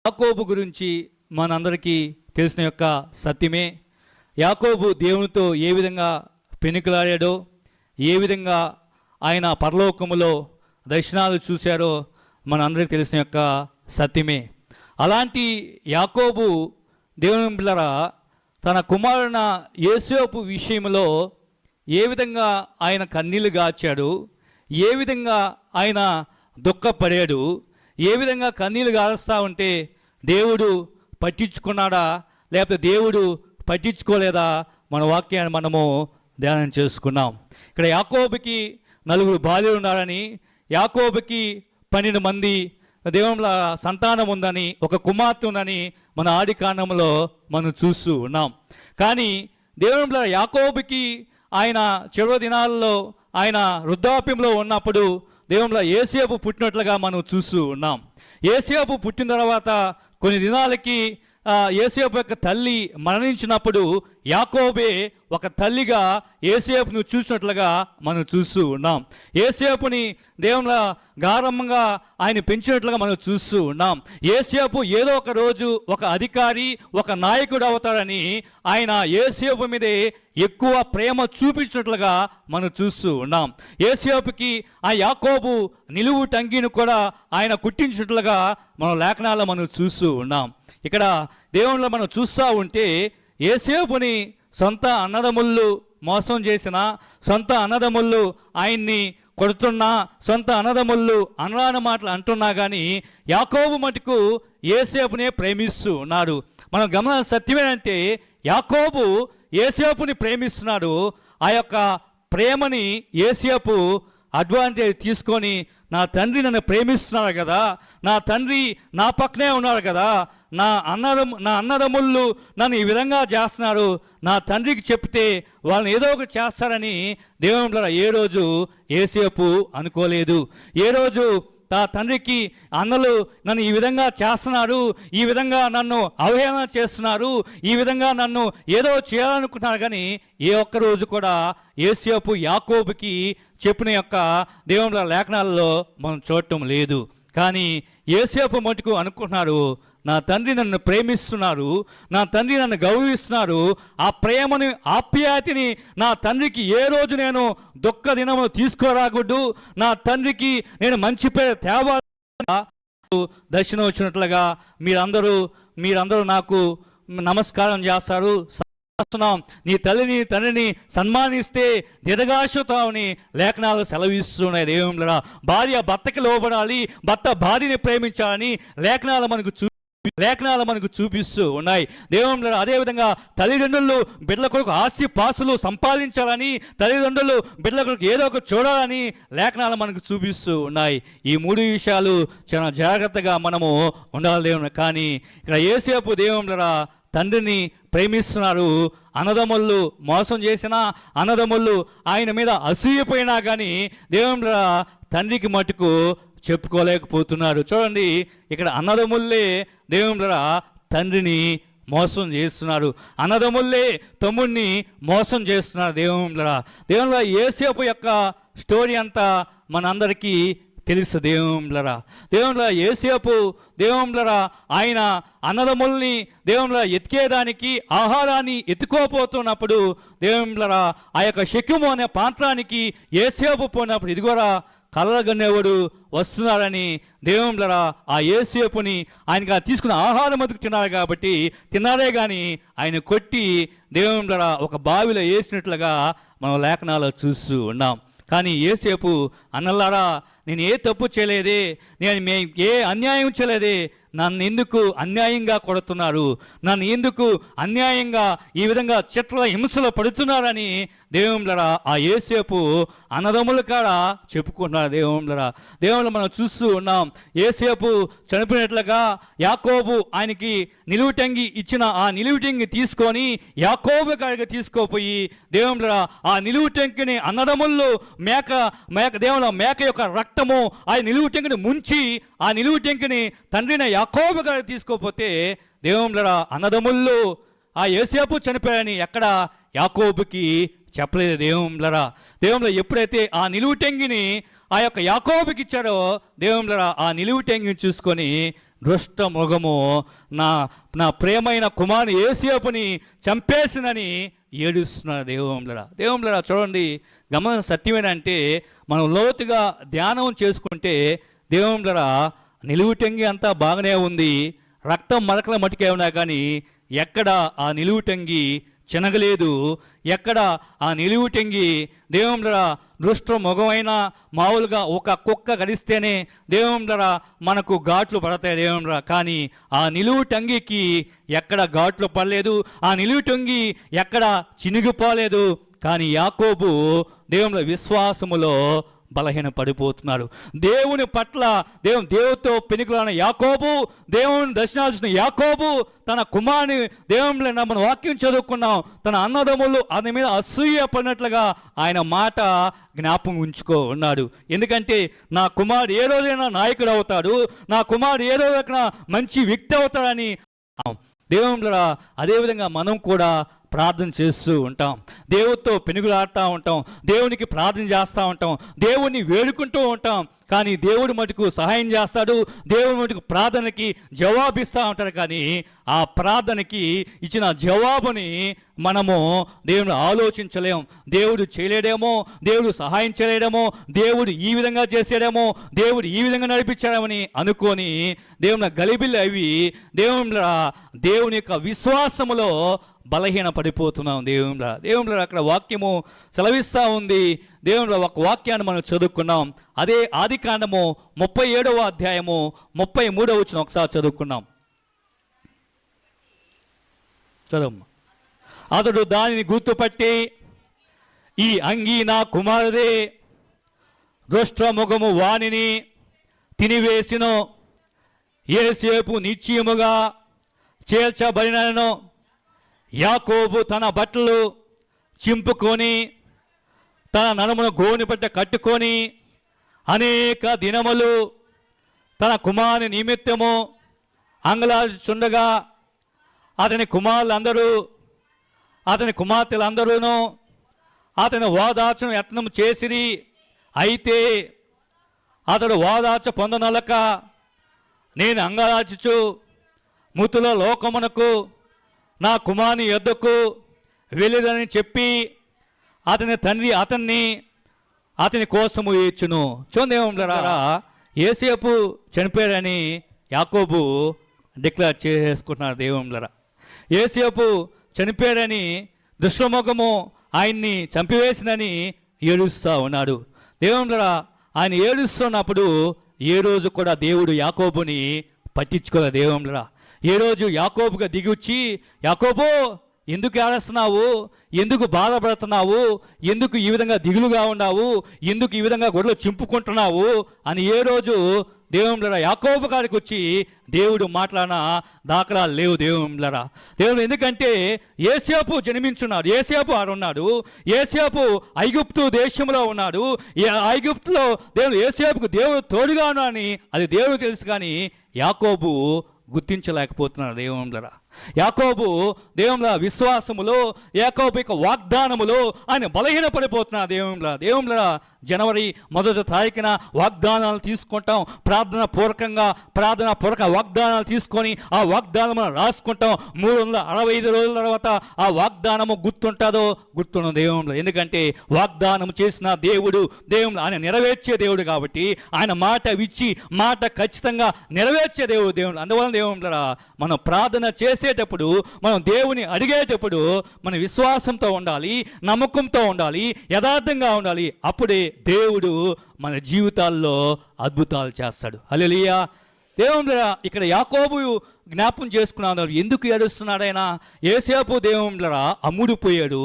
యాకోబు గురించి మనందరికీ తెలిసిన యొక్క సత్యమే. యాకోబు దేవునితో ఏ విధంగా పెనుకులాడాడో, ఏ విధంగా ఆయన పరలోకములో దర్శనాలు చూశారో మనందరికీ తెలిసిన యొక్క సత్యమే. అలాంటి యాకోబు దేవుని బిడ్డలారా తన కుమారున యోసేపు విషయంలో ఏ విధంగా ఆయన కన్నీళ్లు గార్చాడు, ఏ విధంగా ఆయన దుఃఖపడాడు, ఏ విధంగా కన్నీళ్లు గారుస్తూ ఉంటే దేవుడు పట్టించుకున్నాడా లేకపోతే దేవుడు పట్టించుకోలేదా మన వాక్యాన్ని మనము ధ్యానం చేసుకున్నాం. ఇక్కడ యాకోబుకి 4 భార్యలు ఉన్నారని, యాకోబుకి 12 మంది దేవుళ్ళ సంతానం ఉందని, ఒక కుమార్తె ఉందని మన ఆది కాండంలో మనం చూస్తూ ఉన్నాం. కానీ దేవుళ్ళ యాకోబుకి ఆయన చివరి దినాల్లో ఆయన వృద్ధాప్యంలో ఉన్నప్పుడు దేవుళ్ళ యోసేపు పుట్టినట్లుగా మనం చూస్తూ ఉన్నాం. యోసేపు పుట్టిన తర్వాత కొన్ని దినాలకి యోసేపు యొక్క తల్లి మరణించినప్పుడు యాకోబే ఒక తల్లిగా యోసేపును చూసినట్లుగా మనం చూస్తూ ఉన్నాం. యోసేపుని దేవుళ్ళ గారంగా ఆయన పెంచినట్లుగా మనం చూస్తూ ఉన్నాం. యోసేపు ఏదో ఒక రోజు ఒక అధికారి, ఒక నాయకుడు అవుతాడని ఆయన యోసేపు మీదే ఎక్కువ ప్రేమ చూపించినట్లుగా మనం చూస్తూ ఉన్నాం. యోసేపుకి ఆ యాకోబు నిలువు టంగిని కూడా ఆయన కుట్టించినట్లుగా మనం లేఖనాల్లో మనం చూస్తూ ఉన్నాం. ఇక్కడ దేవుళ్ళలో మనం చూస్తూ ఉంటే యోసేపుని సొంత అన్నదమ్ముళ్ళు మోసం చేసిన, సొంత అన్నదమ్ముళ్ళు ఆయన్ని కొడుతున్నా, సొంత అన్నదమ్ముళ్ళు అనరాని మాటలు అంటున్నా కానీ యాకోబు మటుకు యోసేపునే ప్రేమిస్తూ ఉన్నాడు. మనం గమన సత్యమేంటంటే యాకోబు యోసేపుని ప్రేమిస్తున్నాడు. ఆ యొక్క ప్రేమని యోసేపు అడ్వాంటేజ్ తీసుకొని, నా తండ్రి నన్ను ప్రేమిస్తున్నాడు కదా, నా తండ్రి నా పక్కనే ఉన్నాడు కదా, నా అన్నదమ్ముళ్ళు నన్ను ఈ విధంగా చేస్తున్నారు, నా తండ్రికి చెప్తే వాళ్ళని ఏదో ఒకటి చేస్తారని దేవుని ఏ రోజు యోసేపు అనుకోలేదు. ఏ రోజు నా తండ్రికి అన్నలు నన్ను ఈ విధంగా చేస్తున్నారు, ఈ విధంగా నన్ను అవహేళన చేస్తున్నారు, ఈ విధంగా నన్ను ఏదో చేయాలనుకుంటున్నారు కానీ ఏ ఒక్కరోజు కూడా యోసేపు యాకోబుకి చెప్పిన యొక్క దేవుని లేఖనాలలో మనం చూడటం లేదు. కానీ యోసేపు మటుకు అనుకుంటున్నారు, నా తండ్రి నన్ను ప్రేమిస్తున్నారు, నా తండ్రి నన్ను గౌరవిస్తున్నారు, ఆ ప్రేమని ఆప్యాయతని నా తండ్రికి ఏ రోజు నేను దుఃఖ దినము తీసుకోరాకూడదు, నా తండ్రికి నేను మంచి పేరు తేవాలి. దర్శనం వచ్చినట్లుగా మీరందరూ నాకు నమస్కారం చేస్తారు, నీ తల్లిని తండ్రిని సన్మానిస్తే దీర్ఘాయువుతావని లేఖనాలు సెలవిస్తున్నాయి. దేవుళ్ళరా భార్య భర్తకి లోబడాలి, భర్త భార్యని ప్రేమించాలని లేఖనాలు మనకు చూపిస్తూ ఉన్నాయి. దేవుళ్ళ అదేవిధంగా తల్లిదండ్రులు బిడ్డల కొరకు ఆస్తి పాస్తులు సంపాదించాలని, తల్లిదండ్రులు బిడ్డల కొరకు ఏదో ఒక చూడాలని లేఖనాలు మనకు చూపిస్తూ ఉన్నాయి. ఈ 3 విషయాలు చాలా జాగ్రత్తగా మనము ఉండాలి దేవుని. కానీ ఇక్కడ యోసేపు దేవుళ్ళ తండ్రిని ప్రేమిస్తున్నారు. అన్నదమ్ముళ్ళు మోసం చేసిన, అన్నదమ్ముళ్ళు ఆయన మీద అసూయపోయినా కానీ దేవుళ్ళ తండ్రికి మటుకు చెప్పుకోలేకపోతున్నారు. చూడండి, ఇక్కడ అన్నదమ్ముళ్ళే దేవుళ్ళ తండ్రిని మోసం చేస్తున్నారు, అన్నదమ్ముళ్ళే తమ్ముడిని మోసం చేస్తున్నారు. దేవుళ్ళ యోసేపు యొక్క స్టోరీ అంతా మనందరికీ తెలుసు. దేవుళ్ళ యోసేపు ఆయన అన్నదమ్ముల్ని ఎతికేదానికి ఆహారాన్ని ఎత్తుకోపోతున్నప్పుడు ఆ యొక్క షెకెము అనే ప్రాంతానికి యోసేపు పోయినప్పుడు ఇదిగోరా కలగనేవాడు వస్తున్నారని ఆ యోసేపుని ఆయన తీసుకున్న ఆహారం బతుకు తిన్నారు కాబట్టి తిన్నారే కానీ ఆయన కొట్టి ఒక బావిలో వేసినట్లుగా మనం లేఖనాలు చూస్తూ ఉన్నాం. కానీ యోసేపు అన్నలారా నేను ఏ తప్పు చేయలేదే, నేను ఏ అన్యాయం చేయలేదే, నన్ను ఎందుకు అన్యాయంగా కొడుతున్నారు, నన్ను ఎందుకు అన్యాయంగా ఈ విధంగా చిత్ర హింసలో పడుతున్నారని ఆ యోసేపు అన్నదమ్ముల కాడ చెప్పుకుంటున్నారు. దేవుళ్ళ మనం చూస్తూ ఉన్నాం. యోసేపు చనిపోయినట్లుగా యాకోబు ఆయనకి నిలువుటంగి ఇచ్చిన ఆ నిలువుటంగి తీసుకొని యాకోబు కాడికి తీసుకోపోయి ఆ నిలువుటంగిని అన్నదమ్ములు మేక యొక్క రక్తము ఆ నిలువుటంగిని ముంచి ఆ నిలువుటంగిని తండ్రిని యాకోబు కాడికి తీసుకోపోతే అన్నదమ్ముళ్ళు ఆ యోసేపు చనిపోయారని ఎక్కడ యాకోబుకి చెప్పలేదు. దేవుళ్ళ ఎప్పుడైతే ఆ నిలువుటంగిని ఆ యొక్క యాకోబుకి ఇచ్చారో ఆ నిలువుటంగిని చూసుకొని దుష్ట మృగము నా నా ప్రేమైన కుమారుని యోసేపుని చంపేసినని ఏడుస్తున్నారు. దేవుళ్ళరా చూడండి, గమన సత్యమేనంటే మనం లోతుగా ధ్యానం చేసుకుంటే దేవుళ్ళరా నిలువుటంగి అంతా బాగానే ఉంది, రక్తం మరకల మటుకే ఉన్నా కానీ ఎక్కడ ఆ నిలువుటంగి చినగలేదు, ఎక్కడ ఆ నిలువుటంగి దేవుళ్ళరా దృష్ట మృగమైన మామూలుగా ఒక కుక్క గడిస్తేనే దేవుళ్ళరా మనకు ఘాట్లు పడతాయి దేవుళ్ళరా, కానీ ఆ నిలువుటంగికి ఎక్కడ ఘాట్లు పడలేదు, ఆ నిలువుటంగి ఎక్కడ చినిగిపోలేదు. కానీ యాకోబు దేవుళ్ళ విశ్వాసములో బలహీన పడిపోతున్నారు. దేవుని పట్ల దేవునితో పెనుగులాడిన యాకోబు, దేవుని దర్శనాలు చూసిన యాకోబు తన కుమారుని దేవుని మనం వాక్యం చదువుకున్నాం, తన అన్నదమ్ములు అతని మీద అసూయ పడినట్లుగా ఆయన మాట జ్ఞాపకం ఉంచుకో ఉన్నాడు. ఎందుకంటే నా కుమారుడు ఏ రోజైనా నాయకుడు అవుతాడు, నా కుమారుడు ఏ రోజైనా మంచి వ్యక్తి అవుతాడని దేవుళ్ళరా అదేవిధంగా మనం కూడా ప్రార్థన చేస్తూ ఉంటాం, దేవుడితో పెనుగులాడుతూ ఉంటాం, దేవునికి ప్రార్థన చేస్తూ ఉంటాం, దేవుణ్ణి వేడుకుంటూ ఉంటాం. కానీ దేవుడు మటుకు సహాయం చేస్తాడు, దేవుడు మటుకు ప్రార్థనకి జవాబిస్తూ ఉంటాడు. కానీ ఆ ప్రార్థనకి ఇచ్చిన జవాబుని మనము దేవుని ఆలోచించలేము. దేవుడు చేయలేడేమో, దేవుడు సహాయం చేయలేడేమో, దేవుడు ఈ విధంగా చేసాడేమో, దేవుడు ఈ విధంగా నడిపించాడేమని అనుకొని దేవుని గలిబిల్లి అవి దేవుని యొక్క విశ్వాసములో బలహీన పడిపోతున్నాం. దేవుళ్ళ అక్కడ వాక్యము సెలవిస్తూ ఉంది. దేవుళ్ళ ఒక వాక్యాన్ని మనం చదువుకున్నాం, అదే ఆదికాండము 37వ అధ్యాయము 33వ వచనం ఒకసారి చదువుకున్నాం. చదువు. అతడు దానిని గుర్తుపట్టి, ఈ అంగీ నా కుమారుదే, దుష్టముఖము వానిని తినివేసిను, యోసేపు నిశ్చయముగా చేర్చబడినను. యాకోబు తన బట్టలు చింపుకొని తన నడుమున గోని పట్ట కట్టుకొని అనేక దినములు తన కుమారుని నిమిత్తము అంగలాచుండగా అతని కుమారులందరూ అతని కుమార్తెలందరూను అతని ఓదార్చను యత్నం చేసిరి. అయితే అతడు ఓదార్చ పొందనలక, నేను అంగలార్చుచు మృతుల లోకమునకు నా కుమారుని యొద్దకు వెళ్ళదని చెప్పి అతని తండ్రి అతని కోసము ఏడ్చును. చూడేమరా, యోసేపు చనిపోయాడని యాకోబు డిక్లేర్ చేసుకుంటున్నారు. దేవుళ్ళరా, యోసేపు చనిపోయాడని దుష్టముఖము ఆయన్ని చంపివేసిందని ఏడుస్తూ ఉన్నాడు. దేవుళ్ళరా, ఆయన ఏడుస్తున్నప్పుడు ఏ రోజు కూడా దేవుడు యాకోబుని పట్టించుకోలే. దేవుళ్ళరా, ఏ రోజు యాకోబుగా దిగి వచ్చి, యాకోబు ఎందుకు ఏడుస్తున్నావు, ఎందుకు బాధపడుతున్నావు, ఎందుకు ఈ విధంగా దిగులుగా ఉన్నావు, ఎందుకు ఈ విధంగా గొడవలు చింపుకుంటున్నావు అని ఏ రోజు దేవుళ్ళరా యాకోబు గారికి వచ్చి దేవుడు మాట్లాడిన దాఖలాలు లేవు. దేవుడు ఎందుకంటే యోసేపు జన్మించున్నాడు, యోసేపు ఆడున్నాడు, యోసేపు ఐగుప్తు దేశంలో ఉన్నాడు. ఐగుప్తులో దేవుడు యోసేపుకు దేవుడు తోడుగా ఉన్నాడని అది దేవుడు తెలుసు, కానీ యాకోబు గుర్తించలేకపోతున్నారు. దేవుళ్ళరా, యాకోబు దేవుళ్ళ విశ్వాసములో, యాకోబు యొక్క వాగ్దానములో ఆయన బలహీన పడిపోతున్నారు. దేవుళ్ళరా, జనవరి 1వ తారీఖున వాగ్దానాలు తీసుకుంటాం, ప్రార్థన పూర్వక వాగ్దానాలు తీసుకొని ఆ వాగ్దానం రాసుకుంటాం. 365 రోజుల తర్వాత ఆ వాగ్దానము గుర్తుండదు దేవుళ్ళు. ఎందుకంటే వాగ్దానం చేసిన దేవుడు ఆయన నెరవేర్చే దేవుడు కాబట్టి, ఆయన మాట ఇచ్చి మాట ఖచ్చితంగా నెరవేర్చే దేవుడు. అందువలన దేవుళ్ళరా, మనం ప్రార్థన చేసేటప్పుడు, మనం దేవుని అడిగేటప్పుడు మన విశ్వాసంతో ఉండాలి, నమ్మకంతో ఉండాలి, యథార్థంగా ఉండాలి. అప్పుడే దేవుడు మన జీవితాల్లో అద్భుతాలు చేస్తాడు. హల్లెలూయా. దేవుళ్ళరా, ఇక్కడ యాకోబు జ్ఞాపకం చేసుకున్నాడు. ఎందుకు ఏడుస్తున్నాడైనా? యోసేపు దేవుళ్ళరా అమ్ముడుపోయాడు,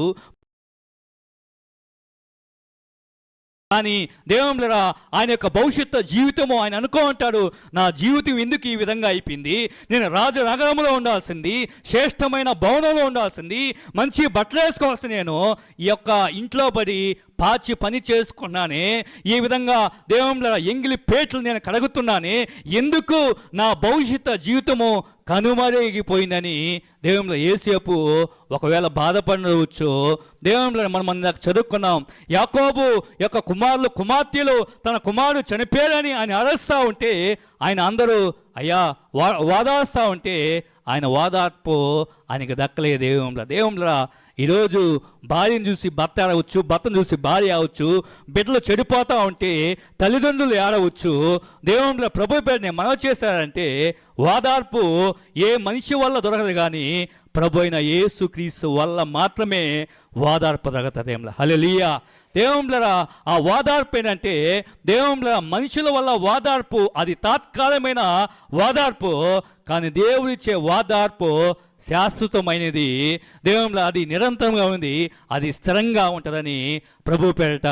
కానీ దేవుళ్ళరా ఆయన యొక్క భవిష్యత్తు జీవితము ఆయన అనుకో ఉంటాడు, నా జీవితం ఎందుకు ఈ విధంగా అయిపోయింది, నేను రాజనగరంలో ఉండాల్సింది, శ్రేష్టమైన భవనంలో ఉండాల్సింది, మంచి బట్టలు వేసుకోవాల్సింది, నేను ఈ యొక్క ఇంట్లో పడి పాచి పని చేసుకున్నానే, ఈ విధంగా దేవుళ్ళరా ఎంగిలి పేట్లు నేను కడుగుతున్నానే, ఎందుకు నా భవిష్యత్తు జీవితము కనుమరిగిపోయిందని దేవుళ్ళ యోసేపు ఒకవేళ బాధపడవచ్చు. దేవుళ్ళ మనం చదువుకున్నాం, యాకోబు యొక్క కుమార్తెలు తన కుమారుడు చనిపోయాడని ఆయన అరుస్తూ ఉంటే ఆయన అందరూ అయ్యా వాదాడుస్తూ ఉంటే ఆయన వాదార్పు ఆయనకి దక్కలేదు. దేవుళ్ళ ఈరోజు భార్యను చూసి భర్త ఆడవచ్చు, భర్తను చూసి భార్య అవచ్చు, బిడ్డలు చెడిపోతూ ఉంటే తల్లిదండ్రులు ఆడవచ్చు. దేవుళ్ళ ప్రభు పేరుని మనవి చేశారంటే వాదార్పు ఏ మనిషి వల్ల దొరకదు, కానీ ప్రభు అయిన యేసుక్రీస్తు వల్ల మాత్రమే వాదార్పు దొరకతుంది. హల్లెలూయా. దేవుళ్ళ ఆ వాదార్పు ఏంటంటే దేవుళ్ళ మనుషుల వల్ల వాదార్పు అది తాత్కాలికమైన వాదార్పు, కానీ దేవుడిచ్చే వాదార్పు శాశ్వతమైనది. దేవుళ్ళ అది నిరంతరంగా ఉంది, అది స్థిరంగా ఉంటుందని ప్రభు పేరిట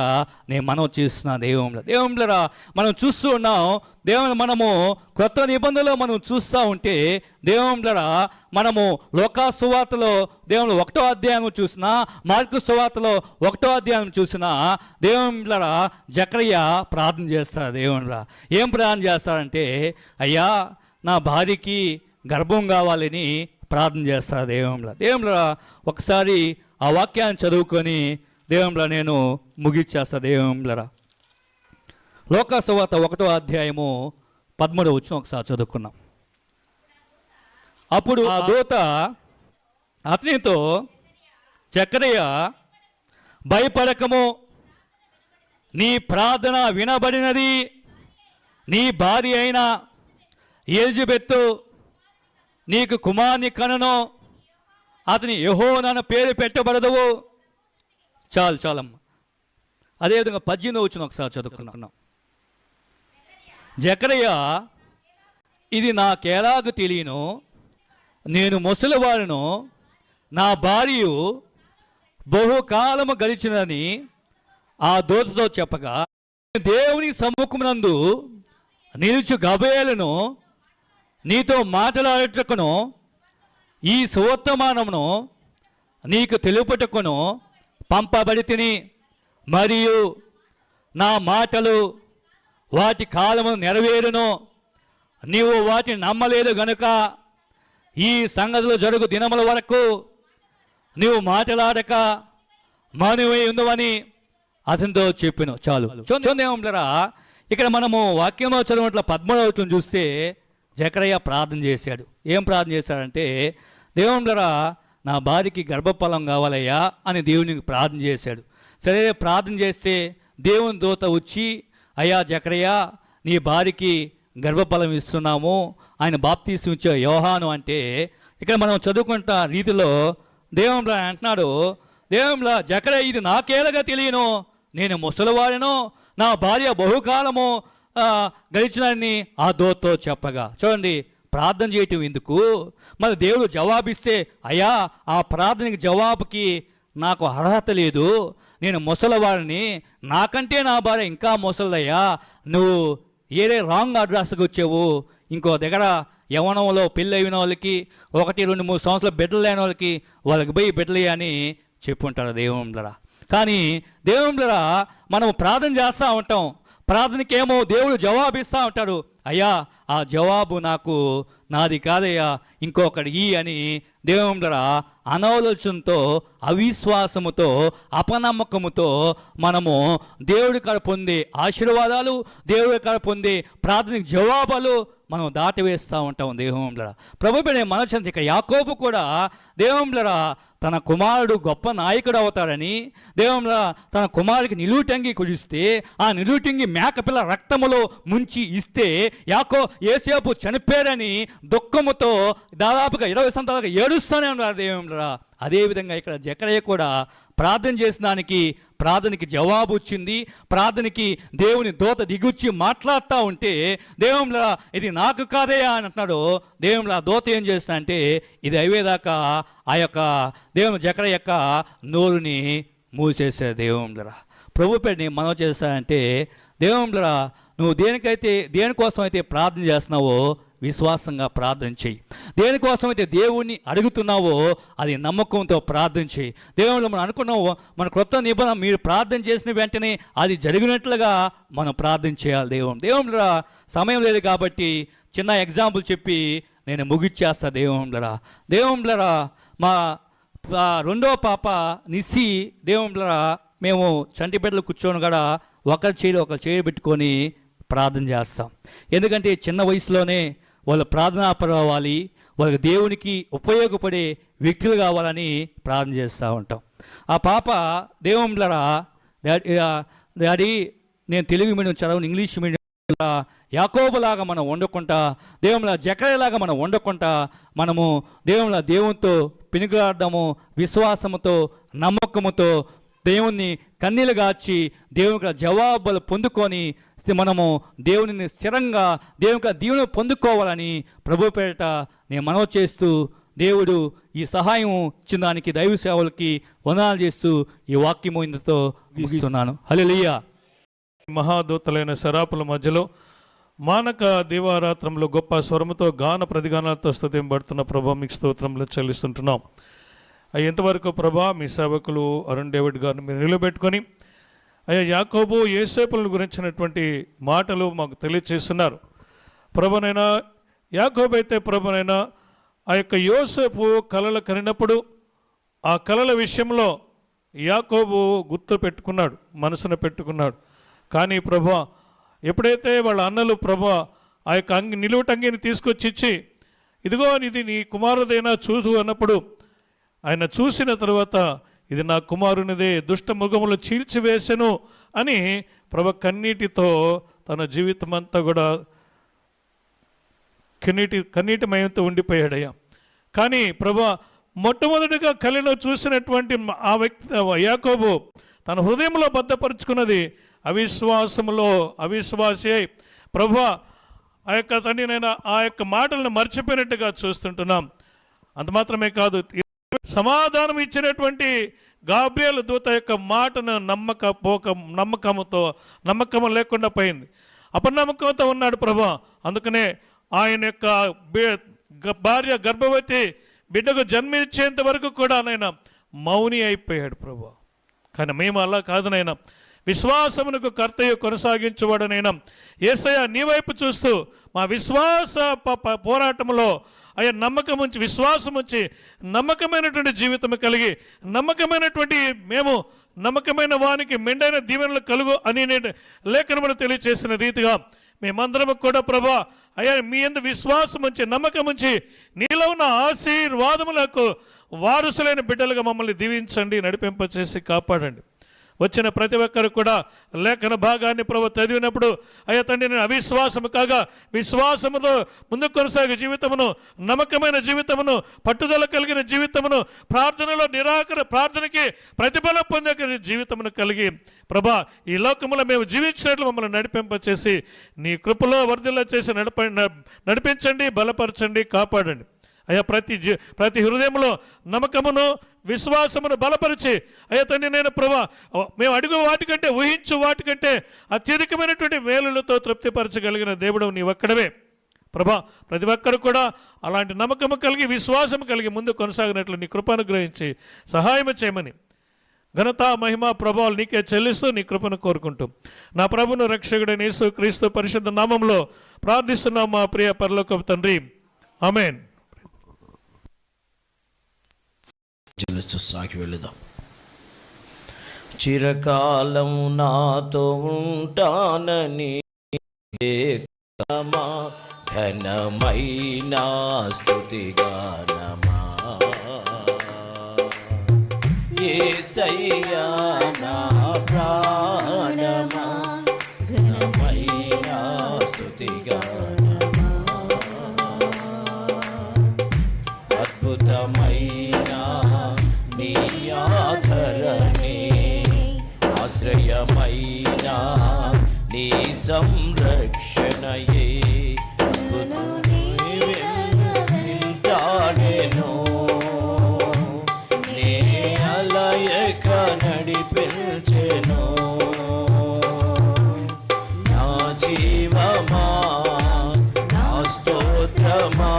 నేను మనవి చేస్తున్నా. దేవుళ్ళ మనం చూస్తూ ఉన్నాం. మనము కొత్త నిబంధనలో మనం చూస్తూ ఉంటే దేవుళ్ళ మనము లోకా సువార్తలో దేవుళ్ళు 1వ అధ్యాయం చూసినా, మార్కు సువార్తలో 1వ అధ్యాయం చూసినా దేవుళ్ళ జకర్య ప్రార్థన చేస్తారు. దేవుళ్ళ ఏం ప్రార్థన చేస్తారంటే అయ్యా నా భార్యకి గర్భం కావాలని ప్రార్థన చేస్తారు. దేవుళ్ళ ఒకసారి ఆ వాక్యాన్ని చదువుకొని దేవుళ్ళ నేను ముగిచ్చేస్తా. దేవుళ్ళ లోకా సువార్త 1వ అధ్యాయము 13వ వచనం ఒకసారి చదువుకున్నాం. అప్పుడు ఆ దూత అతనితో జకర్య భయపడకము, నీ ప్రార్థన వినబడినది, నీ భార్య అయిన ఎలిజబెత్తు నీకు కుమార్ని కనును, అతని యెహోవాను పేరు పెట్టబడదువు. చాలమ్మ. అదేవిధంగా 18వ వచనం ఒకసారి చదువుకున్నాం. జకర్య ఇది నాకెలాగ తెలియను, నేను ముసలివాడును, నా భార్య బహుకాలము గడిచినని ఆ దూతతో చెప్పగా, దేవుని సమ్ముఖమునందు నిలుచు గబేలును నీతో మాట్లాడుటకును ఈ సువర్తమానమును నీకు తెలుపుటకును పంపబడి తిని, మరియు నా మాటలు వాటి కాలము నెరవేరును, నీవు వాటిని నమ్మలేదు గనుక ఈ సంగతులు జరుగు దినముల వరకు నీవు మాట్లాడక మౌనమై ఉందవని అతనితో చెప్పాను. చాలు. చూద్దాంలరా, ఇక్కడ మనము వాక్యంలో చదివినట్ల 13వ వచనం చూస్తే జకర్య ప్రార్థన చేశాడు. ఏం ప్రార్థన చేశాడంటే దేవుళ్ళరా నా భార్యకి గర్భఫలం కావాలయ్యా అని దేవునికి ప్రార్థన చేశాడు. సరే ప్రార్థన చేస్తే దేవుని దూత వచ్చి అయ్యా జకర్య నీ భార్యకి గర్భఫలం ఇస్తున్నాము, ఆయన బాప్తీసం ఇచ్చే యోహాను అంటే ఇక్కడ మనం చదువుకుంటున్న రీతిలో దేవుళ్ళ అంటున్నాడు, దేవుళ్ళ జకర్య ఇది నాకేలాగా తెలియను, నేను ముసలివాడను, నా భార్య బహుకాలము గడిచినని ఆ దూతతో చెప్పగా. చూడండి, ప్రార్థన చేయటం ఎందుకు? మరి దేవుడు జవాబిస్తే అయ్యా ఆ ప్రార్థనకి జవాబుకి నాకు అర్హత లేదు, నేను ముసలివాడిని, నాకంటే నా భార్య ఇంకా ముసలిదయ్యా, నువ్వు ఏదే రాంగ్ అడ్రస్కి వచ్చావు, ఇంకో దగ్గర యవ్వనంలో పెళ్ళి అయిన వాళ్ళకి 1, 2, 3 సంవత్సరాలు బిడ్డలు లేని వాళ్ళకి పోయి బిడ్డలు అని చెప్పుంటారు దేవుళ్ళరా. కానీ దేవుళ్ళరా మనం ప్రార్థన చేస్తూ ఉంటాం, ప్రార్థనకేమో దేవుడు జవాబిస్తూ ఉంటాడు, అయ్యా ఆ జవాబు నాకు నాది కాదయ్యా ఇంకొకటి అని దేవుళ్ళరా అనాలోచనతో అవిశ్వాసముతో అపనమ్మకముతో మనము దేవుడి కాడ పొందే ఆశీర్వాదాలు, దేవుడి కాడ పొందే ప్రార్థనకి జవాబాలు మనం దాటివేస్తూ ఉంటాం. దేవుళ్ళరా ప్రభుత్వ మనసు ఇక యాకోబు కూడా దేవుళ్ళరా తన కుమారుడు గొప్ప నాయకుడు అవుతాడని దేవుళ్ళరా తన కుమారుడికి నిలువుటంగి కుడిస్తే ఆ నిలువుటంగి మేకపిల్ల రక్తములో ముంచి ఇస్తే యోసేపు చనిపోయారని దుఃఖముతో దాదాపుగా 20 సంవత్సరాలుగా ఏడుస్తూనే ఉన్నారు దేవుళ్ళరా. అదేవిధంగా ఇక్కడ జకర్య కూడా ప్రార్థన చేసిన దానికి ప్రార్థనకి జవాబు వచ్చింది. ప్రార్థనకి దేవుని దూత దిగుచ్చి మాట్లాడుతూ ఉంటే దేవుళ్ళ ఇది నాకు కాదయ్యా అని అంటున్నాడు. దేవుళ్ళ దూత ఏం చేస్తా అంటే ఇది అయ్యేదాకా ఆ యొక్క దేవుని జకర్య యొక్క నోరుని మూసేసే. దేవుళ్ళ ప్రభు పేరుని మనం చేస్తానంటే దేవుళ్ళ నువ్వు దేనికోసం అయితే ప్రార్థన చేస్తున్నావో విశ్వాసంగా ప్రార్థన చేయి. దేనికోసమైతే దేవుణ్ణి అడుగుతున్నావో అది నమ్మకంతో ప్రార్థన చేయి. దేవుళ్ళు మనం అనుకున్నావు మన క్రొత్త నిబంధన మీరు ప్రార్థన చేసిన వెంటనే అది జరిగినట్లుగా మనం ప్రార్థన చేయాలి. దేవుళ్ళ సమయం లేదు కాబట్టి చిన్న ఎగ్జాంపుల్ చెప్పి నేను ముగిచ్చేస్తా. దేవుళ్ళ మా 2వ పాప నిస్సి దేవుళ్ళ మేము చంటి బిడ్డలు కూర్చొని కూడా ఒకరి చేయి పెట్టుకొని ప్రార్థన చేస్తాం. ఎందుకంటే చిన్న వయసులోనే వాళ్ళు ప్రార్థనాపరు అవ్వాలి, వాళ్ళకి దేవునికి ఉపయోగపడే వ్యక్తులు కావాలని ప్రార్థన చేస్తూ ఉంటాం. ఆ పాప దేవుళ్ళరా డాడీ నేను తెలుగు మీడియం చదవను, ఇంగ్లీష్ మీడియం, యాకోబులాగా మనం వండుకుంటా, దేవుళ్ళ జకరేలాగా మనం వండుకుంటా, మనము దేవునితో పెనుగులాడదాము, విశ్వాసముతో నమ్మకముతో దేవుణ్ణి కన్నీళ్ళు గార్చి దేవునికి జవాబులు పొందుకొని మనము దేవుని స్థిరంగా దేవునికి దీవెన పొందుకోవాలని ప్రభు పేరిట నేను మనవి చేస్తూ, దేవుడు ఈ సహాయం ఇచ్చిన దానికి దైవ సేవలకి వందనాలు చేస్తూ ఈ వాక్యము ఇందుతో ముగిస్తున్నాను. హల్లెలూయా. మహాదూతలైన శరాపుల మధ్యలో మానక దీవారాత్రంలో గొప్ప స్వరముతో గాన ప్రతిగానాలతో స్తుతింపబడుతున్న ప్రభా మీకు స్తోత్రములు చెల్లిస్తుంటున్నాం. ఎంతవరకు ప్రభా మీ సేవకులు అరుణ్ డేవిడ్ గారిని మీరు నిలబెట్టుకొని యాకోబు యోసేపులను గురించినటువంటి మాటలు మాకు తెలియచేస్తున్నారు. ప్రభునైనా యాకోబు అయితే ప్రభునైనా ఆ యొక్క యోసేపు కలలు కనినప్పుడు ఆ కలల విషయంలో యాకోబు గుర్తు పెట్టుకున్నాడు, మనసును పెట్టుకున్నాడు. కానీ ప్రభా ఎప్పుడైతే వాళ్ళ అన్నలు ప్రభా ఆ యొక్క నిలువుటంగిని తీసుకొచ్చి ఇచ్చి, ఇదిగో ఇది నీ కుమారుదైనా చూసు అన్నప్పుడు ఆయన చూసిన తర్వాత ఇది నా కుమారునిదే, దుష్ట మృగములు చీల్చివేసెను అని ప్రభు కన్నీటితో తన జీవితం అంతా కూడా కన్నీటిమయంతో ఉండిపోయాడయ్యా. కానీ ప్రభు మొట్టమొదటిగా కలిలో చూసినటువంటి ఆ వ్యక్తి యాకోబు తన హృదయంలో భద్రపరుచుకున్నది అవిశ్వాసి అయి ప్రభు ఆ యొక్క తండ్రినైనా ఆ యొక్క మాటలను మర్చిపోయినట్టుగా చూస్తుంటున్నాం. అంత మాత్రమే కాదు, సమాధానం ఇచ్చినటువంటి గాబ్రియల్ దూత యొక్క మాటను నమ్మకం లేకుండా పోయింది, అపనమ్మకంతో ఉన్నాడు ప్రభు. అందుకనే ఆయన యొక్క భార్య గర్భవతి బిడ్డకు జన్మించేంత వరకు కూడా ఆయన మౌని అయిపోయాడు ప్రభు. కానీ మేము అలా కాదు నాయన, విశ్వాసమునకు కర్తయ్య కొనసాగించేవాడనైనా యేసయ్య నీ వైపు చూస్తూ మా విశ్వాస పోరాటంలో అయ్యా నమ్మకం ఉంచి, విశ్వాసం ఉంచి, నమ్మకమైనటువంటి జీవితం కలిగి, మేము నమ్మకమైన వానికి మెండైన దీవెనలు కలుగు అని లేఖనములు తెలియచేసిన రీతిగా మేమందరము కూడా ప్రభా అయ్యా మీ యందు విశ్వాసం ఉంచి, నమ్మకం ఉంచి, నీలో ఉన్న ఆశీర్వాదములకు వారసులైన బిడ్డలుగా మమ్మల్ని దీవించండి, నడిపింపచేసి కాపాడండి. వచ్చిన ప్రతి ఒక్కరు కూడా లేఖన భాగాన్ని ప్రభు చదివినప్పుడు అయ్యా తండ్రి నేను అవిశ్వాసము కాగా విశ్వాసముతో ముందుకు కొనసాగే జీవితమును, నమ్మకమైన జీవితమును, పట్టుదల కలిగిన జీవితమును, ప్రార్థనకి ప్రతిఫలం పొందే జీవితమును కలిగి ప్రభా ఈ లోకములో మేము జీవించినట్లు మమ్మల్ని నడిపింపచేసి నీ కృపలో వర్ధిల్ల చేసి నడిపించండి, బలపరచండి, కాపాడండి. అయ్యా ప్రతి హృదయంలో నమ్మకమును, విశ్వాసమును బలపరిచి అయ్యా తండ్రి నేను ప్రభా మేము అడుగు వాటికంటే, ఊహించు వాటికంటే అత్యధికమైనటువంటి మేలులతో తృప్తిపరచగలిగిన దేవుడు నీ ఒక్కడవే ప్రభా. ప్రతి ఒక్కరు కూడా అలాంటి నమ్మకము కలిగి, విశ్వాసం కలిగి ముందు కొనసాగినట్లు నీ కృపను గ్రహించి సహాయం చేయమని ఘనత, మహిమ, ప్రభావాలు నీకే చెల్లిస్తూ నీ కృపను కోరుకుంటూ నా ప్రభును రక్షకుడైన యేసు క్రీస్తు పరిశుద్ధ నామంలో ప్రార్థిస్తున్నాం మా ప్రియ పరలోకపు తండ్రి, ఆమేన్. సాకి వెళదాం. చిరకాలం నాతో ఉంటానని ఘనమైన స్తుతిగానమా యేసయ్యా నా ప్రాణమా ఘనమైన స్తుతిగానమా అద్భుతమైన నీ ఆదరణే ఆశ్రయమైన నీ సంరక్షణయే వింటాడెను నే అలయక నడిపించెను నా జీవమా నా స్తోత్రమా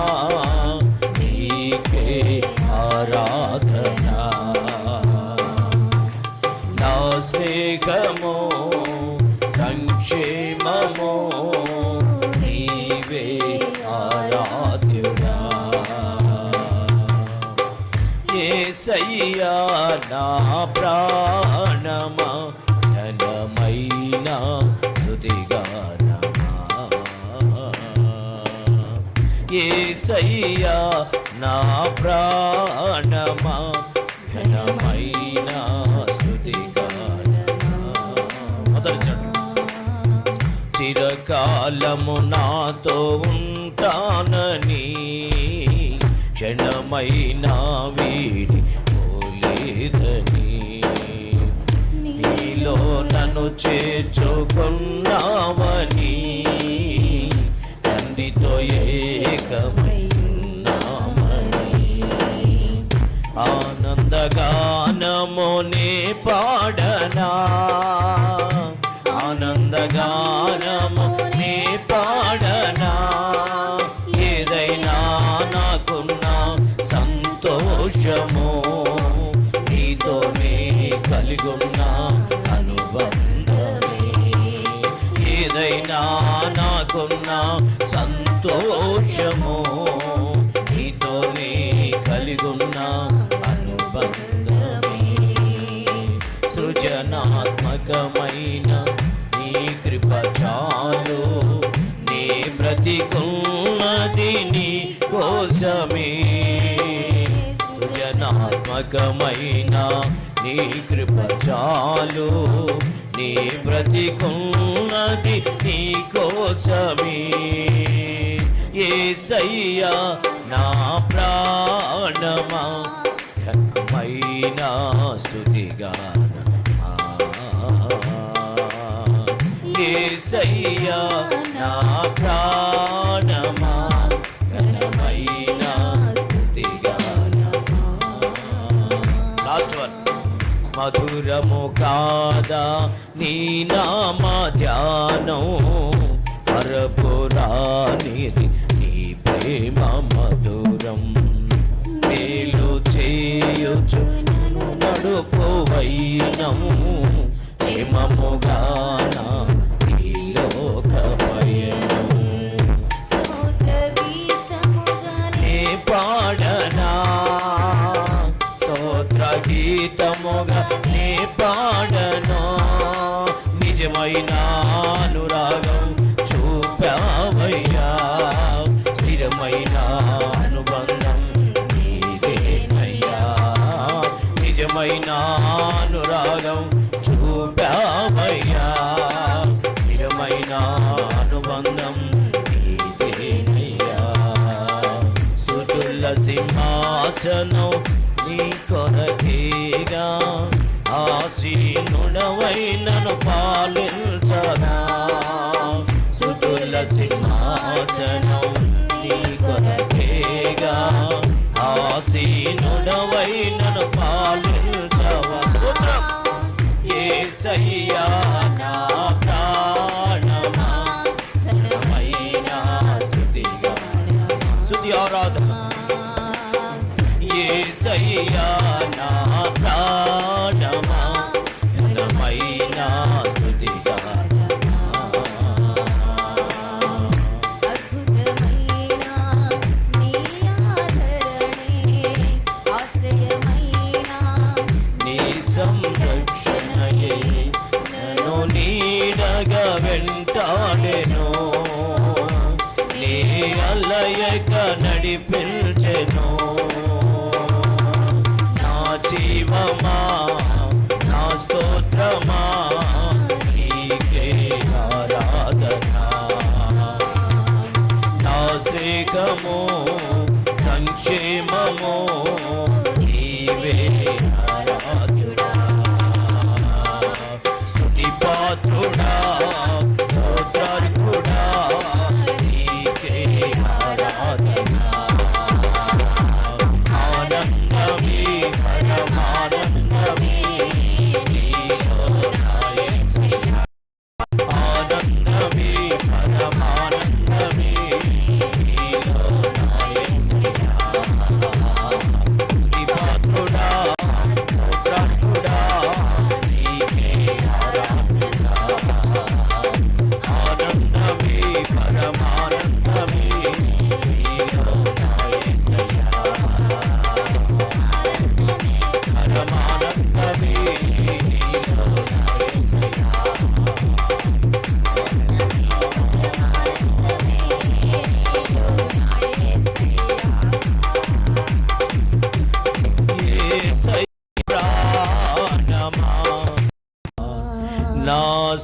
నీకే ఆరాధనా నా స్నేహమో సంక్షేమమో నీవే ఆరాధ్యుడా యేసయ్యా నా ప్రాణమా ఘనమైన స్తుతిగానమా యేసయ్యా నా ప్రాణమా ఘనమైన స్తుతిగానమా. మొదటి చిరకాలము నాతో ఉంటానని క్షణమైనా వీడి పోలేదని నీలో నన్ను చేర్చుకున్నావని తండ్రితో ఏకమైనామని ఆనందగానమునే పాడనా ఆనందగానమునే పాడనా ఏదైనా నాకున్న సంతోషము నీతోనే కలిగున్న అనుబంధమే ఏదైనా నాకున్న సంతోషము నీతోనే కలిగున్న అనుబంధమే సృజనాత్మకమైన నీ కృప చాలు నీ బ్రతికున్నది నీ కోసమే సృజనాత్మకమైన నీ కృప చాలు నీ బ్రతికున్నది నీ కోసమే యేసయ్యా నా ప్రాణమా ఘనమైన స్తుతిగానమా యేసయ్యా నా ప్రాణమా ఘనమైన స్తుతిగానమా. Last one. మధురము కాదా నీ నామ ధ్యానం పరపురానిది నీ ప్రేమ మధురం మేలు చేయుచు నడుపు వైనము క్షేమముగాన ఈ లోక పయనము నే పాడనా స్తోత్ర గీతముగా నే పాడనా నిజమైన అనురాగం చూపావయ్యా స్థిరమైన అనుబంధం నీదేనయ్యా నిజమైన అనురాగం చూపావయ్యా స్థిరమైన అనుబంధం నీదేనయ్యా స్తుతుల సింహాసనం నీ కొరకేగా ఆసీనుడవైనను పాలించగా స్తుతుల సింహాసనం నీ కొరకేగా ఆసీనుడవైనను పాలించవా. స్తోత్రం. యేసయ్యా నా ప్రాణమా ఘనమైన స్తుతిగానమా. స్తుతి ఆరాధన. యేసయ్యా నా ప్రాణమా ఘనమైన స్తుతిగానమా.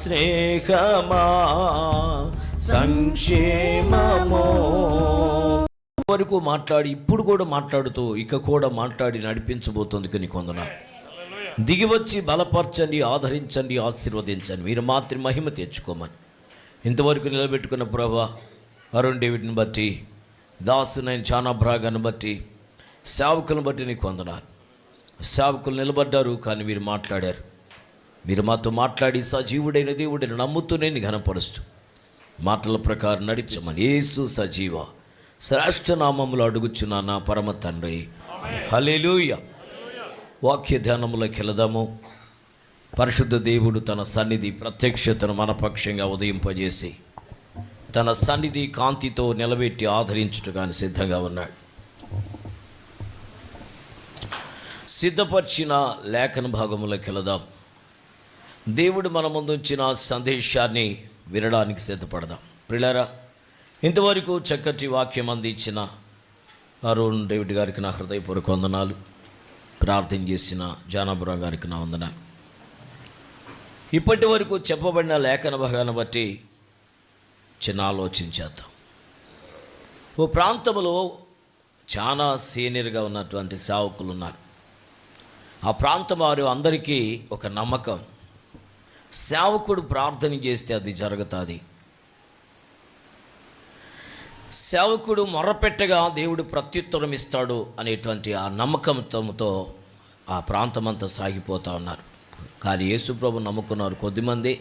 స్నేహమా సంక్షేమము వరకు మాట్లాడి ఇప్పుడు కూడా మాట్లాడుతూ ఇక కూడా మాట్లాడి నడిపించబోతుంది కొన్ని కొందనాలు. దిగివచ్చి బలపరచండి, ఆదరించండి, ఆశీర్వదించండి, మీరు మాత్రం మహిమ తెచ్చుకోమని ఇంతవరకు నిలబెట్టుకున్న ప్రభా అరుణ్ డేవిడ్ని బట్టి, దాసునైన చానా బ్రాగాన్ని బట్టి, సేవకులను బట్టి నీకు వందనాలు. సేవకులు నిలబడ్డారు కానీ మీరు మాట్లాడారు. మీరు మాతో మాట్లాడి సజీవుడైన దేవుడిని నమ్ముతూనే నీ ఘనపరుస్తూ మాటల ప్రకారం నడిచమని యేసు సజీవ శ్రేష్ఠ నామములో అడుగుచున్నా నా పరమ తండ్రి. హల్లెలూయా. వాక్య ధ్యానములోకి వెళదాము. పరిశుద్ధ దేవుడు తన సన్నిధి ప్రత్యక్షతను మనపక్షంగా ఉదయింపజేసి తన సన్నిధి కాంతితో నిలబెట్టి ఆదరించుటగాని సిద్ధంగా ఉన్నాడు. సిద్ధపరిచిన లేఖన భాగములోకి వెళదాం. దేవుడు మన ముందు ఉంచిన సందేశాన్ని వినడానికి సిద్ధపడదాం. ప్రియులారా, ఇంతవరకు చక్కటి వాక్యం అందించిన అరుణ్ డేవిడ్ గారికి నా హృదయపూర్వక వందనాలు. ప్రార్థన చేసిన జానాపురం గారికి నా వందనాలు. ఇప్పటి వరకు చెప్పబడిన లేఖన భాగాన్ని బట్టి చిన్న ఆలోచన చేద్దాం. ఓ ప్రాంతంలో చాలా సీనియర్గా ఉన్నటువంటి సేవకులు ఉన్నారు. ఆ ప్రాంతం వారు అందరికీ ఒక నమ్మకం, సేవకుడు ప్రార్థన చేస్తే అది జరుగుతుంది. సేవకుడు మొర్రపెట్టగా దేవుడు ప్రత్యుత్తరం ఇస్తాడు అనేటువంటి ఆ నమ్మకంతో ఆ ప్రాంతమంతా సాగిపోతూ ఉన్నారు. కానీ యేసుప్రభు నమ్ముకున్నారు కొద్దిమంది.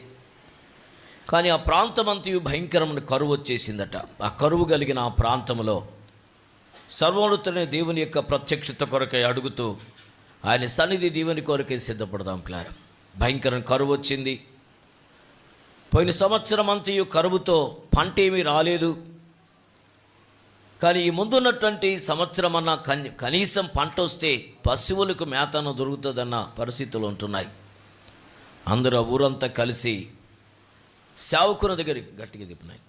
కానీ ఆ ప్రాంతమంతయు భయంకరమైన కరువు వచ్చేసిందట. ఆ కరువు కలిగిన ఆ ప్రాంతంలో సర్వోన్నతుడైన దేవుని యొక్క ప్రత్యక్షత కొరకై అడుగుతూ ఆయన సన్నిధి దేవుని కొరకై సిద్ధపడదాం. క్లారం భయంకరమైన కరువు వచ్చింది. పోయిన సంవత్సరం అంతయు కరువుతో పంట ఏమీ రాలేదు. కానీ ఈ ముందున్నటువంటి సంవత్సరం అన్న కనీసం పంట వస్తే పశువులకు మేతను దొరుకుతుందన్న పరిస్థితులు ఉంటున్నాయి. అందరూ ఊరంతా కలిసి సేవకుని దగ్గరికి గట్టిగా తిప్పినాయి.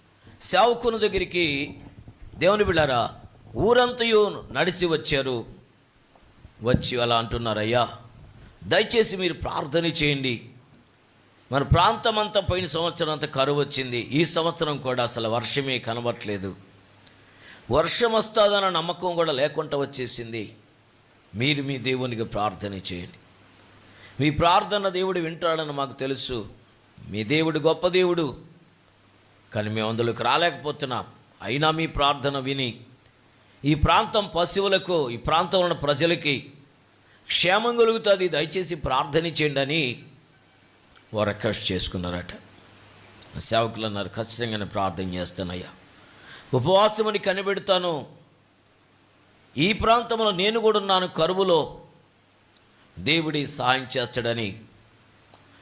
సేవకుని దగ్గరికి దేవుని బిడ్డారా ఊరంతయు నడిచి వచ్చారు. వచ్చి అలా అంటున్నారు, అయ్యా దయచేసి మీరు ప్రార్థన చేయండి. మన ప్రాంతం అంతా పోయిన సంవత్సరం అంతా కరువు వచ్చింది. ఈ సంవత్సరం కూడా అసలు వర్షమే కనబట్లేదు. వర్షం వస్తుందన్న నమ్మకం కూడా లేకుండా వచ్చేసింది. మీరు మీ దేవునికి ప్రార్థన చేయండి. మీ ప్రార్థన దేవుడు వింటాడని మాకు తెలుసు. మీ దేవుడు గొప్ప దేవుడు. కానీ మేము అందులోకి రాలేకపోతున్నాం. అయినా మీ ప్రార్థన విని ఈ ప్రాంతం పశువులకు, ఈ ప్రాంతంలో ఉన్న ప్రజలకి క్షేమం కలుగుతుంది, దయచేసి ప్రార్థన చేయండి అని వారు రిక్వెస్ట్ చేసుకున్నారట. సేవకులు అన్నారు, ఖచ్చితంగానే ప్రార్థన చేస్తానయ్యా, ఉపవాసమని కనిపెడతాను. ఈ ప్రాంతంలో నేను కూడా ఉన్నాను, కరువులో దేవుడి సహాయం చేస్తాడని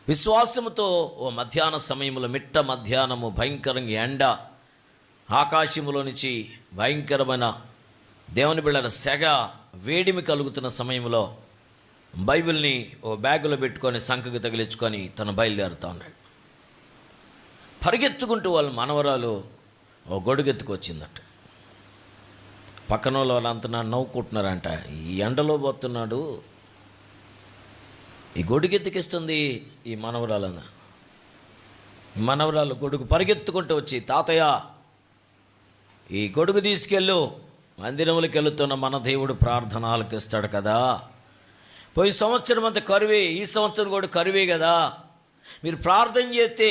విశ్వాసముతో ఓ మధ్యాహ్న సమయంలో మిట్ట మధ్యాహ్నము భయంకరంగా ఎండ, ఆకాశములో నుంచి భయంకరమైన దేవుని బిళ్ళల సెగ, వేడిమి కలుగుతున్న సమయంలో బైబిల్ని ఓ బ్యాగులో పెట్టుకొని సంకకి తగిలించుకొని తను బయలుదేరుతూ ఉన్నాడు. పరిగెత్తుకుంటూ వాళ్ళ మనవరాలు ఓ గొడుగెత్తుకొచ్చిందట. పక్కన వాళ్ళంతా నవ్వుకుంటున్నారంట. ఈ ఎండలో పోతున్నాడు, ఈ గొడుగెత్తుకిస్తుంది ఈ మనవరాలు గొడుగు పరిగెత్తుకుంటూ వచ్చి, తాతయ్య ఈ గొడుగు తీసుకెళ్ళు, మందిరములకు వెళుతున్న మన దేవుడు ప్రార్థన ఆలకిస్తాడు కదా. పోయి సంవత్సరం అంతా కరువే, ఈ సంవత్సరం కూడా కరువే కదా. మీరు ప్రార్థన చేస్తే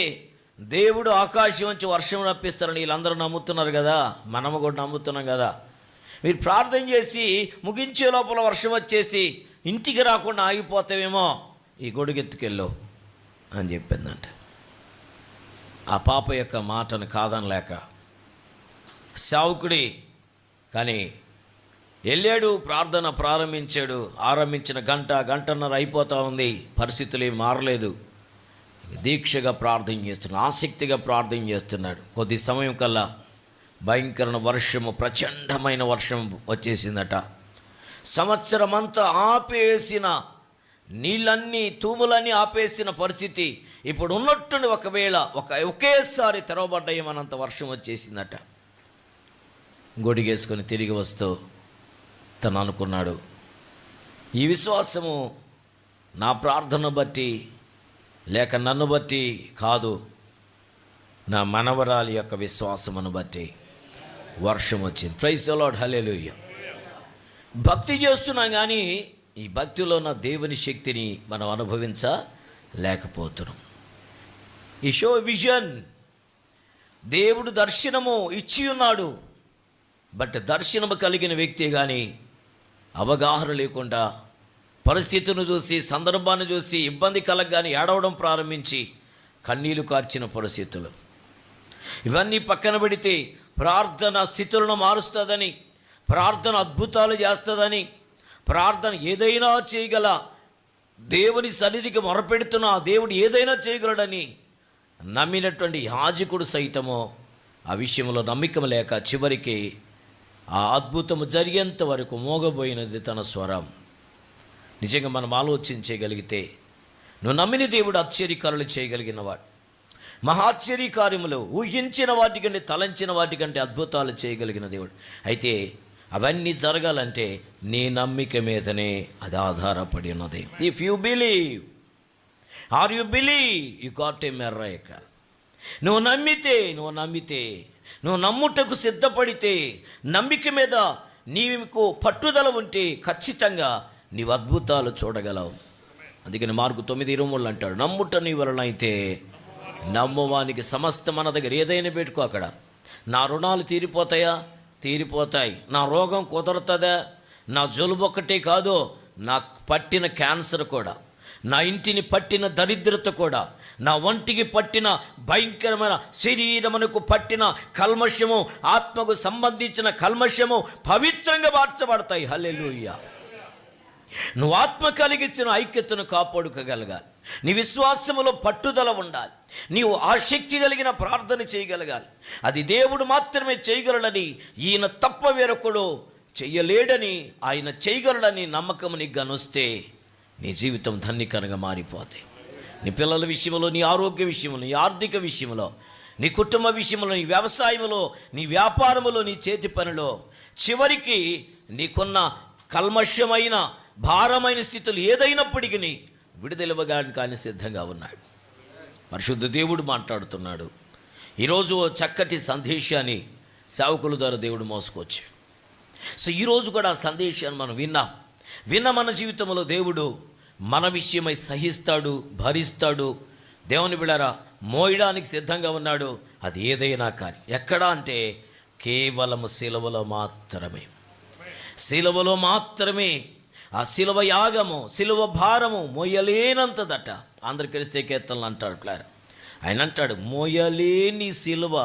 దేవుడు ఆకాశం నుంచి వర్షం రప్పిస్తారని వీళ్ళందరూ నమ్ముతున్నారు కదా, మనము కూడా నమ్ముతున్నాం కదా. మీరు ప్రార్థన చేసి ముగించే లోపల వర్షం వచ్చేసి ఇంటికి రాకుండా ఆగిపోతావేమో, ఈ గొడుగెత్తుకెళ్ళు అని చెప్పిందంట. ఆ పాప యొక్క మాటను కాదనలేక సేవకుడి కానీ వెళ్ళాడు, ప్రార్థన ప్రారంభించాడు. ఆరంభించిన గంటన్నర అయిపోతూ ఉంది, పరిస్థితులు ఏమి మారలేదు. దీక్షగా ప్రార్థన చేస్తున్నాడు, ఆసక్తిగా ప్రార్థన చేస్తున్నాడు. కొద్ది సమయం కల్లా భయంకరమైన వర్షము, ప్రచండమైన వర్షం వచ్చేసిందట. సంవత్సరం అంతా ఆపేసిన నీళ్ళన్నీ, తూములన్నీ ఆపేసిన పరిస్థితి ఇప్పుడు ఉన్నట్టుండి ఒకవేళ ఒకేసారి తెరవబడ్డాయేమన్నంత వర్షం వచ్చేసిందట. గొడిగేసుకొని తిరిగి వస్తూ తను అనుకున్నాడు, ఈ విశ్వాసము నా ప్రార్థన బట్టి లేక నన్ను బట్టి కాదు, నా మనవరాలి యొక్క విశ్వాసమును బట్టి వర్షం వచ్చింది. ప్రైజ్ ది లార్డ్, హల్లెలూయా. భక్తి చేస్తున్నాం కానీ ఈ భక్తిలో ఉన్న దేవుని శక్తిని మనం అనుభవించలేకపోతున్నాం. ఈ షో విజన్, దేవుడు దర్శనము ఇచ్చి ఉన్నాడు. బట్ దర్శనము కలిగిన వ్యక్తి కానీ అవగాహన లేకుండా పరిస్థితిని చూసి, సందర్భాన్ని చూసి ఇబ్బంది కలగగానే ఏడవడం ప్రారంభించి కన్నీళ్లు కార్చిన పరిస్థితులు. ఇవన్నీ పక్కన పెడితే ప్రార్థన స్థితులను మారుస్తుందని, ప్రార్థన అద్భుతాలు చేస్తుందని, ప్రార్థన ఏదైనా చేయగల దేవుని సన్నిధికి మొరపెడుతున్న ఆ దేవుడు ఏదైనా చేయగలడని నమ్మినటువంటి యాజకుడు సైతము ఆ విషయంలో నమ్మకం లేక చివరికి ఆ అద్భుతము జరిగేంత వరకు మోగబోయినది తన స్వరం. నిజంగా మనం ఆలోచించగలిగితే నువ్వు నమ్మిన దేవుడు ఆశ్చర్యకారులు చేయగలిగినవాడు. మహాశ్చర్యకార్యములు ఊహించిన వాటికంటే, తలంచిన వాటికంటే అద్భుతాలు చేయగలిగిన దేవుడు. అయితే అవన్నీ జరగాలంటే నీ నమ్మిక మీదనే అది ఆధారపడి ఉన్నది. If you believe are you believe you got a miracle. నువ్వు నమ్మితే నువ్వు నమ్ముటకు సిద్ధపడితే, నమ్మిక మీద నీకు పట్టుదల ఉంటే ఖచ్చితంగా నీవు అద్భుతాలు చూడగలవు. అందుకని మార్కు 9:23 అంటాడు, నమ్ముట నీ వలన అయితే నమ్మువానికి సమస్త. మన దగ్గర ఏదైనా పెట్టుకో, అక్కడ నా రుణాలు తీరిపోతాయా? తీరిపోతాయి. నా రోగం కుదరతుందా? నా జలుబు ఒక్కటే కాదు, నాకు పట్టిన క్యాన్సర్ కూడా, నా ఇంటిని పట్టిన దరిద్రత కూడా, నా ఒంటికి పట్టిన భయంకరమైన శరీరమునకు పట్టిన కల్మషము, ఆత్మకు సంబంధించిన కల్మషము పవిత్రంగా మార్చబడతాయి. హల్లెలూయా. నువ్వు ఆత్మ కలిగించిన ఐక్యతను కాపాడుకోగలగాలి. నీ విశ్వాసములో పట్టుదల ఉండాలి. నీవు ఆసక్తి కలిగిన ప్రార్థన చేయగలగాలి. అది దేవుడు మాత్రమే చేయగలడని, ఈయన తప్ప వేరొకడు చెయ్యలేడని, ఆయన చేయగలడని నమ్మకం నీకు గనుస్తే నీ జీవితం ధన్యకరంగా మారిపోతాయి. నీ పిల్లల విషయంలో, నీ ఆరోగ్య విషయంలో, నీ ఆర్థిక విషయంలో, నీ కుటుంబ విషయంలో, నీ వ్యవసాయంలో, నీ వ్యాపారములో, నీ చేతి పనిలో, చివరికి నీకున్న కల్మషమైన భారమైన స్థితులు ఏదైనప్పటికీ విడుదలవ్వడానికి ఆయన సిద్ధంగా ఉన్నాడు. పరిశుద్ధ దేవుడు మాట్లాడుతున్నాడు. ఈరోజు ఓ చక్కటి సందేశాన్ని సేవకుల ద్వారా దేవుడు మోసుకొచ్చాడు. సో ఈరోజు కూడా ఆ సందేశాన్ని మనం విన్న మన జీవితంలో దేవుడు మన విషయమై సహిస్తాడు, భరిస్తాడు. దేవుని బిడ్డలారా, మోయడానికి సిద్ధంగా ఉన్నాడు. అది ఏదైనా కానీ ఎక్కడా అంటే కేవలము సిలువలో మాత్రమే. సిలువలో మాత్రమే. ఆ సిలువ యాగము, సిలువ భారము మోయలేనంతదట. ఆంధ్రక్రిస్తే కీర్తనలు అంటాడు ప్లార్. ఆయన అంటాడు, మోయలేని సిలువ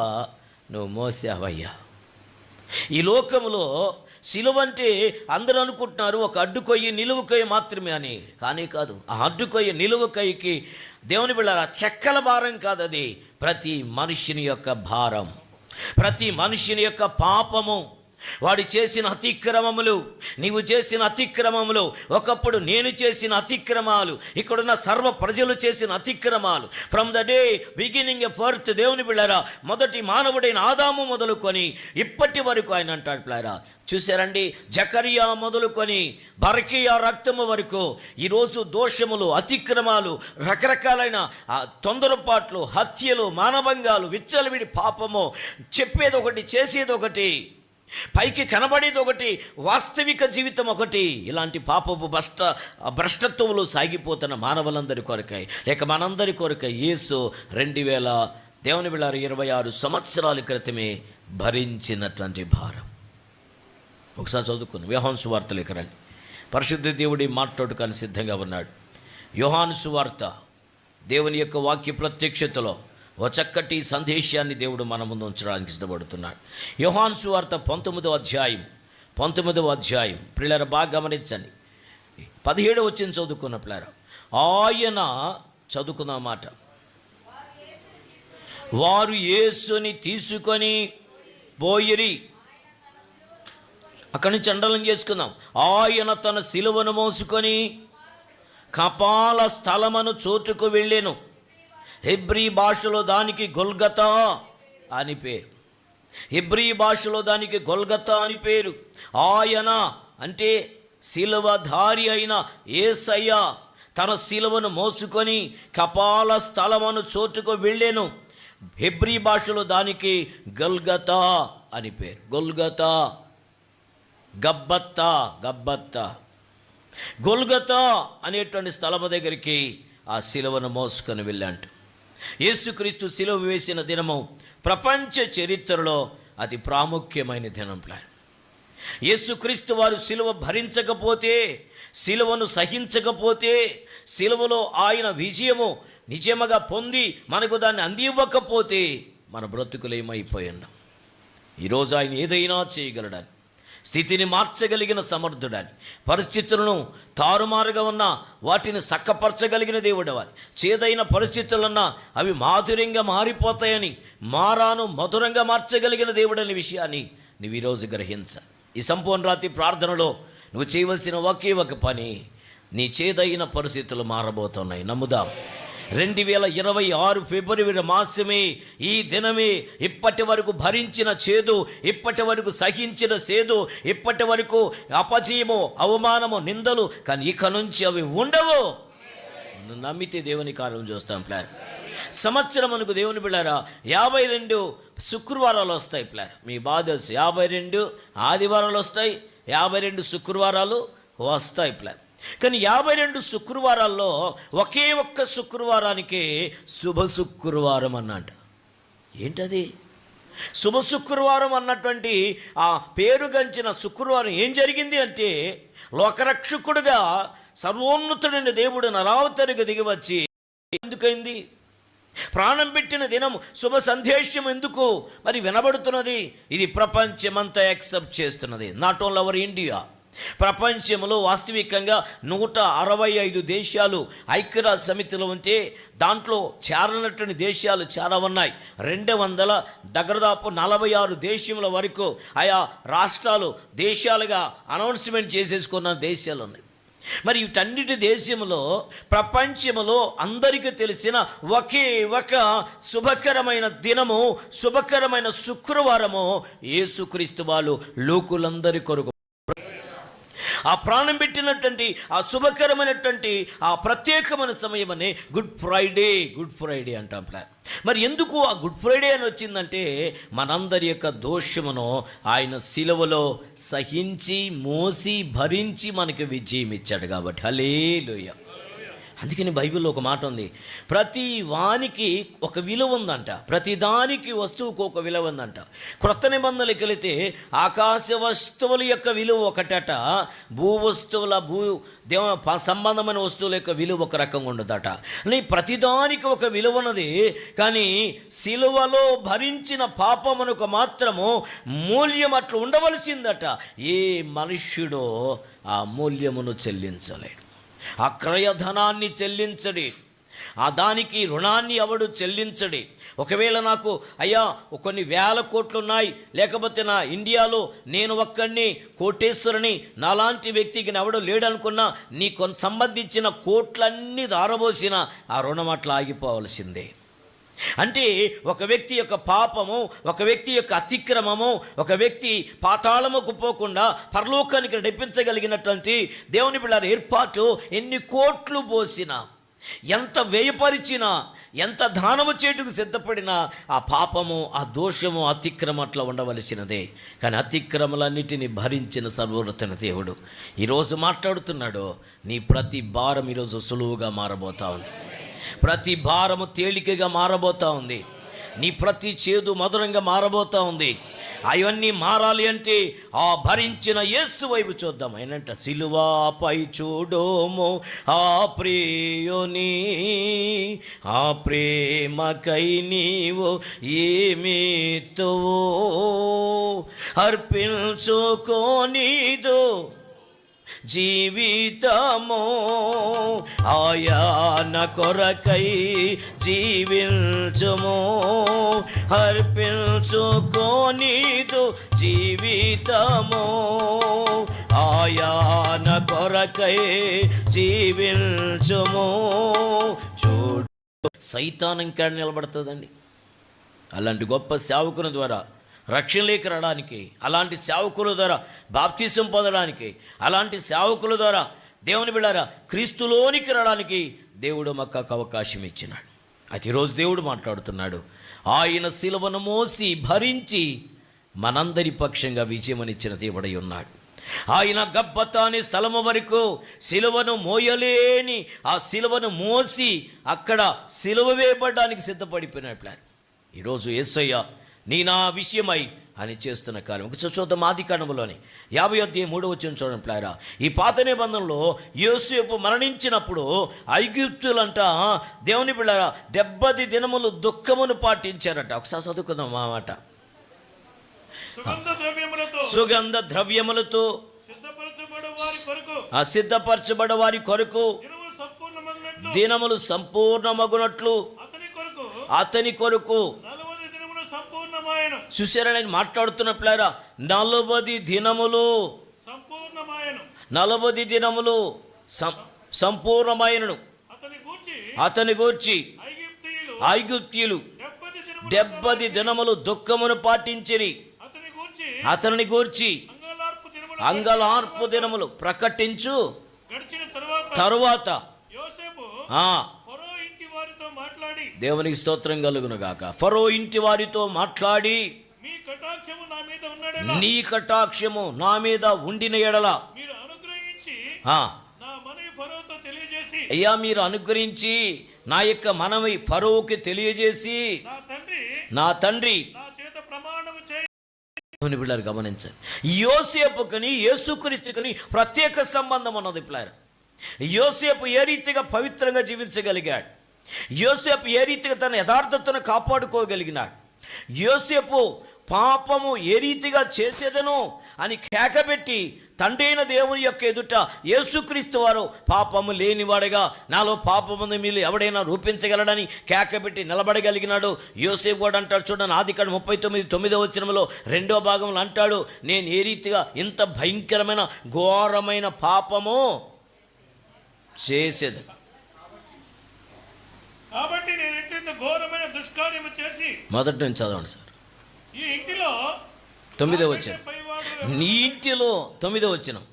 నువ్వు మోసావయ్యా. ఈ లోకంలో సిలువ అంటే అందరూ అనుకుంటున్నారు ఒక అడ్డుకొయ్యి నిలువుకొయ్యి మాత్రమే అని. కానీ కాదు. ఆ అడ్డుకొయ్యి నిలువుకొయ్యికి దేవుని బిడ్డలారా చెక్కల భారం కాదు, అది ప్రతి మనుషుని యొక్క భారం, ప్రతి మనుషుని యొక్క పాపము. వాడు చేసిన అతిక్రమములు, నీవు చేసిన అతిక్రమములు, ఒకప్పుడు నేను చేసిన అతిక్రమాలు, ఇక్కడున్న సర్వ ప్రజలు చేసిన అతిక్రమాలు, from the day beginning of earth, దేవుని బిళ్ళరా మొదటి మానవుడైన ఆదాము మొదలుకొని ఇప్పటి వరకు ఆయన అంటాడు ప్లారా. చూశారండి, జకరియా మొదలుకొని బరకియా రక్తము వరకు ఈరోజు దోషములు, అతిక్రమాలు, రకరకాలైన తొందరపాట్లు, హత్యలు, మానభంగాలు, విచ్చలవిడి పాపము, చెప్పేది ఒకటి చేసేది ఒకటి, పైకి కనబడేది ఒకటి, వాస్తవిక జీవితం ఒకటి. ఇలాంటి పాపపు భ్రష్టత్వములు సాగిపోతున్న మానవులందరి కొరకై, లేక మనందరి కొరకై యేసు 2000 దేవుని బిళ్ళారు 26 సంవత్సరాల క్రితమే భరించినటువంటి భారం. ఒకసారి చదువుకుని యోహాను సువార్తలోకి రండి. పరిశుద్ధ దేవుడి మాట్లాడుకొని సిద్ధంగా ఉన్నాడు. యోహాను సువార్త దేవుని యొక్క వాక్య ప్రత్యక్షతలో ఓ చక్కటి సందేశాన్ని దేవుడు మన ముందు ఉంచడానికి ఇష్టపడుతున్నాడు. యోహాను సువార్త 19వ అధ్యాయం పిల్లల బాగా గమనించండి. 17వ వచనం చదువుకున్న పిల్లల, ఆయన చదువుకున్న మాట, వారు యేసుని తీసుకొని పోయిరి. అక్కడి నుంచి అండలం చేసుకుందాం. ఆయన తన సిలువను మోసుకొని కపాల స్థలమును చోటుకు వెళ్ళాను. హెబ్రీ భాషలో దానికి గొల్గతా అని పేరు. హెబ్రీ భాషలో దానికి గొల్గతా అని పేరు. ఆయన అంటే సిలువధారి అయిన యేసయ్య తన శిలువను మోసుకొని కపాల స్థలమును చోటుకు వెళ్ళాను. హెబ్రీ భాషలో దానికి గొల్గతా అని పేరు. గొల్గతా, గబ్బత్తా. గొల్గతా అనేటువంటి స్థలము దగ్గరికి ఆ శిలువను మోసుకొని వెళ్ళాంట. యేసుక్రీస్తు శిలువ వేసిన దినము ప్రపంచ చరిత్రలో అతి ప్రాముఖ్యమైన దినం. యేసుక్రీస్తు వారు శిలువ భరించకపోతే, శిలువను సహించకపోతే, శిలువలో ఆయన విజయము నిజముగా పొంది మనకు దాన్ని అందివ్వకపోతే మన బ్రతుకులు ఏమైపోయినాం. ఈరోజు ఆయన ఏదైనా చేయగలడని, స్థితిని మార్చగలిగిన సమర్థుడని, పరిస్థితులను తారుమారుగా ఉన్న వాటిని చక్కపరచగలిగిన దేవుడు అని, చేదైన పరిస్థితులున్నా అవి మాధుర్యంగా మారిపోతాయని, మారాను మధురంగా మార్చగలిగిన దేవుడని విషయాన్ని నువ్వు ఈరోజు గ్రహించాలి. ఈ సంపూర్ణ రాత్రి ప్రార్థనలో నువ్వు చేయవలసిన ఒకే ఒక పని, నీ చేదైన పరిస్థితులు మారబోతున్నాయి. నమ్ముదాం. 2026 ఫిబ్రవరి మాసమే, ఈ దినమే ఇప్పటి వరకు భరించిన చేదు, ఇప్పటి వరకు సహించిన సేదు, ఇప్పటి వరకు అపజయము, అవమానము, నిందలు, కానీ ఇక నుంచి అవి ఉండవు. నమ్మితే దేవుని కార్యం చూస్తాం. సంవత్సరం మనకు దేవుని బిళ్ళారా 52 శుక్రవారాలు వస్తాయి. మీ బాధ 52 ఆదివారాలు వస్తాయి, 52 శుక్రవారాలు వస్తాయి. కానీ 52 శుక్రవారాల్లో ఒకే ఒక్క శుక్రవారానికి శుభ శుక్రవారం అన్నట. ఏంటది శుభ శుక్రవారం అన్నటువంటి ఆ పేరుగంచిన శుక్రవారం ఏం జరిగింది అంటే, లోకరక్షకుడుగా సర్వోన్నతుడైన దేవుడు నరావతరికి దిగివచ్చి ఎందుకైంది? ప్రాణం పెట్టిన దినం శుభ సందేశం ఎందుకు మరి వినబడుతున్నది? ఇది ప్రపంచమంతా యాక్సెప్ట్ చేస్తున్నది. నాట్ ఓన్లీ అవర్ ఇండియా, ప్రపంచంలో వాస్తవికంగా 165 దేశాలు ఐక్యరాజ్య సమితిలో ఉంటే దాంట్లో చేరనటువంటి దేశాలు చాలా ఉన్నాయి. 200 దగ్గరదాపు 46 దేశముల వరకు ఆయా రాష్ట్రాలు దేశాలుగా అనౌన్స్మెంట్ చేసేసుకున్న దేశాలు ఉన్నాయి. మరి వీటన్నిటి దేశంలో, ప్రపంచంలో అందరికీ తెలిసిన ఒకే ఒక శుభకరమైన దినము, శుభకరమైన శుక్రవారము యేసుక్రీస్తు వాళ్ళు లోకులందరి కొరకు ఆ ప్రాణం పెట్టినటువంటి ఆ శుభకరమైనటువంటి ఆ ప్రత్యేకమైన సమయమని గుడ్ ఫ్రైడే అంటాం. మరి ఎందుకు ఆ గుడ్ ఫ్రైడే అని వచ్చిందంటే, మనందరి యొక్క దోషమును ఆయన సిలువలో సహించి మోసి భరించి మనకి విజయం ఇచ్చాడు కాబట్టి. హల్లెలూయా. అందుకని బైబిల్లో ఒక మాట ఉంది, ప్రతి వానికి ఒక విలువ ఉందంట, ప్రతి దానికి వస్తువుకు ఒక విలువ ఉందంట. క్రొత్త నిబంధనలకు వెళితే ఆకాశ వస్తువుల యొక్క విలువ ఒకటట, భూ వస్తువుల దేవ సంబంధమైన వస్తువుల యొక్క విలువ ఒక రకంగా ఉండదట. ప్రతిదానికి ఒక విలువ ఉన్నది. కానీ సిలువలో భరించిన పాపమునకు మాత్రము మూల్యం అట్లా ఉండవలసిందట. ఏ మనుష్యుడో ఆ మూల్యమును చెల్లించలేడు, ఆ క్రయధనాన్ని చెల్లించడి, ఆ దానికి రుణాన్ని ఎవడు చెల్లించడి. ఒకవేళ నాకు అయ్యా కొన్ని వేల కోట్లు ఉన్నాయి, లేకపోతే నా ఇండియాలో నేను ఒక్కడిని కోటేశ్వరుని, నాలాంటి వ్యక్తికి ఎవడు లేడనుకున్నా, నీ సంబంధించిన కోట్లన్నీ దారబోసిన ఆ రుణం అట్లా ఆగిపోవలసిందే. అంటే ఒక వ్యక్తి యొక్క పాపము, ఒక వ్యక్తి యొక్క అతిక్రమము, ఒక వ్యక్తి పాతాళముకు పోకుండా పరలోకానికి నడిపించగలిగినటువంటి దేవుని బిడ్డల ఏర్పాటు ఎన్ని కోట్లు పోసినా, ఎంత వ్యయపరిచినా, ఎంత దానము చేటుకు సిద్ధపడినా ఆ పాపము, ఆ దోషము, అతిక్రమం అట్లా ఉండవలసినదే. కానీ అతిక్రమలన్నిటిని భరించిన సర్వోన్నతుడైన దేవుడు ఈరోజు మాట్లాడుతున్నాడు. నీ ప్రతి భారం ఈరోజు సులువుగా మారబోతా ఉంది, ప్రతి భారము తేలికగా మారబోతా ఉంది, నీ ప్రతి చేదు మధురంగా మారబోతా ఉంది. అవన్నీ మారాలి అంటే ఆ భరించిన యేసు వైపు చూద్దాం. ఆయనంట, సిలువాపై చూడోము ఆ ప్రియుని, ఆ ప్రేమకై నీవు ఏమిత్తువో అర్పించుకోనీదు జీవితము, ఆయన కొరకై జీవించుము, అర్పించుకోనీదు జీవితము, ఆయన కొరకై జీవించుము. చూడు, సైతాన్ ఇంకా నిలబడుతుందండి. అలాంటి గొప్ప సేవకుని ద్వారా రక్షణలోకి రావడానికి, అలాంటి సేవకుల ద్వారా బాప్తిసం పొందడానికి, అలాంటి సేవకుల ద్వారా దేవుని బిడ్డారా, క్రీస్తులోనికి రావడానికి దేవుడు మక్కకు అవకాశం ఇచ్చినాడు. అయితే ఈరోజు దేవుడు మాట్లాడుతున్నాడు. ఆయన శిలువను మోసి భరించి మనందరి పక్షంగా విజయమనిచ్చిన దేవుడై ఉన్నాడు. ఆయన గబ్బతా అనే స్థలము వరకు శిలువను మోయలేని ఆ శిలువను మోసి అక్కడ శిలువ వేయబడడానికి సిద్ధపడిపోయినట్లే ఈరోజు యేసయ్య నీ నా విషయమై అని చేస్తున్న కార్యం. ఒక చూద్దాం ఆది కాండములోని 50:3 చూడండి ప్లారా. ఈ పాత నిబంధనలో యోసేపు మరణించినప్పుడు ఐగుప్తులంట దేవుని బిడ్డలారా 70 దినములు దుఃఖమును పాటించారట. ఒకసారి చదువుకుందాం ఆ మాట. సుగంధ ద్రవ్యములతో సిద్ధపరచబడ వారి కొరకు దినములు సంపూర్ణమగునట్లు అతని కొరకు చూసారా, నేను మాట్లాడుతున్నట్లేరా 40 దినములు 40 దినములు సంపూర్ణమైనను అతని గూర్చి ఐగుప్తీయులు 70 దినములు దుఃఖమును పాటించిరి. అతనిని గూర్చి అంగలార్పు దినములు ప్రకటించు తరువాత దేవునికి స్తోత్రం కలుగును గాక. ఫరో ఇంటి వారితో మాట్లాడి నీ కటాక్షము నా మీద ఉండిన ఎడల అయ్యా మీరు అనుగ్రహించి నా యొక్క మనవి ఫరోకి తెలియజేసి నా తండ్రి బిడ్డలు గమనించండి. యోసేపుకని యేసుక్రీస్తుకని ప్రత్యేక సంబంధం అన్నది పిల్లారు. యోసేపు ఏ రీతిగా పవిత్రంగా జీవించగలిగాడు, యోసేపు ఏ రీతిగా తన యథార్థతను కాపాడుకోగలిగినాడు, యోసేపు పాపము ఏ రీతిగా చేసేదనో అని కేకబెట్టి తండ్రి అయిన దేవుని యొక్క ఎదుట యేసుక్రీస్తు వారు పాపము లేనివాడుగా నాలో పాపముంది మీరు ఎవడైనా రూపించగలడని కేకబెట్టి నిలబడగలిగినాడు. యోసేపు కూడా అంటాడు చూడండి, ఆదికాండం 39:9 రెండో భాగంలో అంటాడు, నేను ఏ రీతిగా ఇంత భయంకరమైన ఘోరమైన పాపము చేసేది కాబట్టి నేను ఎట్లయిత ఘోరమైన దుష్కార్యము చేసి మొదటి నుంచి చదవండి సార్. ఈ ఇంటిలో 9వ వచనం, నీ ఇంటిలో 9వ వచనం,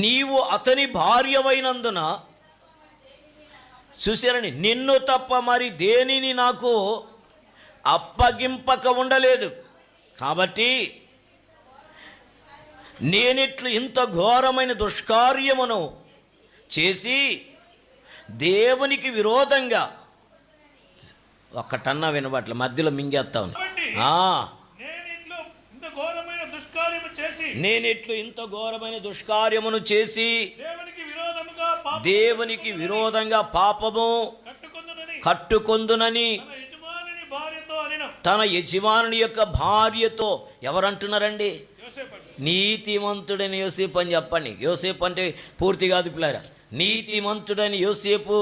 నీవు అతని భార్యవైనందున చూశారని నిన్ను తప్ప మరి దేనిని నాకు అప్పగింపక ఉండలేదు. కాబట్టి నేనిట్లు ఇంత ఘోరమైన దుష్కార్యమును చేసి దేవునికి విరోధంగా ఒక్కటన్నా వినబట్ల మధ్యలో మింగేస్తా ఉన్నా. నేనిట్లు ఇంత ఘోరమైన దుష్కార్యమును చేసి దేవునికి విరోధంగా పాపము కట్టుకొందునని తన యజమానుని యొక్క భార్యతో ఎవరంటున్నారండి? నీతిమంతుడని యోసేపు అని చెప్పండి. యోసేపు అంటే పూర్తి కాదు పిల్లారా, నీతిమంతుడని యోసేపు.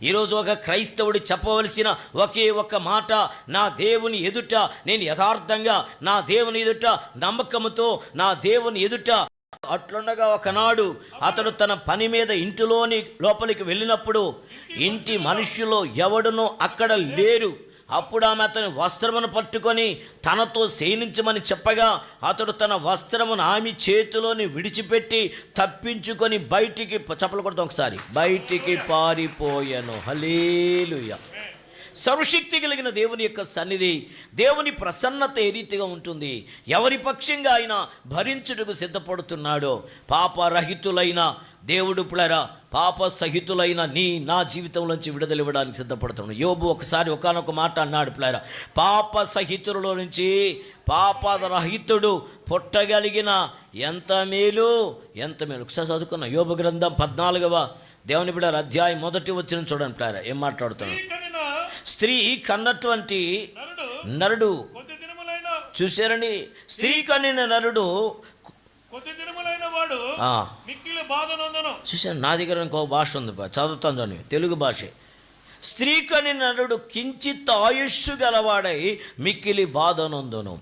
ఈరోజు ఒక క్రైస్తవుడు చెప్పవలసిన ఒకే ఒక్క మాట, నా దేవుని ఎదుట నేను యథార్థంగా, నా దేవుని ఎదుట నమ్మకముతో, నా దేవుని ఎదుట. అట్లుండగా ఒకనాడు అతడు తన పని మీద ఇంటిలోని లోపలికి వెళ్ళినప్పుడు ఇంటి మనుష్యులు ఎవడునో అక్కడ లేరు. అప్పుడు ఆమె అతని వస్త్రమును పట్టుకొని తనతో శయనించమని చెప్పగా అతడు తన వస్త్రమును ఆమె చేతిలోని విడిచిపెట్టి తప్పించుకొని బయటికి, చప్పలు కొడతాం ఒకసారి, బయటికి పారిపోయాను. హల్లెలూయా. సర్వశక్తి కలిగిన దేవుని యొక్క సన్నిధి, దేవుని ప్రసన్నత ఏ రీతిగా ఉంటుంది, ఎవరి పక్షంగా ఆయన భరించుటకు సిద్ధపడుతున్నాడో, పాపరహితులైన దేవుడు పిల్లరా, పాప సహితులైన నా జీవితంలోంచి విడుదల ఇవ్వడానికి సిద్ధపడుతున్నాడు. యోబు ఒకసారి ఒకానొక మాట అన్నాడు పిల్లరా, పాప సహితులలో నుంచి పాపరహితుడు పుట్టగలిగిన ఎంత మేలు, ఎంత మేలు. ఒకసారి చదువుకున్న యోబు గ్రంథం 14వ దేవుని బిడ్డల అధ్యాయం 1వ వచనం చూడండి పిల్లరా, ఏం మాట్లాడుతున్నాడు. స్త్రీ కన్నటువంటి నరుడు, చూశారండి, స్త్రీ కనిన నరుడు చూసాను. నా దగ్గర ఇంకో భాష ఉంది, చదువుతాను దాన్ని, తెలుగు భాష. స్త్రీ కని నరుడు కించిత్ ఆయుష్షు గలవాడై మిక్కిలి బాధనందును.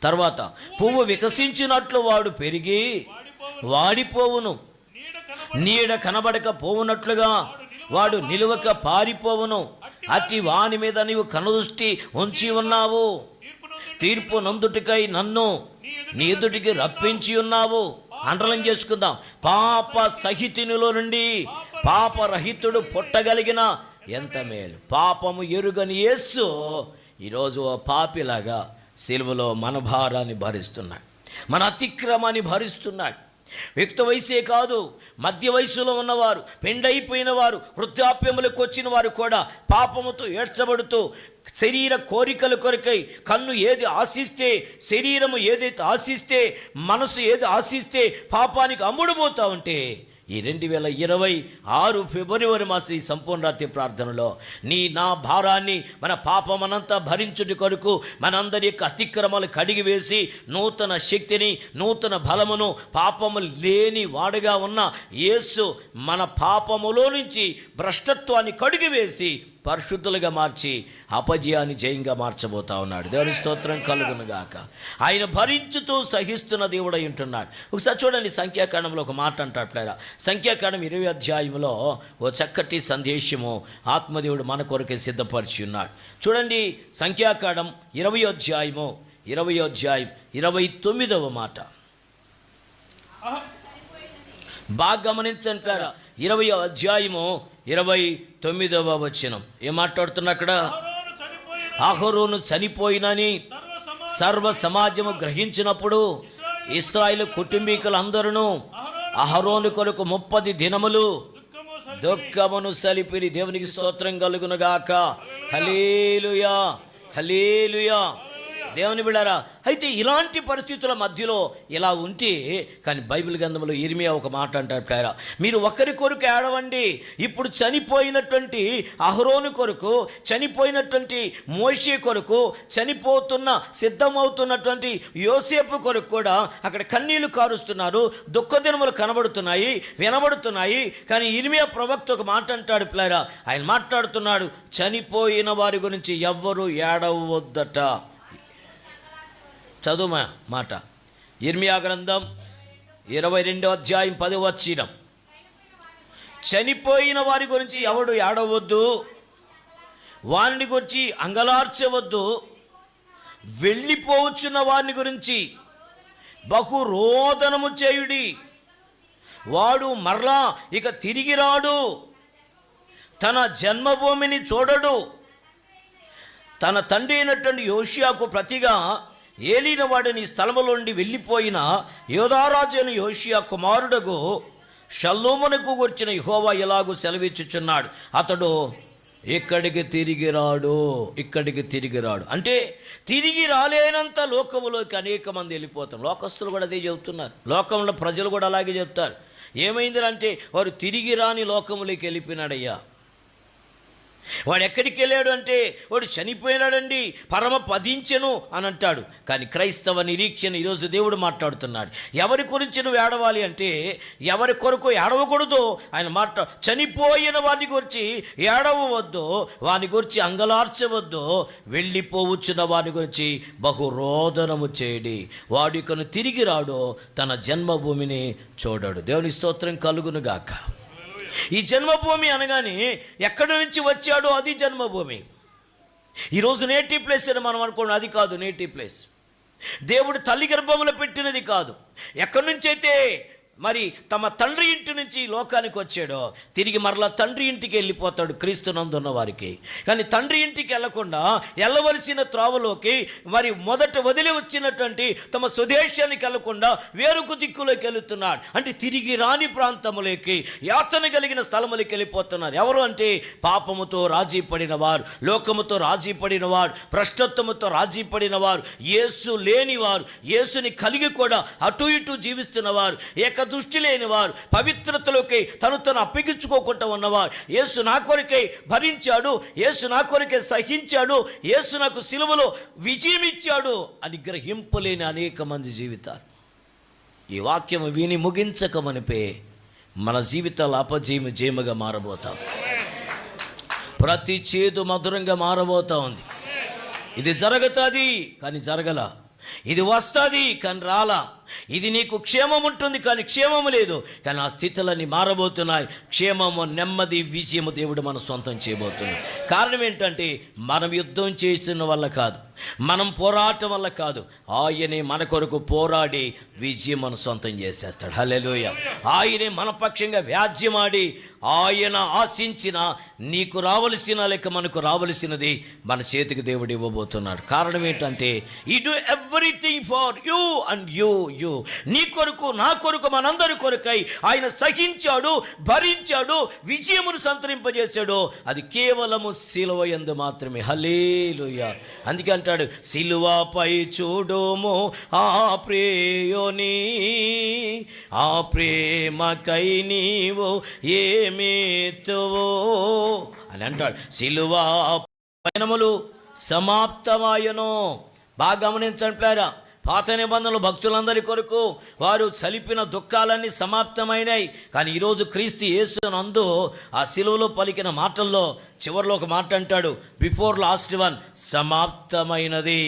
తర్వాత పువ్వు వికసించినట్లు వాడు పెరిగి వాడిపోవును, నీడ కనబడక పోవునట్లుగా వాడు నిలువక పారిపోవును. అట్టి వాని మీద నీవు కనుదృష్టి ఉంచి ఉన్నావు, తీర్పు నందుటికై నన్ను నీ ఎదుటికి రప్పించి ఉన్నావు. అండర్లైన్ చేసుకుందాం. పాప సహితునిలో నుండి పాపరహితుడు పుట్టగలిగిన ఎంత మేలు. పాపము ఎరుగని యేసు ఈరోజు ఓ పాపిలాగా సిలువలో మన భారాన్ని భరిస్తున్నాడు, మన అతిక్రమాన్ని భరిస్తున్నాడు. యుక్త వయసే కాదు, మధ్య వయసులో ఉన్నవారు, పెండైపోయిన వారు, వృద్ధాప్యములకు వచ్చిన వారు కూడా పాపముతో ఏడ్చబడుతూ శరీర కోరికల కొరకై కన్ను ఏది ఆశిస్తే, శరీరము ఏదైతే ఆశిస్తే, మనసు ఏది ఆశిస్తే పాపానికి అమ్ముడుపోతా ఉంటే ఈ 2026 ఫిబ్రవరి మాసం ఈ సంపూర్ణ రాత్రి ప్రార్థనలో నా భారాన్ని మన పాపమనంతా భరించుటి కొరకు మనందరి యొక్క అతిక్రమాలు కడిగివేసి నూతన శక్తిని, నూతన బలమును, పాపము లేని వాడుగా ఉన్న యేసు మన పాపములో నుంచి భ్రష్టత్వాన్ని కడిగివేసి పరిశుద్ధులుగా మార్చి అపజయాన్ని జయంగా మార్చబోతా ఉన్నాడు. దేవుని స్తోత్రం కలుగును గాక. ఆయన భరించుతూ సహిస్తున్న దేవుడై ఉంటున్నాడు. ఒకసారి చూడండి, సంఖ్యాకాండంలో ఒక మాట అంటాడు. సంఖ్యాకాండం 20 అధ్యాయంలో ఓ చక్కటి సందేశము ఆత్మదేవుడు మన కొరకే సిద్ధపరిచి ఉన్నాడు. చూడండి, సంఖ్యాకాండం 20 అధ్యాయం 29వ మాట బాగా గమనించండి. 20 అధ్యాయము 29వ వచనం ఏం మాట్లాడుతున్నా అక్కడ? అహరోను చనిపోయినని సర్వ సమాజము గ్రహించినప్పుడు ఇశ్రాయేలు కుటుంబీకులందరూ అహరోను కొరకు 30 దినములు దుఃఖమును సలిపిరి. దేవునికి స్తోత్రం కలుగునుగాక. హల్లెలూయా, హల్లెలూయా. దేవుని బిడ్డారా, అయితే ఇలాంటి పరిస్థితుల మధ్యలో ఇలా ఉంటే, కానీ బైబిల్ గ్రంథంలో ఇర్మియా ఒక మాట అంటారు, మీరు ఒకరి కొరకు ఏడవండి. ఇప్పుడు చనిపోయినటువంటి అహరోను కొరకు, చనిపోయినటువంటి మోషే కొరకు, చనిపోతున్న సిద్ధమవుతున్నటువంటి యోసేపు కొరకు కూడా అక్కడ కన్నీళ్లు కారుస్తున్నారు, దుఃఖదినములు కనబడుతున్నాయి, వినబడుతున్నాయి. కానీ ఇర్మియా ప్రవక్త ఒక మాట అంటాడు పిల్లారా, ఆయన మాట్లాడుతున్నాడు, చనిపోయిన వారి గురించి ఎవ్వరూ ఏడవద్దట. చదువు మాట, ఇర్మియా గ్రంథం 22వ అధ్యాయం 10వ వచనం. చనిపోయిన వారి గురించి ఎవడు ఏడవద్దు, వారిని గురించి అంగలార్చవద్దు, వెళ్ళిపోవచ్చున్న వారిని గురించి బహు రోదనము చేయుడి. వాడు మరలా ఇక తిరిగి రాడు, తన జన్మభూమిని చూడడు. తన తండ్రి అయినటువంటి యోషియాకు ప్రతిగా ఏలిన వాడిని స్థలములో నుండి వెళ్ళిపోయిన యోధారాజు అయిన యోషియా కుమారుడగు షల్లూమునకు వచ్చిన యెహోవా ఎలాగూ సెలవిచ్చుచున్నాడు, అతడు ఇక్కడికి తిరిగి రాడు. అంటే తిరిగి రాలేనంత లోకములోకి అనేక మంది వెళ్ళిపోతారు. లోకస్తులు కూడా అదే చెబుతున్నారు, లోకంలో ప్రజలు కూడా అలాగే చెప్తారు. ఏమైందంటే వారు తిరిగి రాని లోకములోకి వెళ్ళిపోయినాడయ్యా. వాడు ఎక్కడికి వెళ్ళాడు అంటే వాడు చనిపోయినాడండి, పరమ పదించెను అని అంటాడు. కానీ క్రైస్తవ నిరీక్షణ ఈరోజు దేవుడు మాట్లాడుతున్నాడు. ఎవరి గురించి నువ్వు ఏడవాలి అంటే, ఎవరి కొరకు ఏడవకూడదు ఆయన చనిపోయిన వాని గురించి ఏడవద్దు, వాని గురించి అంగలార్చవద్దు, వెళ్ళిపోవచ్చున్న వాని గురించి బహురోదనము చేయడి. వాడికను తిరిగి రాడు, తన జన్మభూమిని చూడడు. దేవుని స్తోత్రం కలుగును గాక. ఈ జన్మభూమి అనగానే ఎక్కడి నుంచి వచ్చాడో అది జన్మభూమి. ఈరోజు నేటివ్ ప్లేస్ అని మనం అనుకోండి, అది కాదు నేటివ్ ప్లేస్. దేవుడు తల్లి గర్భంలో పెట్టినది కాదు. ఎక్కడి నుంచి అయితే మరి తమ తండ్రి ఇంటి నుంచి లోకానికి వచ్చాడో తిరిగి మరలా తండ్రి ఇంటికి వెళ్ళిపోతాడు క్రీస్తునందున్న వారికి. కానీ తండ్రి ఇంటికి వెళ్ళకుండా వెళ్ళవలసిన త్రోవలోకి మరి మొదట వదిలి వచ్చినటువంటి తమ స్వదేశానికి వెళ్ళకుండా వేరొక దిక్కులోకి వెళుతున్నాడు. అంటే తిరిగి రాని ప్రాంతములోకి, యాతన కలిగిన స్థలములకి వెళ్ళిపోతున్నారు. ఎవరు అంటే పాపముతో రాజీ పడిన వారు, లోకముతో రాజీ పడిన వారు, భ్రష్టత్వముతో రాజీ పడిన వారు, యేసు లేని వారు, యేసుని కలిగి కూడా అటు ఇటు జీవిస్తున్న వారు, ఏక దృష్టి లేని వారు, పవిత్రతలోకి తను అప్పగించుకోకుండా ఉన్నవారు, యేసు నా కొరకై భరించాడు, యేసు నా కొరకై సహించాడు, యేసు నాకు సిలువలో విజయం ఇచ్చాడు అని గ్రహింపలేని అనేక మంది జీవితాలు. ఈ వాక్యం విని ముగించకమనిపే మన జీవితాలు జయముగా మారబోతాం. ప్రతి చేదు మధురంగా మారబోతా ఉంది. ఇది జరుగుతుంది కానీ జరగల, ఇది వస్తుంది కానీ రాలా. ఇది నీకు క్షేమం ఉంటుంది కానీ క్షేమము లేదు. కానీ ఆ స్థితులన్నీ మారబోతున్నాయి. క్షేమము, నెమ్మది, విజయము దేవుడు మనం సొంతం చేయబోతున్నాడు. కారణం ఏంటంటే మనం యుద్ధం చేసిన వల్ల కాదు, మనం పోరాటం వల్ల కాదు, ఆయనే మన కొరకు పోరాడి విజయం మన సొంతం చేసేస్తాడు. హల్లెలూయా. ఆయనే మన పక్షంగా వ్యాజ్యమాడి ఆయన ఆశించిన నీకు రావలసిన లేక మనకు రావలసినది మన చేతికి దేవుడు ఇవ్వబోతున్నాడు. కారణం ఏంటంటే ఈ do everything for you and you. నీ కొరకు, నా కొరకు, మనందరి కొరకై ఆయన సహించాడు, భరించాడు, విజయమును సంతరింపజేశాడు. అది కేవలము సిలువ యందు మాత్రమే. హల్లెలూయా. అందుకే అంటాడు, సిలువపై చూడుము ఆ ప్రేయోని, ఆ ప్రేమకై నీవు ఏమేతువో అని అంటాడు. సిలువ పయనములు సమాప్తమాయను. బాగా గమనించండి ప్లేరా, పాత నిబంధనలు భక్తులందరి కొరకు వారు చలిపిన దుఃఖాలన్నీ సమాప్తమైనాయి. కానీ ఈరోజు క్రీస్తు యేసునందు ఆ సిలువలో పలికిన మాటల్లో చివరిలో ఒక మాట అంటాడు, బిఫోర్ లాస్ట్ వన్, సమాప్తమైనది.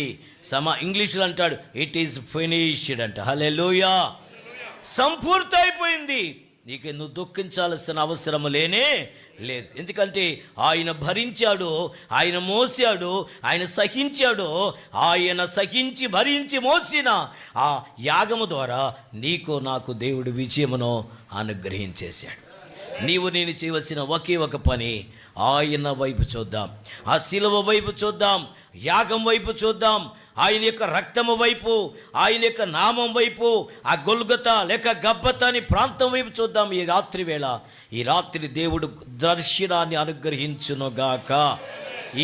ఇంగ్లీష్లో అంటాడు, ఇట్ ఈస్ ఫినిష్డ్ అంట. హల్లెలూయా. సంపూర్తి అయిపోయింది. నీకు నువ్వు దుఃఖించాల్సిన అవసరం లేనే లేదు. ఎందుకంటే ఆయన భరించాడు, ఆయన మోసాడు, ఆయన సహించాడు. ఆయన సహించి భరించి మోసిన ఆ యాగము ద్వారా నీకు నాకు దేవుడు విజయమును అనుగ్రహించేశాడు. నీవు నేను చేయవలసిన ఒకే ఒక పని, ఆయన వైపు చూద్దాం, ఆ శిలువ వైపు చూద్దాం, యాగం వైపు చూద్దాం, ఆయన యొక్క రక్తము వైపు, ఆయన యొక్క నామం వైపు, ఆ గొల్గొతా లేక గబ్బతా అని ప్రాంతం వైపు చూద్దాం. ఈ రాత్రి వేళ, ఈ రాత్రి దేవుడు దర్శనాన్ని అనుగ్రహించునుగాక.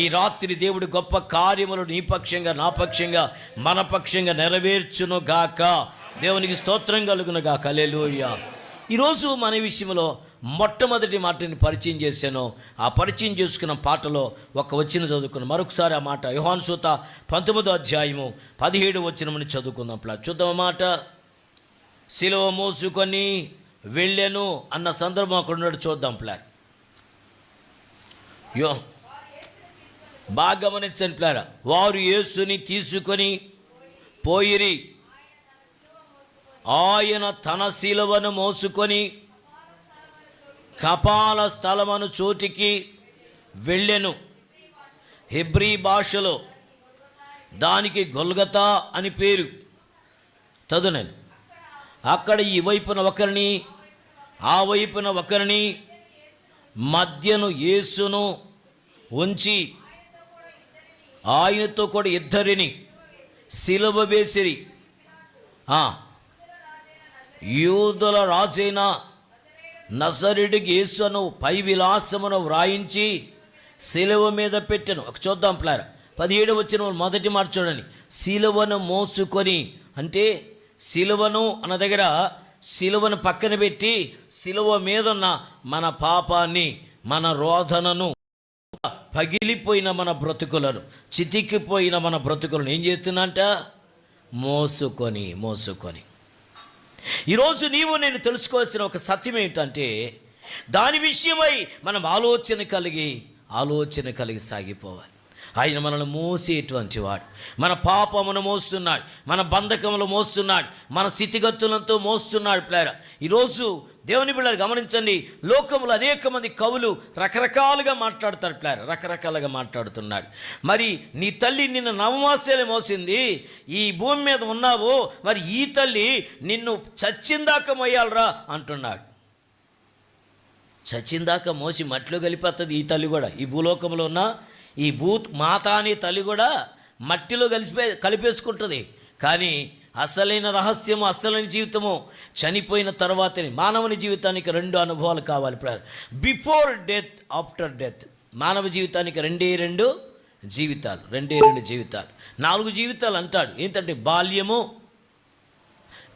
ఈ రాత్రి దేవుడు గొప్ప కార్యములు నీ పక్షంగా, నా పక్షంగా, మన పక్షంగా నెరవేర్చునుగాక. దేవునికి స్తోత్రం కలుగునుగాక. హల్లెలూయా. ఈరోజు మన విషయంలో మొట్టమొదటి మాటని పరిచయం చేశాను. ఆ పరిచయం చేసుకున్న పాటలో ఒక వచనం చదువుకున్నాం. మరొకసారి ఆ మాట యోహాను సువార్త 19వ అధ్యాయము 17వ వచనముని చదువుకుందాం. చూద్దాం మాట. సిలువ మోసుకొని వెళ్ళాను అన్న సందర్భం అక్కడ ఉన్నాడు. చూద్దాం బాగా గమనించండి ప్లారా. వారు యేసుని తీసుకొని పోయిరి. ఆయన తన సిలువను మోసుకొని కపాల స్థలమను చోటికి వెళ్ళెను. హెబ్రీ భాషలో దానికి గొల్గతా అని పేరు. చదువునండి. అక్కడ ఈ వైపున ఒకరిని, ఆ వైపున ఒకరిని, మధ్యను యేసును ఉంచి ఆయనతో కూడా ఇద్దరిని సిలువ వేసిరి. యూదుల రాజైన నజరేయుడికి యేసును పై విలాసమును వ్రాయించి సిలువ మీద పెట్టెను. ఒక చూద్దాం ప్లారా. 17వ వచనం మొదటి మాట చూడండి. సిలువను మోసుకొని అంటే సిలువను అన్న దగ్గర సిలువను పక్కన పెట్టి సిలువ మీద ఉన్న మన పాపాన్ని, మన రోధనను, పగిలిపోయిన మన బ్రతుకులను, చితికిపోయిన మన బ్రతుకులను ఏం చేస్తున్నంట? మోసుకొని. ఈరోజు నీవు నేను తెలుసుకోవాల్సిన ఒక సత్యం ఏంటంటే, దాని విషయమై మనం ఆలోచన కలిగి సాగిపోవాలి. ఆయన మనల్ని మోసేటువంటి వాడు. మన పాపమును మోస్తున్నాడు, మన బంధకములు మోస్తున్నాడు, మన స్థితిగతులతో మోస్తున్నాడు ప్లేరా. ఈరోజు దేవుని బిడ్డలు గమనించండి, లోకములు అనేక మంది కవులు రకరకాలుగా మాట్లాడతారు ప్లేరా, రకరకాలుగా మాట్లాడుతున్నాడు. మరి నీ తల్లి నిన్ను నవమాసాలే మోసింది, ఈ భూమి మీద ఉన్నావు, మరి ఈ తల్లి నిన్ను చచ్చిందాక మోయాలరా అంటున్నాడు. చచ్చిందాక మోసి మట్టిలో కలిపేస్తుంది ఈ తల్లి కూడా. ఈ భూలోకంలో ఉన్న ఈ మాత అనే తల్లి కూడా మట్టిలో కలిపేసుకుంటుంది. కానీ అసలైన రహస్యము, అసలైన జీవితము చనిపోయిన తర్వాతనే. మానవుని జీవితానికి 2 అనుభవాలు కావాలి. Before death, after death. మానవ జీవితానికి 2 జీవితాలు, 2 జీవితాలు. 4 జీవితాలు అంటాడు. ఏంటంటే బాల్యము,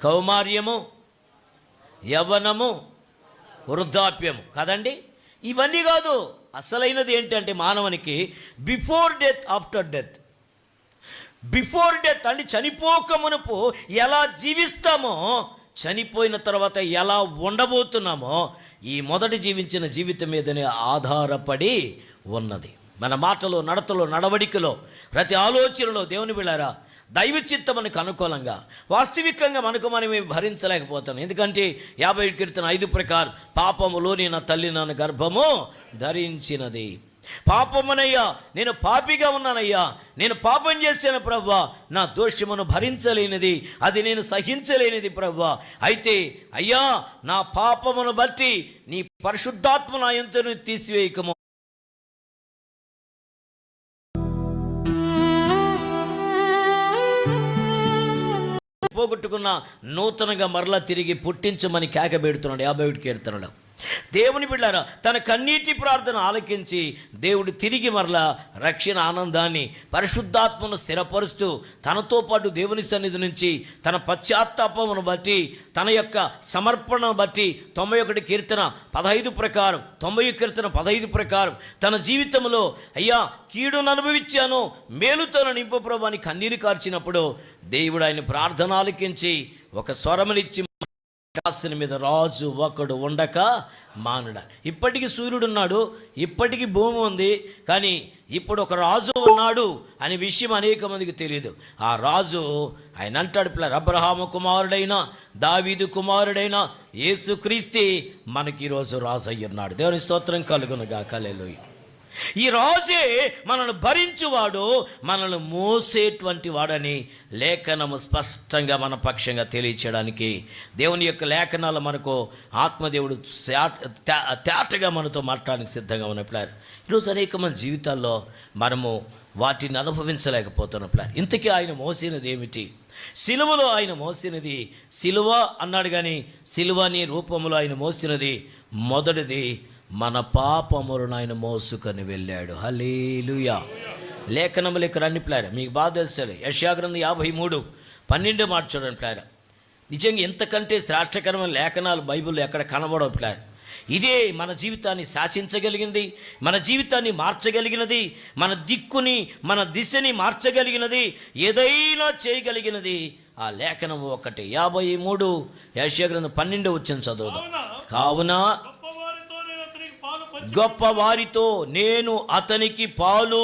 కౌమార్యము, యవ్వనము, వృద్ధాప్యము. కదండి, ఇవన్నీ కాదు. అసలైనది ఏంటంటే మానవునికి before death, after death. Before death అంటే చనిపోకమునుపు ఎలా జీవిస్తామో, చనిపోయిన తర్వాత ఎలా ఉండబోతున్నామో ఈ మొదటి జీవించిన జీవితం మీదనే ఆధారపడి ఉన్నది. మన మాటలో, నడతలో, నడవడికలో, ప్రతి ఆలోచనలో దేవుని బిళ్ళారా దైవ చిత్తం మనకు అనుకూలంగా, వాస్తవికంగా మనకు మనమే భరించలేకపోతాం. ఎందుకంటే 50 కీర్తన 5 ప్రకారం పాపములోని నా తల్లి నన్ను గర్భము ధరించినది. పాపమునయ్యా, నేను పాపిగా ఉన్నానయ్యా, నేను పాపం చేశాను ప్రభువా, నా దోషమును భరించలేనిది, అది నేను సహించలేనిది ప్రభువా. అయితే అయ్యా, నా పాపమును బట్టి నీ పరిశుద్ధాత్మ నా యందు తీసివేయకము. పోగొట్టుకున్న నూతనంగా మరలా తిరిగి పుట్టించమని కేక పెడుతున్నాడు 51 కీర్తనలో. దేవుని బిడ్డారా, తన కన్నీటి ప్రార్థన ఆలకించి దేవుడు తిరిగి మరలా రక్షణ ఆనందాన్ని, పరిశుద్ధాత్మను స్థిరపరుస్తూ తనతో పాటు దేవుని సన్నిధి నుంచి తన పశ్చాత్తాపమును బట్టి, తన యొక్క సమర్పణను బట్టి 91 కీర్తన 15 ప్రకారం, 90 కీర్తన 15 ప్రకారం తన జీవితంలో అయ్యా కీడును అనుభవించాను, మేలుతో నింపు ప్రభు అని కన్నీరు కార్చినప్పుడు దేవుడు ఆయన ప్రార్థన ఆలకించి ఒక స్వరమునిచ్చి ఆకాశం మీద రాజు ఒకడు ఉండక మానుడ. ఇప్పటికీ సూర్యుడు ఉన్నాడు, ఇప్పటికీ భూమి ఉంది, కానీ ఇప్పుడు ఒక రాజు ఉన్నాడు అనే విషయం అనేక మందికి తెలియదు. ఆ రాజు ఆయన అంటాడు, అబ్రహాము కుమారుడైన, దావీదు కుమారుడైన యేసుక్రీస్తు మనకి ఈరోజు రాజు అయ్యి ఉన్నాడు. దేవుని స్తోత్రం కలుగునుగాక. హల్లెలూయా. ఈ రాజే మనల్ని భరించువాడు, మనల్ని మోసేటువంటి వాడని లేఖనము స్పష్టంగా మన పక్షంగా తెలియచేయడానికి దేవుని యొక్క లేఖనాలు మనకు ఆత్మదేవుడు తేటగా మనతో మాట్లాడడానికి సిద్ధంగా ఉన్నప్పుడు ఈరోజు అనేక మంది జీవితాల్లో మనము వాటిని అనుభవించలేకపోతున్నప్పుడు ఇంతకీ ఆయన మోసినది ఏమిటి? సిలువలో ఆయన మోసినది, సిలువ అన్నాడు కానీ సిలువ అనే రూపంలో ఆయన మోసినది మొదటిది మన పాపములను ఆయన మోసుకొని వెళ్ళాడు. హల్లెలూయా. లేఖనములు ఇక్కడ అన్ని ప్లారా మీకు బాగా తెలుసు. యెషయా గ్రంథం 53:12 మాట చూడండి ప్లారా. నిజంగా ఎంతకంటే శ్రేష్టకరమైన లేఖనాలు బైబిల్లో ఎక్కడ కనబడవు ప్లారా. ఇదే మన జీవితాన్ని శాసించగలిగింది, మన జీవితాన్ని మార్చగలిగినది, మన దిక్కుని, మన దిశని మార్చగలిగినది, ఏదైనా చేయగలిగినది ఆ లేఖనము ఒక్కటే. 53 యెషయా గ్రంథం 12 వచ్చిన చదువుదాం. కావున గొప్ప వారితో నేను అతనికి పాలు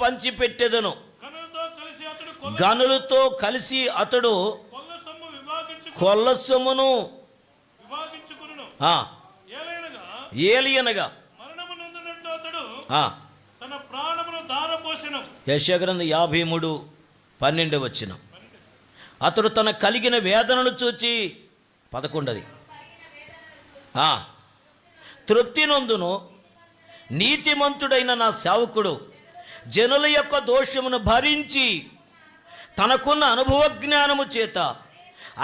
పంచిపెట్టెదను, గనులతో కలిసి అతడు కొల్ల సొమ్మును ఏలియనగా యెషయా గ్రంథం 53:12 వచ్చిన అతడు తన కలిగిన వేదనను చూచి 11 తృప్తి నొందును, నీతిమంతుడైన నా సేవకుడు జనుల యొక్క దోషమును భరించి తనకున్న అనుభవ జ్ఞానము చేత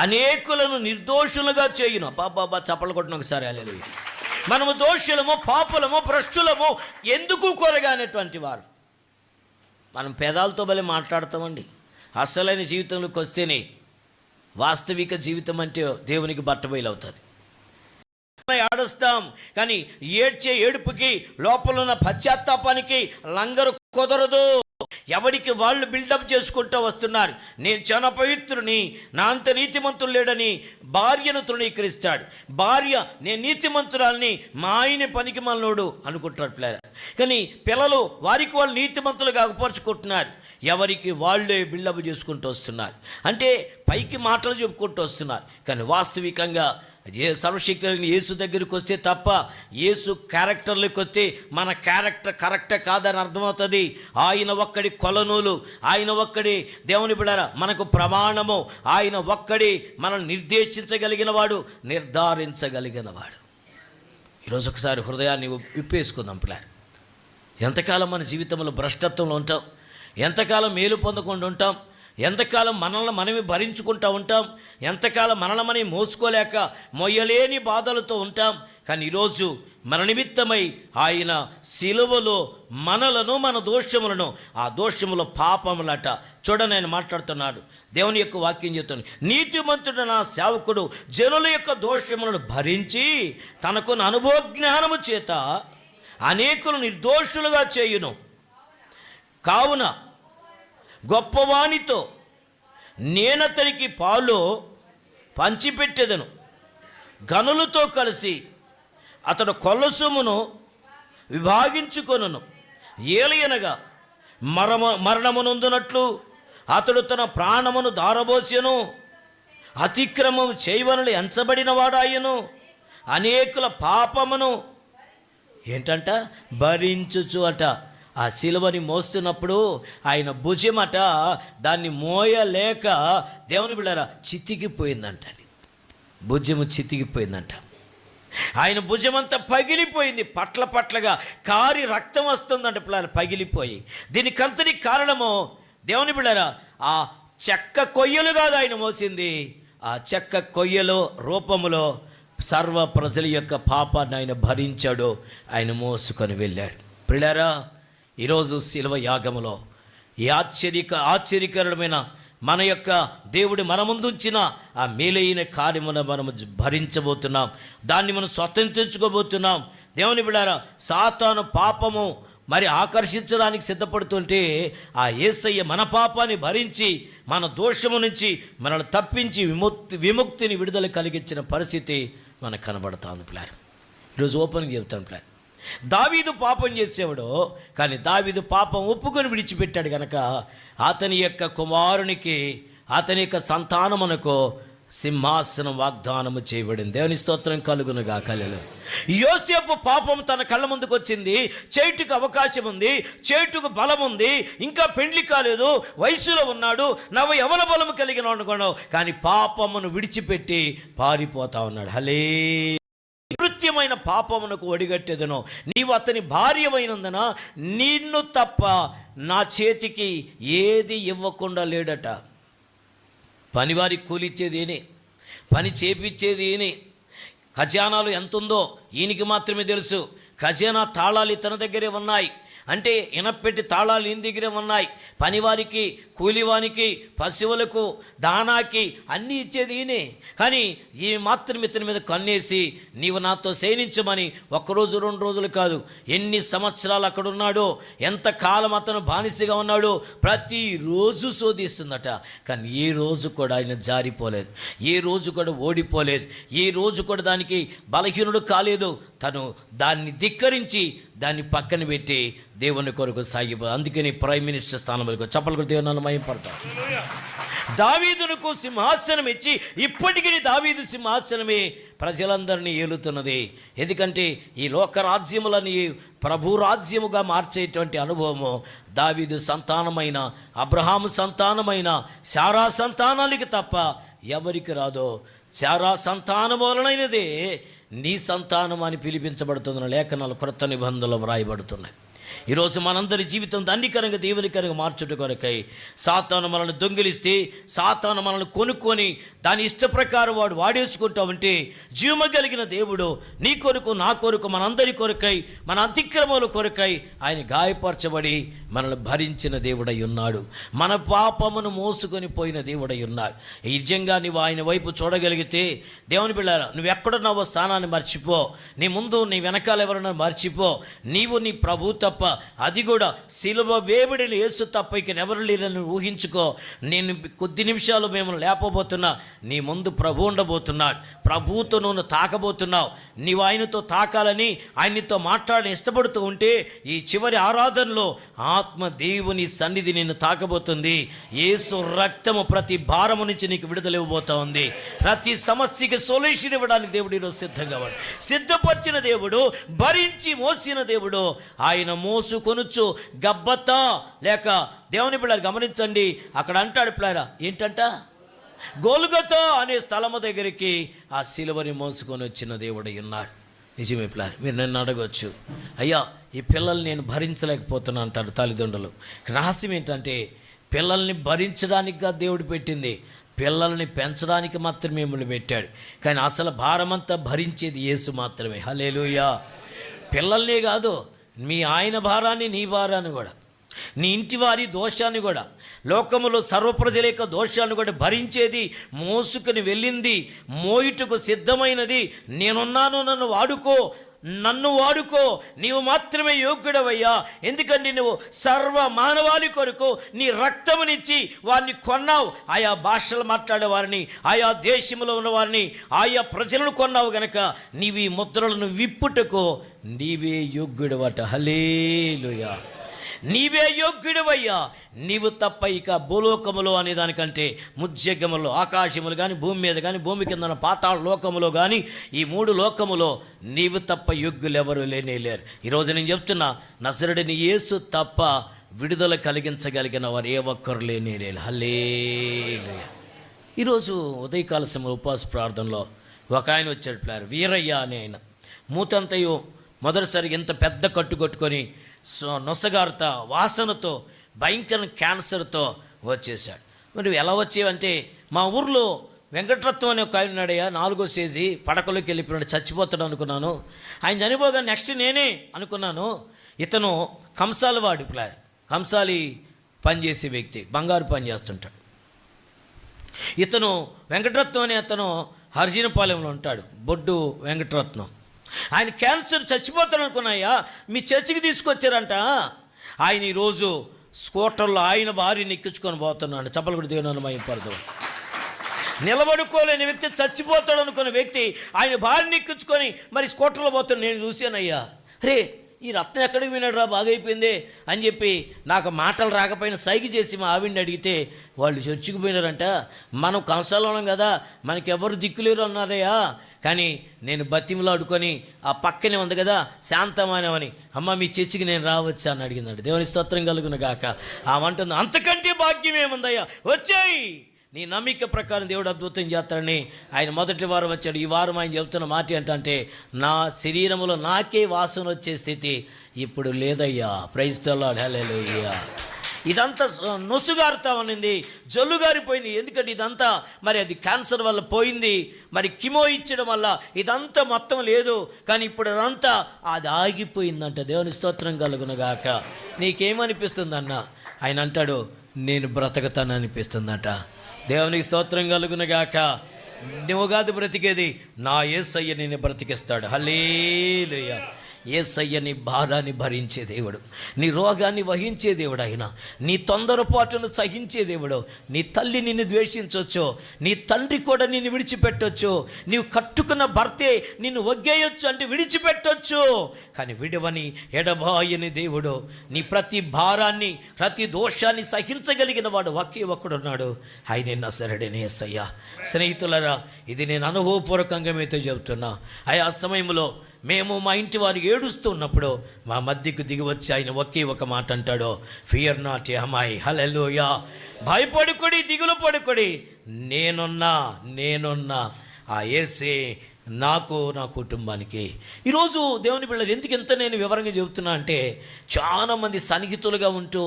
అనేకులను నిర్దోషులుగా చేయును. బాబా చప్పలు కొట్టిన ఒకసారి. హల్లెలూయా. మనము దోషులము, పాపులము, భ్రష్టులము, ఎందుకు కొరగానేటువంటి వారు. మనం పెదాలతో బలి మాట్లాడతామండి. అసలైన జీవితంలోకి వస్తేనే వాస్తవిక జీవితం అంటే దేవునికి బట్టబయలవుతుంది. ఆడుస్తాం కానీ ఏడ్చే ఏడుపుకి, లోపల ఉన్న పశ్చాత్తాపానికి లంగరు కుదరదు. ఎవరికి వాళ్ళు బిల్డప్ చేసుకుంటూ వస్తున్నారు. నేను చాలా పవిత్రుని, నా అంత నీతిమంతులు లేడని భార్యను తృణీకరిస్తాడు. భార్య నేను నీతిమంతురాలని, మా ఆయన పనికి మనలోడు అనుకుంటాడు. కానీ పిల్లలు వారికి వాళ్ళు నీతిమంతులు కాకపోర్చుకుంటున్నారు. ఎవరికి వాళ్ళే బిల్డప్ చేసుకుంటూ వస్తున్నారు. అంటే పైకి మాటలు చెప్పుకుంటూ వస్తున్నారు, కానీ వాస్తవికంగా సర్వశక్తి యేసు దగ్గరికి వస్తే తప్ప, యేసు క్యారెక్టర్లోకి వస్తే మన క్యారెక్టర్ కరెక్టే కాదని అర్థమవుతుంది. ఆయన ఒక్కడి కొలనూలు, ఆయన ఒక్కడి దేవుని బిడ్డలారా మనకు ప్రమాణము, ఆయన ఒక్కడి మనల్ని నిర్దేశించగలిగిన వాడు, నిర్ధారించగలిగిన వాడు. ఈరోజు ఒకసారి హృదయాన్ని విప్పేసుకుందాం పిల్లలు. ఎంతకాలం మన జీవితంలో భ్రష్టత్వంలో ఉంటాం, ఎంతకాలం మేలు పొందకుండా ఉంటాం, ఎంతకాలం మనల్ని మనమే భరించుకుంటూ ఉంటాం, ఎంతకాలం మనల్ని మనం మోసుకోలేక మొయ్యలేని బాధలతో ఉంటాం. కానీ ఈరోజు మన నిమిత్తమై ఆయన సిలువలో మనలను, మన దోషములను, ఆ దోషముల పాపములట చూడని ఆయన మాట్లాడుతున్నాడు. దేవుని యొక్క వాక్యం చెప్తాను, నీతిమంతుడు నా సేవకుడు జనుల యొక్క దోషములను భరించి తనకున్న అనుభవ జ్ఞానము చేత అనేకులు నిర్దోషులుగా చేయును. కావున గొప్పవానితో నేనతనికి పాలు పంచిపెట్టెదను, గనులతో కలిసి అతడు కొల్ల సొమ్మును విభాగించుకొనును. ఏలయనగా మరణమునందునట్లు అతడు తన ప్రాణమును దారబోసెను, అతిక్రమం చేయవలన ఎంచబడిన వాడాయను, అనేకుల పాపమును ఏంటంట భరించుచు అట. ఆ సిలువని మోస్తున్నప్పుడు ఆయన భుజమట దాన్ని మోయలేక దేవుని బిడ్డలారా చితికిపోయిందంట. భుజము చితికిపోయిందంట. ఆయన భుజమంతా పగిలిపోయింది, పట్లగా కారి రక్తం వస్తుందంట పిల్లలు పగిలిపోయి. దీనికంతటి కారణము దేవుని బిడ్డలారా ఆ చెక్క కొయ్యలు కాదు ఆయన మోసింది, ఆ చెక్క కొయ్యలో రూపములో సర్వ ప్రజల యొక్క పాపాన్ని ఆయన భరించాడు, ఆయన మోసుకొని వెళ్ళాడు. పిల్లారా, ఈరోజు శిలువ యాగములో ఈ ఆశ్చర్యకరమైన మన యొక్క దేవుడు మన ముందుంచిన ఆ మేలైన కార్యమును మనము భరించబోతున్నాం, దాన్ని మనం స్వతంత్రించుకోబోతున్నాం. దేవుని బిడ్డారా, సాతాను పాపము మరి ఆకర్షించడానికి సిద్ధపడుతుంటే ఆ యేసయ్య మన పాపాన్ని భరించి మన దోషము నుంచి మనల్ని తప్పించి విముక్తిని విడుదల కలిగించిన పరిస్థితి మనకు కనబడుతుంది. పిల్లారు, ఈరోజు ఓపెన్గా చెప్తాను పిల్లారు, దావీదు పాపం చేసేవాడు, కానీ దావీదు పాపం ఒప్పుకొని విడిచిపెట్టాడు కనుక అతని యొక్క కుమారునికి, అతని యొక్క సంతానమునకు సింహాసనం వాగ్దానము చేయబడింది. దేవుని స్తోత్రం కలుగునుగా. కలలు యోసేపు పాపం తన కళ్ళ ముందుకు వచ్చింది, చేటుకు అవకాశం ఉంది, చేటుకు బలం ఉంది, ఇంకా పెండ్లి కాలేదు, వయసులో ఉన్నాడు, నవ యవన బలము కలిగిన అనుకున్నావు, కానీ పాపమును విడిచిపెట్టి పారిపోతా ఉన్నాడు. హలే కృత్యమైన పాపమునకు ఒడిగట్టెదను, నీవు అతని భార్యమైనందున నిన్ను తప్ప నా చేతికి ఏది ఇవ్వకుండా లేడట. పనివారికి కూలిచ్చేది ఈయనే, పని చేపిచ్చేది ఈయనే, ఖజానాలు ఎంత ఉందో ఈయనకి మాత్రమే తెలుసు. ఖజానా తాళాలు ఇతని దగ్గరే ఉన్నాయి, అంటే ఇనపెట్టి తాళాలు ఈయన దగ్గరే ఉన్నాయి. పనివారికి, కూలివానికి, పశువులకు, దానాకి అన్నీ ఇచ్చేది ఈయనే. కానీ ఈ మాత్రం ఇతని మీద కన్నేసి నీవు నాతో శయనించమని ఒక్కరోజు 2 రోజులు కాదు, ఎన్ని సంవత్సరాలు అక్కడ ఉన్నాడో, ఎంతకాలం అతను బానిసగా ఉన్నాడో ప్రతిరోజు శోధిస్తుందట. కానీ ఏ రోజు కూడా ఆయన జారిపోలేదు, ఏ రోజు కూడా ఓడిపోలేదు, ఏ రోజు కూడా దానికి బలహీనుడు కాలేదు. తను దాన్ని ధిక్కరించి దాన్ని పక్కన పెట్టి దేవుని కొరకు సాగిపో. అందుకని ప్రైమ్ మినిస్టర్ స్థానంలో చప్పలు దేవుని మహిమపడతాం. దావీదునకు సింహాసనం ఇచ్చి ఇప్పటికీ దావీదు సింహాసనమే ప్రజలందరినీ ఏలుతున్నది. ఎందుకంటే ఈ లోకరాజ్యములని ప్రభు రాజ్యముగా మార్చేటువంటి అనుభవము దావీదు సంతానమైన, అబ్రహాము సంతానమైన శారా సంతానాలకి తప్ప ఎవరికి రాదో. శారా సంతానం వలనైనదే నీ సంతానం అని పిలిపించబడుతున్న లేఖనాలు క్రొత్త నిబంధనలు వ్రాయబడుతున్నాయి. ఈరోజు మనందరి జీవితం ధన్యకరంగా దేవునికరంగా మార్చుట కొరకై సాతాను మనల్ని దొంగిలిస్తే, సాతాను మనల్ని కొనుక్కొని దాని ఇష్ట ప్రకారం వాడు వాడేసుకుంటా ఉంటే, జీవము కలిగిన దేవుడు నీ కొరకు, నా కొరకు, మనందరి కొరకై, మన అతిక్రమముల కొరకై ఆయన గాయపరచబడి మనల్ని భరించిన దేవుడై ఉన్నాడు. మన పాపమును మోసుకొని పోయిన దేవుడై ఉన్నాడు. నిజంగా నువ్వు ఆయన వైపు చూడగలిగితే, దేవుని బిడ్డలారా, నువ్వు ఎక్కడున్నావో స్థానాన్ని మర్చిపో, నీ ముందు నీ వెనకాల ఎవరన్నా మర్చిపో. నీవు నీ ప్రభు తప్ప, అది కూడా సిలువ వేబడిన యేసు తప్ప ఇక ఎవరు లేరని ఊహించుకో. నేను కొద్ది నిమిషాలు మేము లేపబోతున్నా, నీ ముందు ప్రభు ఉండబోతున్నాడు. ప్రభువుతో నువ్వు తాకబోతున్నావు. నీవు ఆయనతో తాకాలని, ఆయనతో మాట్లాడని ఇష్టపడుతూ ఉంటే ఈ చివరి ఆరాధనలో ఆత్మ దేవుని సన్నిధి నిన్ను తాకబోతుంది. యేసు రక్తము ప్రతి భారము నుంచి నీకు విడుదల ఇవ్వబోతా ఉంది. ప్రతి సమస్యకి సొల్యూషన్ ఇవ్వడానికి దేవుడు ఈరోజు సిద్ధంగా ఉన్నాడు. సిద్ధపరిచిన దేవుడు, భరించి మోసిన దేవుడు. ఆయన మోసుకొనుచు గబ్బతా లేక దేవుని పిల్లలు గమనించండి, అక్కడ అంటాడు పిల్లరా, ఏంటంట, గోల్గొతా అనే స్థలము దగ్గరికి ఆ సిలువని మోసుకొని వచ్చిన దేవుడై ఉన్నాడు. నిజమే పిల్లలు, మీరు నన్ను అడగవచ్చు, అయ్యా ఈ పిల్లల్ని నేను భరించలేకపోతున్నా అంటారు తల్లిదండ్రులు. రహస్యం ఏంటంటే, పిల్లల్ని భరించడానికిగా దేవుడు పెట్టింది, పిల్లల్ని పెంచడానికి మాత్రమే మిమ్మల్ని పెట్టాడు. కానీ అసలు భారమంతా భరించేది యేసు మాత్రమే. హల్లెలూయా. పిల్లల్నే కాదు, మీ ఆయన భారాన్ని, నీ భారాన్ని కూడా, నీ ఇంటి వారి దోషాన్ని కూడా, లోకములో సర్వప్రజల యొక్క దోషాన్ని కూడా భరించేది, మోసుకుని వెళ్ళింది, మోయుటకు సిద్ధమైనది నేనున్నాను, నన్ను వాడుకో, నీవు మాత్రమే యోగ్యుడవయ్యా. ఎందుకంటే నువ్వు సర్వ మానవాళి కొరకు నీ రక్తమునిచ్చి వారిని కొన్నావు. ఆయా భాషలు మాట్లాడే వారిని, ఆయా దేశంలో ఉన్నవారిని, ఆయా ప్రజలను కొన్నావు గనక నీవు ఈ ముద్రలను విప్పుటకు నీవే యోగ్యుడవట. హల్లెలూయా. నీవే యోగ్యుడివయ్యా, నీవు తప్ప ఇక భూలోకములో అనే దానికంటే ముజ్జగములో, ఆకాశములు కానీ, భూమి మీద కానీ, భూమి కింద పాతాళ లోకములో కానీ, ఈ 3 లోకములో నీవు తప్ప యోగ్యులు ఎవరు లేనే లేరు. ఈరోజు నేను చెప్తున్నా, నజరుడైన యేసు తప్ప విడుదల కలిగించగలిగిన వారు ఏ ఒక్కరు లేనే లేరు. హల్లెలూయా. ఈరోజు ఉదయకాల సమయ ఉపవాస ప్రార్థనలో ఒక ఆయన వచ్చాడు, ప్లేయర్ వీరయ్య అనే ఆయన. మూతంతయు మొదటిసారి ఇంత పెద్ద కట్టు కట్టుకొని నొసగారుతా వాసనతో భయంకర క్యాన్సర్తో వచ్చేసాడు. మరి ఎలా వచ్చేవంటే, మా ఊర్లో వెంకటరత్నం అనే ఒక ఆయన ఉన్నాడయ్యా, 4వ స్టేజీ పడకలోకి వెళ్ళిపోయాడు, చచ్చిపోతాడు అనుకున్నాను. ఆయన చనిపోగా నెక్స్ట్ నేనే అనుకున్నాను. ఇతను కంసాలి వాడు, ప్లేయర్ కంసాలి పనిచేసే వ్యక్తి, బంగారు పని చేస్తుంటాడు. ఇతను వెంకటరత్నం అనే అతను హర్జీనపాలెంలో ఉంటాడు, బొడ్డు వెంకటరత్నం. ఆయన క్యాన్సర్ చచ్చిపోతాడు అనుకున్నాయా, మీ చర్చికి తీసుకొచ్చారంట. ఆయన ఈరోజు స్కూటర్లో ఆయన భార్యని ఎక్కించుకొని పోతున్నాడు. చప్పలు కూడా దేవుని మహిమపడతాం. నిలబడుకోలేని వ్యక్తి, చచ్చిపోతాడు అనుకున్న వ్యక్తి ఆయన భార్యని ఎక్కించుకొని మరి స్కూటర్లో పోతున్నాడు. నేను చూశానయ్యా, రే ఈ రత్నం ఎక్కడికి విన్నాడు రా, బాగైపోయింది అని చెప్పి నాకు మాటలు రాకపోయినా సైగ చేసి మా ఆవిడని అడిగితే వాళ్ళు చర్చికి పోయినారంట. మనం కంసాలో ఉన్నాం కదా, మనకెవరు దిక్కులేరు అన్నారయ్యా. కానీ నేను బతిమలాడుకొని ఆ పక్కనే ఉంది కదా శాంతమానవని, అమ్మ మీ చర్చికి నేను రావచ్చా అని అడిగిందండి. దేవుని స్తోత్రం కలుగును గాక. ఆ అంటుంది, అంతకంటే భాగ్యం ఏముందయ్యా, వచ్చాయి నీ నమ్మిక ప్రకారం దేవుడు అద్భుతం చేస్తాడని. ఆయన మొదటి వారం వచ్చాడు. ఈ వారం ఆయన చెబుతున్న మాట ఏంటంటే, నా శరీరంలో నాకే వాసన వచ్చే స్థితి ఇప్పుడు లేదయ్యా. ప్రైజ్ ది లార్డ్, హల్లెలూయా. ఇదంతా నొసుగారుతామనింది, జల్లుగారిపోయింది. ఎందుకంటే ఇదంతా మరి అది క్యాన్సర్ వల్ల పోయింది, మరి కిమో ఇచ్చడం వల్ల ఇదంతా మొత్తం లేదు. కానీ ఇప్పుడు అదంతా అది ఆగిపోయిందంట. దేవుని స్తోత్రం కలుగునుగాక. నీకేమనిపిస్తుందన్న? ఆయన అంటాడు, నేను బ్రతకతాననిపిస్తుందట. దేవునికి స్తోత్రం కలుగునుగాక. నువ్వు కాదు బ్రతికేది, నా యేసయ్య నిన్ను బ్రతికిస్తాడు. హల్లెలూయా. యేసయ్య నీ భారాన్ని భరించే దేవుడు, నీ రోగాన్ని వహించే దేవుడు. ఆయన నీ తొందరపాటును సహించే దేవుడు. నీ తల్లి నిన్ను ద్వేషించవచ్చు, నీ తండ్రి కూడా నిన్ను విడిచిపెట్టవచ్చు, నీవు కట్టుకున్న భర్తే నిన్ను వగ్గేయొచ్చు అంటే విడిచిపెట్టవచ్చు. కానీ విడవని ఎడబాయని దేవుడు, నీ ప్రతి భారాన్ని ప్రతి దోషాన్ని సహించగలిగిన వాడు ఒకే ఒక్కడున్నాడు, ఆయనే నజరేయుడైన యేసయ్య. స్నేహితులారా, ఇది నేను అనుభవపూర్వకంగా మీతో చెబుతున్నా. ఆ సమయంలో మేము మా ఇంటి వారు ఏడుస్తున్నప్పుడు మా మధ్యకు దిగి వచ్చి ఆయన ఒకే ఒక మాట అంటాడు, ఫియర్ నాట్ ఏ అమ్మాయి, హల్లెలూయా. భయపడుకొడి, దిగులు పడుకొడి, నేనున్నా ఆ యేసే నాకు, నా కుటుంబానికి. ఈరోజు దేవుని పిల్లలు ఎందుకు ఎంత నేను వివరంగా చెబుతున్నా అంటే, చాలామంది సన్నిహితులుగా ఉంటూ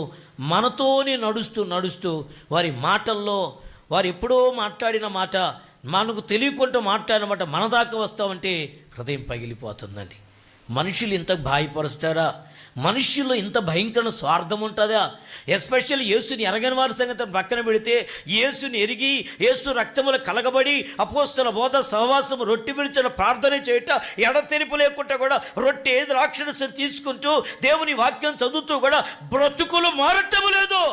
మనతోనే నడుస్తూ వారి మాటల్లో వారు ఎప్పుడో మాట్లాడిన మాట మనకు తెలియకుండా మాట్లాడిన మాట మన దాకా వస్తామంటే హృదయం పగిలిపోతుందండి. మనుషులు ఇంత భయపరుస్తారా? మనుష్యుల్లో ఇంత భయంకర స్వార్థం ఉంటుందా? ఎస్పెషల్లీ యేసుని ఎరగని వారి సంగతి పక్కన పెడితే, యేసుని ఎరిగి యేసు రక్తములు కలగబడి అపోస్తల బోధ సహవాసము రొట్టె విరిచిన ప్రార్థన చేయట, ఎడతెరిపు లేకుండా కూడా రొట్టె ద్రాక్షరసం తీసుకుంటూ దేవుని వాక్యం చదువుతూ కూడా బ్రతుకులు మారటము లేదు.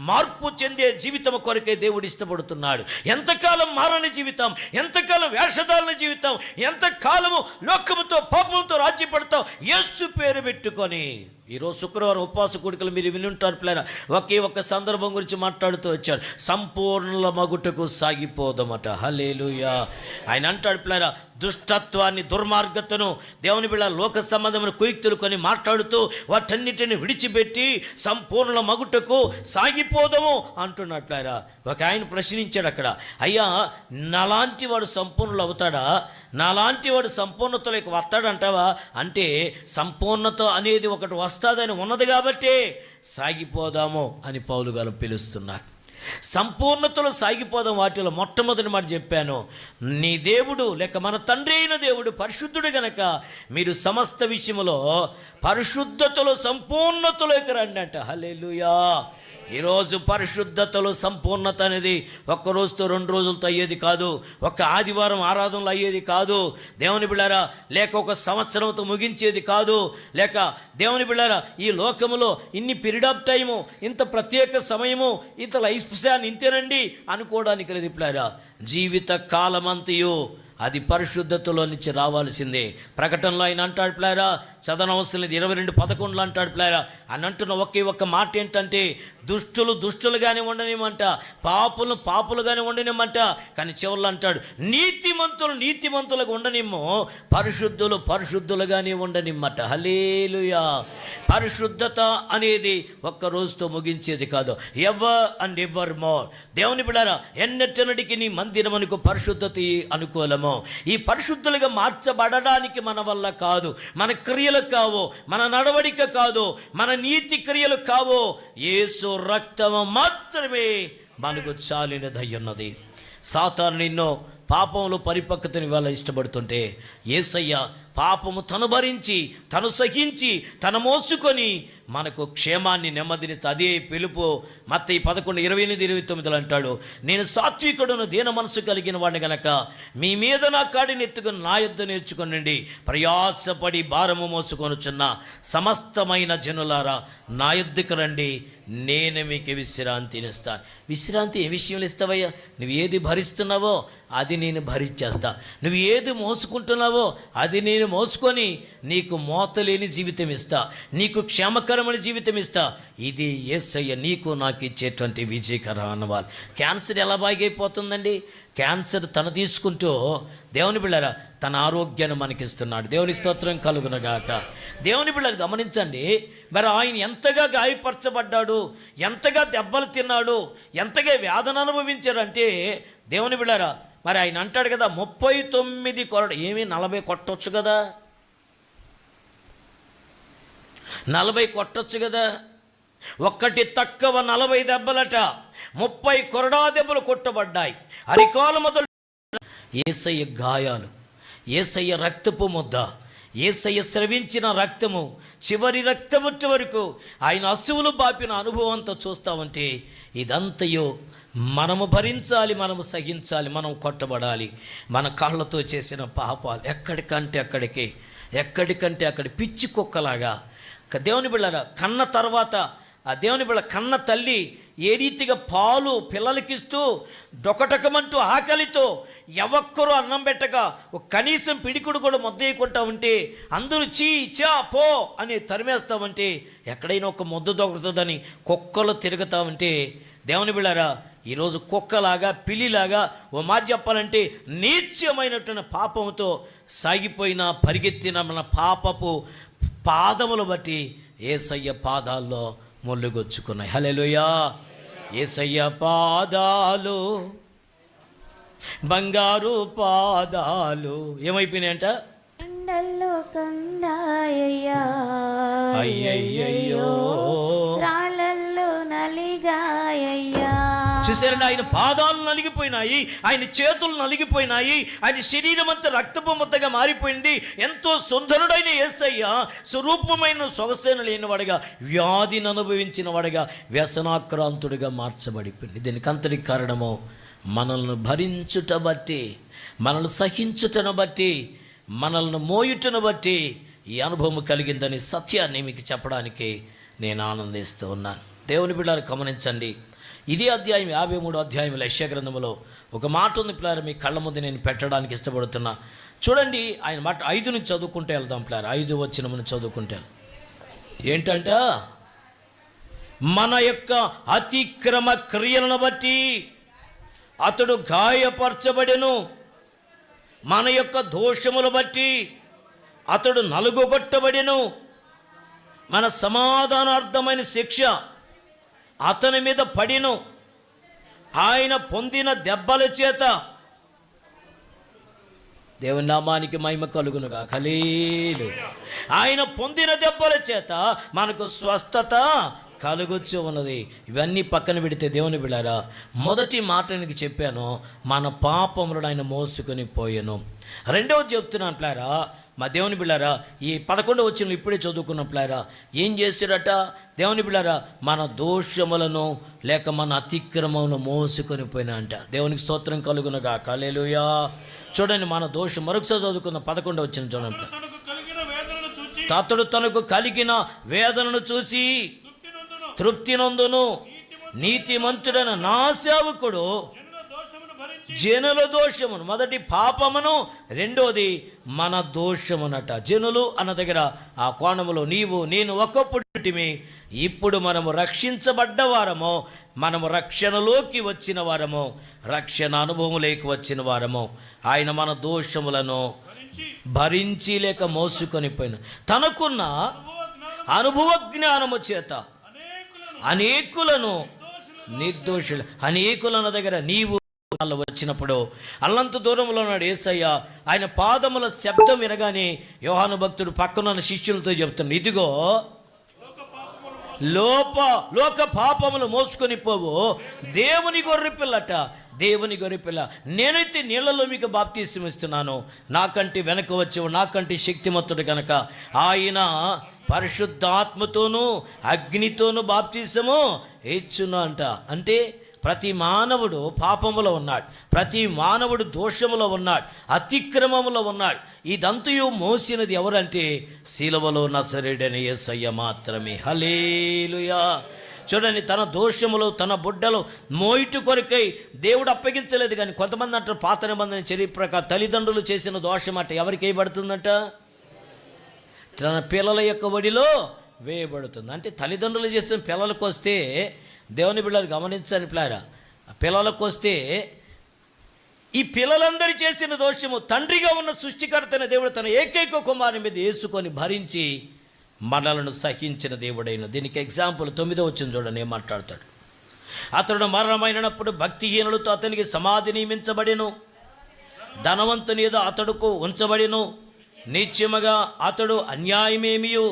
మార్పు చెందే జీవితం కొరకే దేవుడు ఇష్టపడుతున్నాడు. ఎంతకాలం మారని జీవితం, ఎంతకాలం వేషధారణ జీవితం, ఎంతకాలము లోకముతో పాపంతో రాజ్యపడతావు యేసు పేరు పెట్టుకొని. ఈరోజు శుక్రవారం ఉపవాస కూడికలు మీరు వినుంటారు ప్లేరా. ఒకే ఒక సందర్భం గురించి మాట్లాడుతూ వచ్చారు, సంపూర్ణ మగుటకు సాగిపోదమట. హల్లెలూయా. ఆయన అంటాడు ప్లేరా, దుష్టత్వాన్ని, దుర్మార్గతను, దేవుని బిళ్ళ లోక సంబంధమైన కుయుక్తులు కొని మాట్లాడుతూ వాటన్నిటిని విడిచిపెట్టి సంపూర్ణ మగుటకు సాగిపోదము అంటున్నట్లేరా. ఒక ఆయన ప్రశ్నించాడు అక్కడ, అయ్యా నాలాంటి వాడు సంపూర్ణులు అవుతాడా, నాలాంటి వాడు సంపూర్ణతలోకి వస్తాడంటావా అంటే, సంపూర్ణత అనేది ఒకటి వస్తుందని ఉన్నది కాబట్టి సాగిపోదాము అని పౌలు గారు పిలుస్తున్నాడు. సంపూర్ణతలో సాగిపోదాం. వాటిలో మొట్టమొదటి మాట చెప్పాను, నీ దేవుడు లేక మన తండ్రి అయిన దేవుడు పరిశుద్ధుడు గనక మీరు సమస్త విషయంలో పరిశుద్ధతలో సంపూర్ణతలోకి రండి అంట. హల్లెలూయా. ఈరోజు పరిశుద్ధతలో సంపూర్ణత అనేది ఒక్క రోజుతో 2 రోజులతో అయ్యేది కాదు, ఒక ఆదివారం ఆరాధనలు అయ్యేది కాదు దేవుని బిళ్ళారా, లేక ఒక సంవత్సరంతో ముగించేది కాదు, లేక దేవుని బిళ్ళారా ఈ లోకములో ఇన్ని పీరియడ్ ఆఫ్ టైము, ఇంత ప్రత్యేక సమయము, ఇంత లైఫ్ స్పాన్ ఇంతేనండి అనుకోవడానికి లేదు. బిళ్ళారా జీవిత కాలమంతయు అది పరిశుద్ధతలో నుంచి రావాల్సిందే. ప్రకటనలో ఆయన అంటాడు ప్లారా, చదవనవసరం లేదు, 22:11 అంటాడు ప్లారా. అని అంటున్న ఒకే ఒక్క మాట ఏంటంటే, దుష్టులు దుష్టులుగానే ఉండనివ్వమంట, పాపులు పాపులుగానే ఉండనివ్వమంట. కానీ చివరిలో అంటాడు, నీతిమంతులు నీతిమంతులుగా ఉండనిమ్మో, పరిశుద్ధులు పరిశుద్ధులుగానే ఉండనిమ్మట. హల్లెలూయా. పరిశుద్ధత అనేది ఒక్క రోజుతో ముగించేది కాదు. Ever and ever more. దేవుని బిడ్డారా, ఎన్నెన్నటికి నీ మందిరమునకు పరిశుద్ధత అనుకూలము. ఈ పరిశుద్ధులుగా మార్చబడడానికి మన వల్ల కాదు, మన క్రియలు కావు, మన నడవడిక కాదు, మన నీతి క్రియలు కావు. యేసు రక్తము మాత్రమే మనకు చాలినదయ్యున్నది. సాతాను నిన్ను పాపంలో పరిపక్వతని వాళ్ళ ఇష్టపడుతుంటే, యేసయ్య పాపము తను భరించి, తను సహించి, తను మోసుకొని మనకు క్షేమాన్ని నెమ్మదినిస్తే. అదే పిలుపు మత్తయి 11:28-29 అంటాడు, నేను సాత్వికుడును దీన మనసు కలిగిన వాడిని గనక మీ మీద నా కాడిని ఎత్తుకుని నా యుద్ధ నేర్చుకొనండి. ప్రయాసపడి భారము మోసుకొనుచున్న సమస్తమైన జనులారా నా యుద్ధకు రండి, నేను మీకు విశ్రాంతిని ఇస్తాను. విశ్రాంతి ఏ విషయంలో ఇస్తావయ్యా? నువ్వు ఏది భరిస్తున్నావో అది నేను భరించేస్తా. నువ్వు ఏది మోసుకుంటున్నావో అది నేను మోసుకొని నీకు మోతలేని జీవితం ఇస్తా, నీకు క్షేమకరమైన జీవితం ఇస్తా. ఇది యేసయ్య నీకు నాకు ఇచ్చేటువంటి విజయకర అన్నవాళ్ళు. క్యాన్సర్ ఎలా బాగైపోతుందండి? క్యాన్సర్ తను తీసుకుంటూ, దేవుని బిళ్ళరా, తన ఆరోగ్యాన్ని మనకిస్తున్నాడు. దేవుని స్తోత్రం కలుగునగాక. దేవుని బిళ్ళలు గమనించండి, మరి ఆయన ఎంతగా గాయపరచబడ్డాడు, ఎంతగా దెబ్బలు తిన్నాడు, ఎంతగా వేదన అనుభవించారంటే, దేవుని బిళ్ళరా, మరి ఆయన అంటాడు కదా, 39 కొరడ, ఏమి 40 కొట్టొచ్చు కదా, 40 కొట్టొచ్చు కదా. ఒక్కటి తక్కువ 40 దెబ్బలట, 30 కొరడా దెబ్బలు కొట్టబడ్డాయి. అరికాలు మొదలు యేసయ్య గాయాలు, యేసయ్య రక్తపు ముద్ద, యేసయ్య స్రవించిన రక్తము, చివరి రక్తముట్టు వరకు ఆయన అసువులు బాపిన అనుభవం అంతా చూస్తామంటే, ఇదంతయో మనము భరించాలి, మనము సహించాలి, మనం కొట్టబడాలి. మన కాళ్ళతో చేసిన పాపాలు ఎక్కడికంటే అక్కడి పిచ్చి కుక్కలాగా. దేవుని బిళ్ళరా, కన్న తర్వాత ఆ దేవుని బిళ్ళ కన్న తల్లి ఏ రీతిగా పాలు పిల్లలకిస్తూ డొకటకమంటూ ఆకలితో ఎవక్కరూ అన్నం పెట్టక ఒక కనీసం పిడికుడు కూడా ముద్దేయకుండా ఉంటే, అందరూ చీ చా పో అని తరిమేస్తామంటే, ఎక్కడైనా ఒక ముద్ద దొరుకుతుందని కుక్కలు తిరుగుతా ఉంటే, దేవుని బిళ్ళారా, ఈరోజు కుక్కలాగా పిల్లిలాగా ఓ మాట చెప్పాలంటే నీచ్యమైనటువంటి పాపముతో సాగిపోయిన పరిగెత్తిన మన పాపపు పాదములు బట్టి యేసయ్య పాదాల్లో ముళ్ళుగొచ్చుకున్నాయి. హల్లెలూయా. యేసయ్య పాదాలు బంగారు పాదాలు ఏమైపోయినాయంట? ఎండల్లో కందాయ్యా, అయ్యయ్యో రాళ్ళల్లో నలిగాయ్యా. చూసారండి, ఆయన పాదాలు నలిగిపోయినాయి, ఆయన చేతులు నలిగిపోయినాయి, ఆయన శరీరం అంతా రక్తపు ముద్దగా మారిపోయింది. ఎంతో సుందరుడైన యేసయ్య స్వరూపమైన సొగసేన లేనివాడుగా, వ్యాధిని అనుభవించిన వాడుగా, వ్యసనాక్రాంతుడిగా మార్చబడిపోయింది. దీనికి అంతటి కారణము మనల్ని భరించుట బట్టి, మనల్ని సహించుటను బట్టి, మనల్ని మోయుటను బట్టి ఈ అనుభవం కలిగిందని సత్యాన్ని మీకు చెప్పడానికి నేను ఆనందిస్తూ ఉన్నాను. దేవుని బిడ్డలు గమనించండి, ఇదే అధ్యాయం 53వ అధ్యాయం యెషయా గ్రంథంలో ఒక మాట ఉంది పిల్లారు, మీ కళ్ళ ముందు నేను పెట్టడానికి ఇష్టపడుతున్నా. చూడండి, ఆయన మాట 5 నుంచి చదువుకుంటే వెళ్దాం పిల్లారు. 5 వచనమును చదువుకుంటే ఏంటంట, మన యొక్క అతిక్రమ క్రియలను బట్టి అతడు గాయపరచబడెను, మన యొక్క దోషములు బట్టి అతడు నలుగొట్టబడెను, మన సమాధానార్థమైన శిక్ష అతని మీద పడిను, ఆయన పొందిన దెబ్బల చేత, దేవుని నామానికి మహిమ కలుగునుగా, హల్లెలూయా, ఆయన పొందిన దెబ్బల చేత మనకు స్వస్థత కలుగొచ్చు ఉన్నది. ఇవన్నీ పక్కన పెడితే దేవుని బిడ్డారా, మొదటి మాట నీకు చెప్పాను, మన పాపములను ఆయన మోసుకొని పోయాను. రెండవది చెప్తున్నాను ప్లారా, మా దేవుని బిళ్ళారా, ఈ 11వ వచనం ఇప్పుడే చదువుకున్న ప్లారా, ఏం చేస్తారట దేవుని బిళ్ళారా, మన దోషములను లేక మన అతిక్రమమును మోసుకొని పోయినా అంట. దేవునికి స్తోత్రం కలుగునగా, హల్లెలూయా. చూడండి, మన దోషం మరొకసారి చదువుకున్న 11వ వచనం చూడండి. అతడు తనకు కలిగిన వేదనను చూసి తృప్తి నందును, నీతిమంతుడైన నా సేవకుడు జనుల దోషమును, మొదటి పాపమును, రెండోది మన దోషమునట. జనులు అన్న దగ్గర ఆ కోణములో నీవు నేను ఒకప్పుడుటిమి, ఇప్పుడు మనము రక్షించబడ్డ వారము, మనము రక్షణలోకి వచ్చిన వారము, రక్షణ అనుభవములోకి వచ్చిన వారము. ఆయన మన దోషములను భరించి లేక మోసుకొని పోయిన తనకున్న అనుభవ జ్ఞానము చేత అనేకులను నిర్దోషులు, అనేకులన్న దగ్గర నీవు వచ్చినప్పుడు అల్లంత దూరంలో ఉన్నాడు యేసయ్య. ఆయన పాదముల శబ్దం వినగానే యోహాను భక్తుడు పక్కనున్న శిష్యులతో చెప్తున్నాడు, ఇదిగో లోక పాపములు మోసుకొని పోవు దేవుని గొర్రెపిల్లట, దేవుని గొర్రెపిల్ల. నేనైతే నీళ్లలో మీకు బాప్తీసం ఇస్తున్నాను, నాకంటే వెనక వచ్చేవు, నాకంటే శక్తిమంతుడు కనుక ఆయన పరిశుద్ధాత్మతోనూ అగ్నితోనూ బాప్తీసము ఇచ్చును అంట. అంటే ప్రతి మానవుడు పాపములో ఉన్నాడు, ప్రతి మానవుడు దోషములో ఉన్నాడు, అతిక్రమములో ఉన్నాడు. ఇదంతయు మోసినది ఎవరంటే శిలువలో నజరేయుడైన యేసయ్య మాత్రమే. హల్లెలూయా. చూడండి, తన దోషములు తన బుడ్డలు మోయిటు కొరకై దేవుడు అప్పగించలేదు. కానీ కొంతమంది అంటారు పాత నిబంధన చరిత్ర తల్లిదండ్రులు చేసిన దోషం అట ఎవరికి వేయబడుతుందట? తన పిల్లల యొక్క ఒడిలో వేయబడుతుంది. అంటే తల్లిదండ్రులు చేసిన పిల్లలకు వస్తే, దేవుని బిడ్డలు గమనించని పిల్లారా, పిల్లలకు వస్తే ఈ పిల్లలందరూ చేసిన దోషము తండ్రిగా ఉన్న సృష్టికర్తైన దేవుడు తన ఏకైక కుమారుని మీద వేసుకొని భరించి మనలను సహించిన దేవుడైన. దీనికి ఎగ్జాంపుల్ 9వ వచనం చూడండి ఏం మాట్లాడతాడు. అతడు మరణమైనప్పుడు భక్తిహీనులతో అతనికి సమాధి నియమించబడెను, ధనవంతుని ఏదో అతడుకు ఉంచబడిను, నిత్యముగా అతడు అన్యాయమేమియు,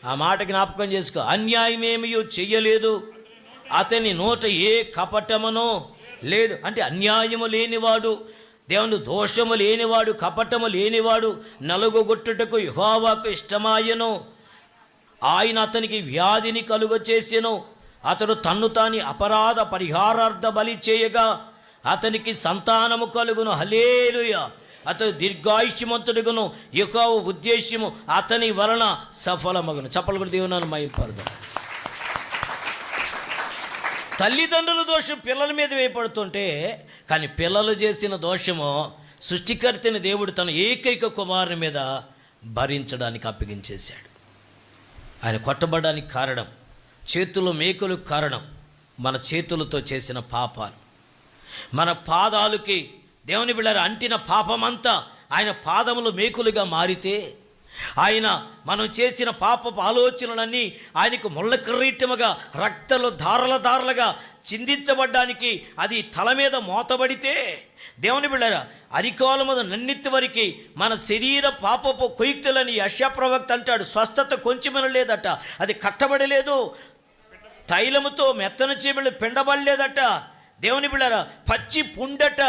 ఆ మాట జ్ఞాపకం చేసుకో, అన్యాయమేమియు చెయ్యలేదు, అతని నోట ఏ కపటమునో లేదు. అంటే అన్యాయము లేనివాడు, దేవుని దోషము లేనివాడు, కపటము లేనివాడు, నలుగుగొట్టుటకు యెహోవాకు ఇష్టమాయను. ఆయన అతనికి వ్యాధిని కలుగచేసెను. అతడు తన్ను తాని అపరాధ పరిహారార్థ బలి చేయగా అతనికి సంతానము కలుగును. హల్లెలూయా. అతడు దీర్ఘాయుష్యమంతుడుగును, యెహోవా ఉద్దేశ్యము అతని వలన సఫలమగును. చప్పలు కూడా దేవునాను మహిమపడదాం. తల్లిదండ్రుల దోషం పిల్లల మీద వేయబడుతుంటే, కానీ పిల్లలు చేసిన దోషము సృష్టికర్తని దేవుడు తన ఏకైక కుమారుని మీద భరించడానికి అప్పగించేశాడు. ఆయన కొట్టబడడానికి కారణం, చేతులు మేకులకు కారణం మన చేతులతో చేసిన పాపాలు. మన పాదాలకి దేవుని బిడ్డలు అంటిన పాపమంతా ఆయన పాదములు మేకులుగా మారితే, ఆయన మనం చేసిన పాపపు ఆలోచనలన్నీ ఆయనకు ముళ్ళ కిరీటముగా రక్తలు ధారలుగా చిందించబడ్డానికి అది తల మీద మోతబడితే, దేవుని బిడ్డరా అరికాల మీద నన్నెత్తి వరకు మన శరీర పాపపు కొయ్యలని యెషయా ప్రవక్త అంటాడు. స్వస్థత కొంచెమని లేదట, అది కట్టబడలేదు, తైలముతో మెత్తన చీమలు పిండబడలేదట. దేవుని బిడ్డరా పచ్చి పుండట.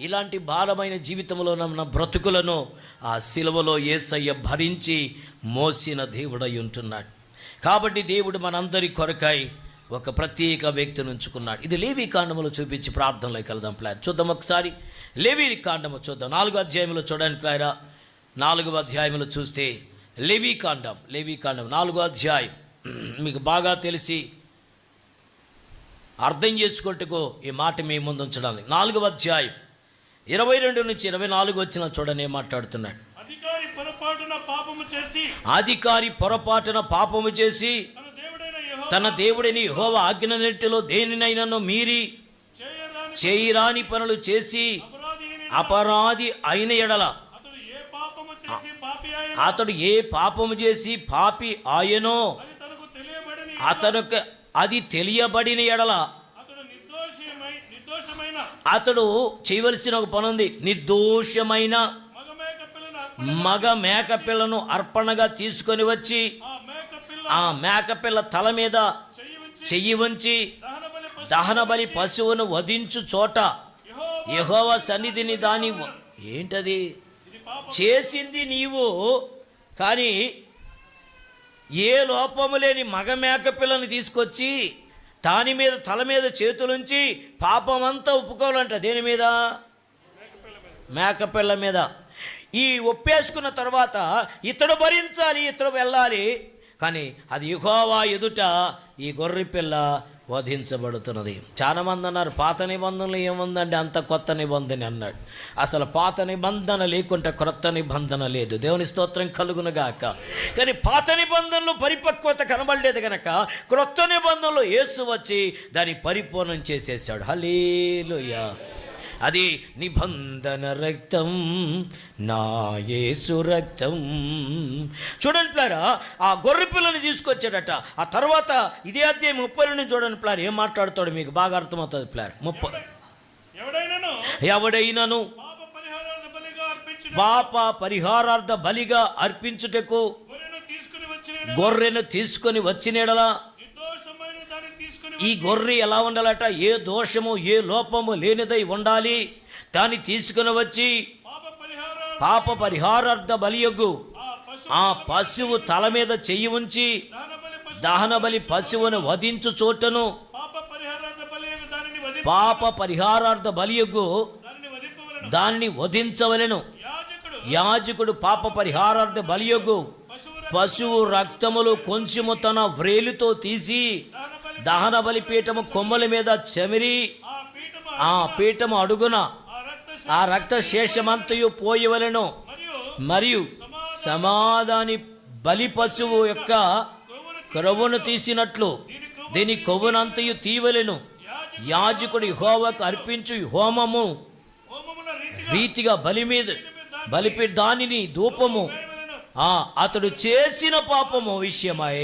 ఇలాంటి భారమైన జీవితంలో ఉన్న బ్రతుకులను ఆ శిలువలో యేసయ్య భరించి మోసిన దేవుడై ఉంటున్నాడు. కాబట్టి దేవుడు మనందరి కొరకై ఒక ప్రత్యేక వ్యక్తిని ఉంచుకున్నాడు. ఇది లేవీ కాండములో చూపించి ప్రార్థనలోకి వెళ్దాం ప్లాయర్. చూద్దాం ఒకసారి లేవీ కాండము చూద్దాం. 4వ అధ్యాయంలో చూడండి ప్లాయరా. 4వ అధ్యాయంలో చూస్తే లేవీ కాండం 4వ అధ్యాయం మీకు బాగా తెలిసి అర్థం చేసుకుంటూ ఈ మాట మీ ముందు ఉంచడానికి 4వ అధ్యాయం 22 నుంచి 24 వచ్చిన చూడని ఏం మాట్లాడుతున్నాడు. అధికారి పొరపాటున పాపము చేసి తన దేవుడైన యెహోవా ఆజ్ఞలన్నిటిలో దేనినైనాను మీరి చేయరాని పనులు చేసి అపరాధి అయిన ఎడల, అతడు ఏ పాపము చేసి పాపి ఆయనో అతనికి అది తెలియబడిన ఎడల అతడు చేయవలసిన ఒక పని ఉంది. నిర్దోషమైన మగ మేకపిల్లను అర్పణగా తీసుకొని వచ్చి ఆ మేకపిల్ల తల మీద చెయ్యి ఉంచి దహన బలి పశువును వధించు చోట యెహోవా సన్నిధిని దాని ఏంటది చేసింది నీవు, కానీ ఏ లోపము లేని మగ మేకపిల్లని తీసుకొచ్చి దాని మీద తల మీద చేతులుంచి పాపమంతా ఒప్పుకోవాలంట. దేని మీద? మేకపిల్ల మీద. ఈ ఒప్పేసుకున్న తర్వాత ఇతడు భరించాలి, ఇతడు వెళ్ళాలి, కానీ అది యెహోవా ఎదుట ఈ గొర్రె పిల్ల వధించబడుతున్నది. చాలా మంది అన్నారు పాత నిబంధనలు ఏముందండి, అంత కొత్త నిబంధన అన్నాడు. అసలు పాత నిబంధన లేకుంటే క్రొత్త నిబంధన లేదు. దేవుని స్తోత్రం కలుగునుగాక. కానీ పాత నిబంధనలు పరిపక్వత కనబడలేదు కనుక క్రొత్త నిబంధనలు యేసు వచ్చి దాన్ని పరిపూర్ణం చేసేసాడు. హల్లెలూయా. అది నిబంధన రక్తం, నా యేసు రక్తం. చూడండి ప్లారా, ఆ గొర్రె పిల్లని తీసుకొచ్చాడట. ఆ తర్వాత ఇదే అధ్యాయం 30 చూడండి ప్లార్ ఏం మాట్లాడుతాడు, మీకు బాగా అర్థమవుతుంది ప్లార్. 30 ఎవడైనను పాప పరిహారార్థ బలిగా అర్పించుటకు గొర్రెను తీసుకొని వచ్చినడలా, ఈ గొర్రె ఎలా ఉండాలట, ఏ దోషము ఏ లోపము లేనిదై ఉండాలి. దాన్ని తీసుకుని వచ్చి పాప పరిహారార్థ బలియగు ఆ పశువు తల మీద చెయ్యి ఉంచి దహన బలి పశువును వధించు చోటను పాప పరిహారార్థ బలియగు దానిని వధించవలెను. యాజకుడు పాప పరిహారార్థ బలియగు పశువు రక్తములు కొంచెము తన వ్రేలుతో తీసి దహన బలిపీఠము కొమ్మల మీద చెమిరి ఆ పీఠము అడుగున ఆ రక్త శేషమంతయు పోయవలెను. మరియు సమాధాని బలి పశువు యొక్క క్రొవ్వును తీసినట్లు దీని కొవ్వునంతయు తీవలెను. యాజకుడు యెహోవాకు అర్పించు హోమము రీతిగా బలిపీఠ దానిని ధూపము అతడు చేసిన పాపము విషయమై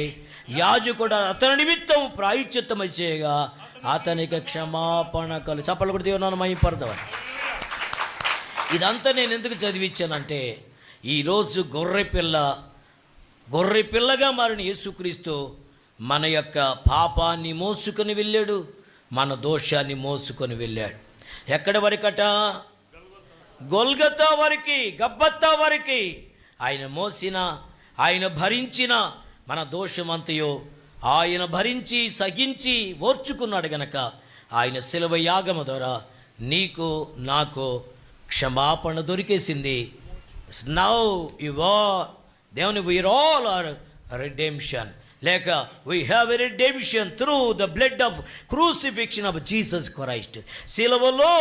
యాజకుడు అతని నిమిత్తం ప్రాయశ్చిత్తమై చేయగా అతనికి క్షమాపణ కలు. చప్పలు కూడా దేవుని మహిమపడతామని. ఇదంతా నేను ఎందుకు చదివించానంటే, ఈరోజు గొర్రె పిల్లగా మారిన యేసుక్రీస్తు మన యొక్క పాపాన్ని మోసుకొని వెళ్ళాడు, మన దోషాన్ని మోసుకొని వెళ్ళాడు. ఎక్కడి వరకట? గొల్గతా వరకు, గబ్బత్తా వరకు ఆయన మోసిన, ఆయన భరించిన మన దోషమంతయో ఆయన భరించి సహించి ఓర్చుకున్నాడు గనక ఆయన శిలువ యాగము ద్వారా నీకు నాకు క్షమాపణ దొరికేసింది. నౌ దేవుని వీఆర్ ఆల్ ఆర్ రిడెంప్షన్, లేక we have a redemption through the blood of crucifixion of Jesus Christ. శిలువలో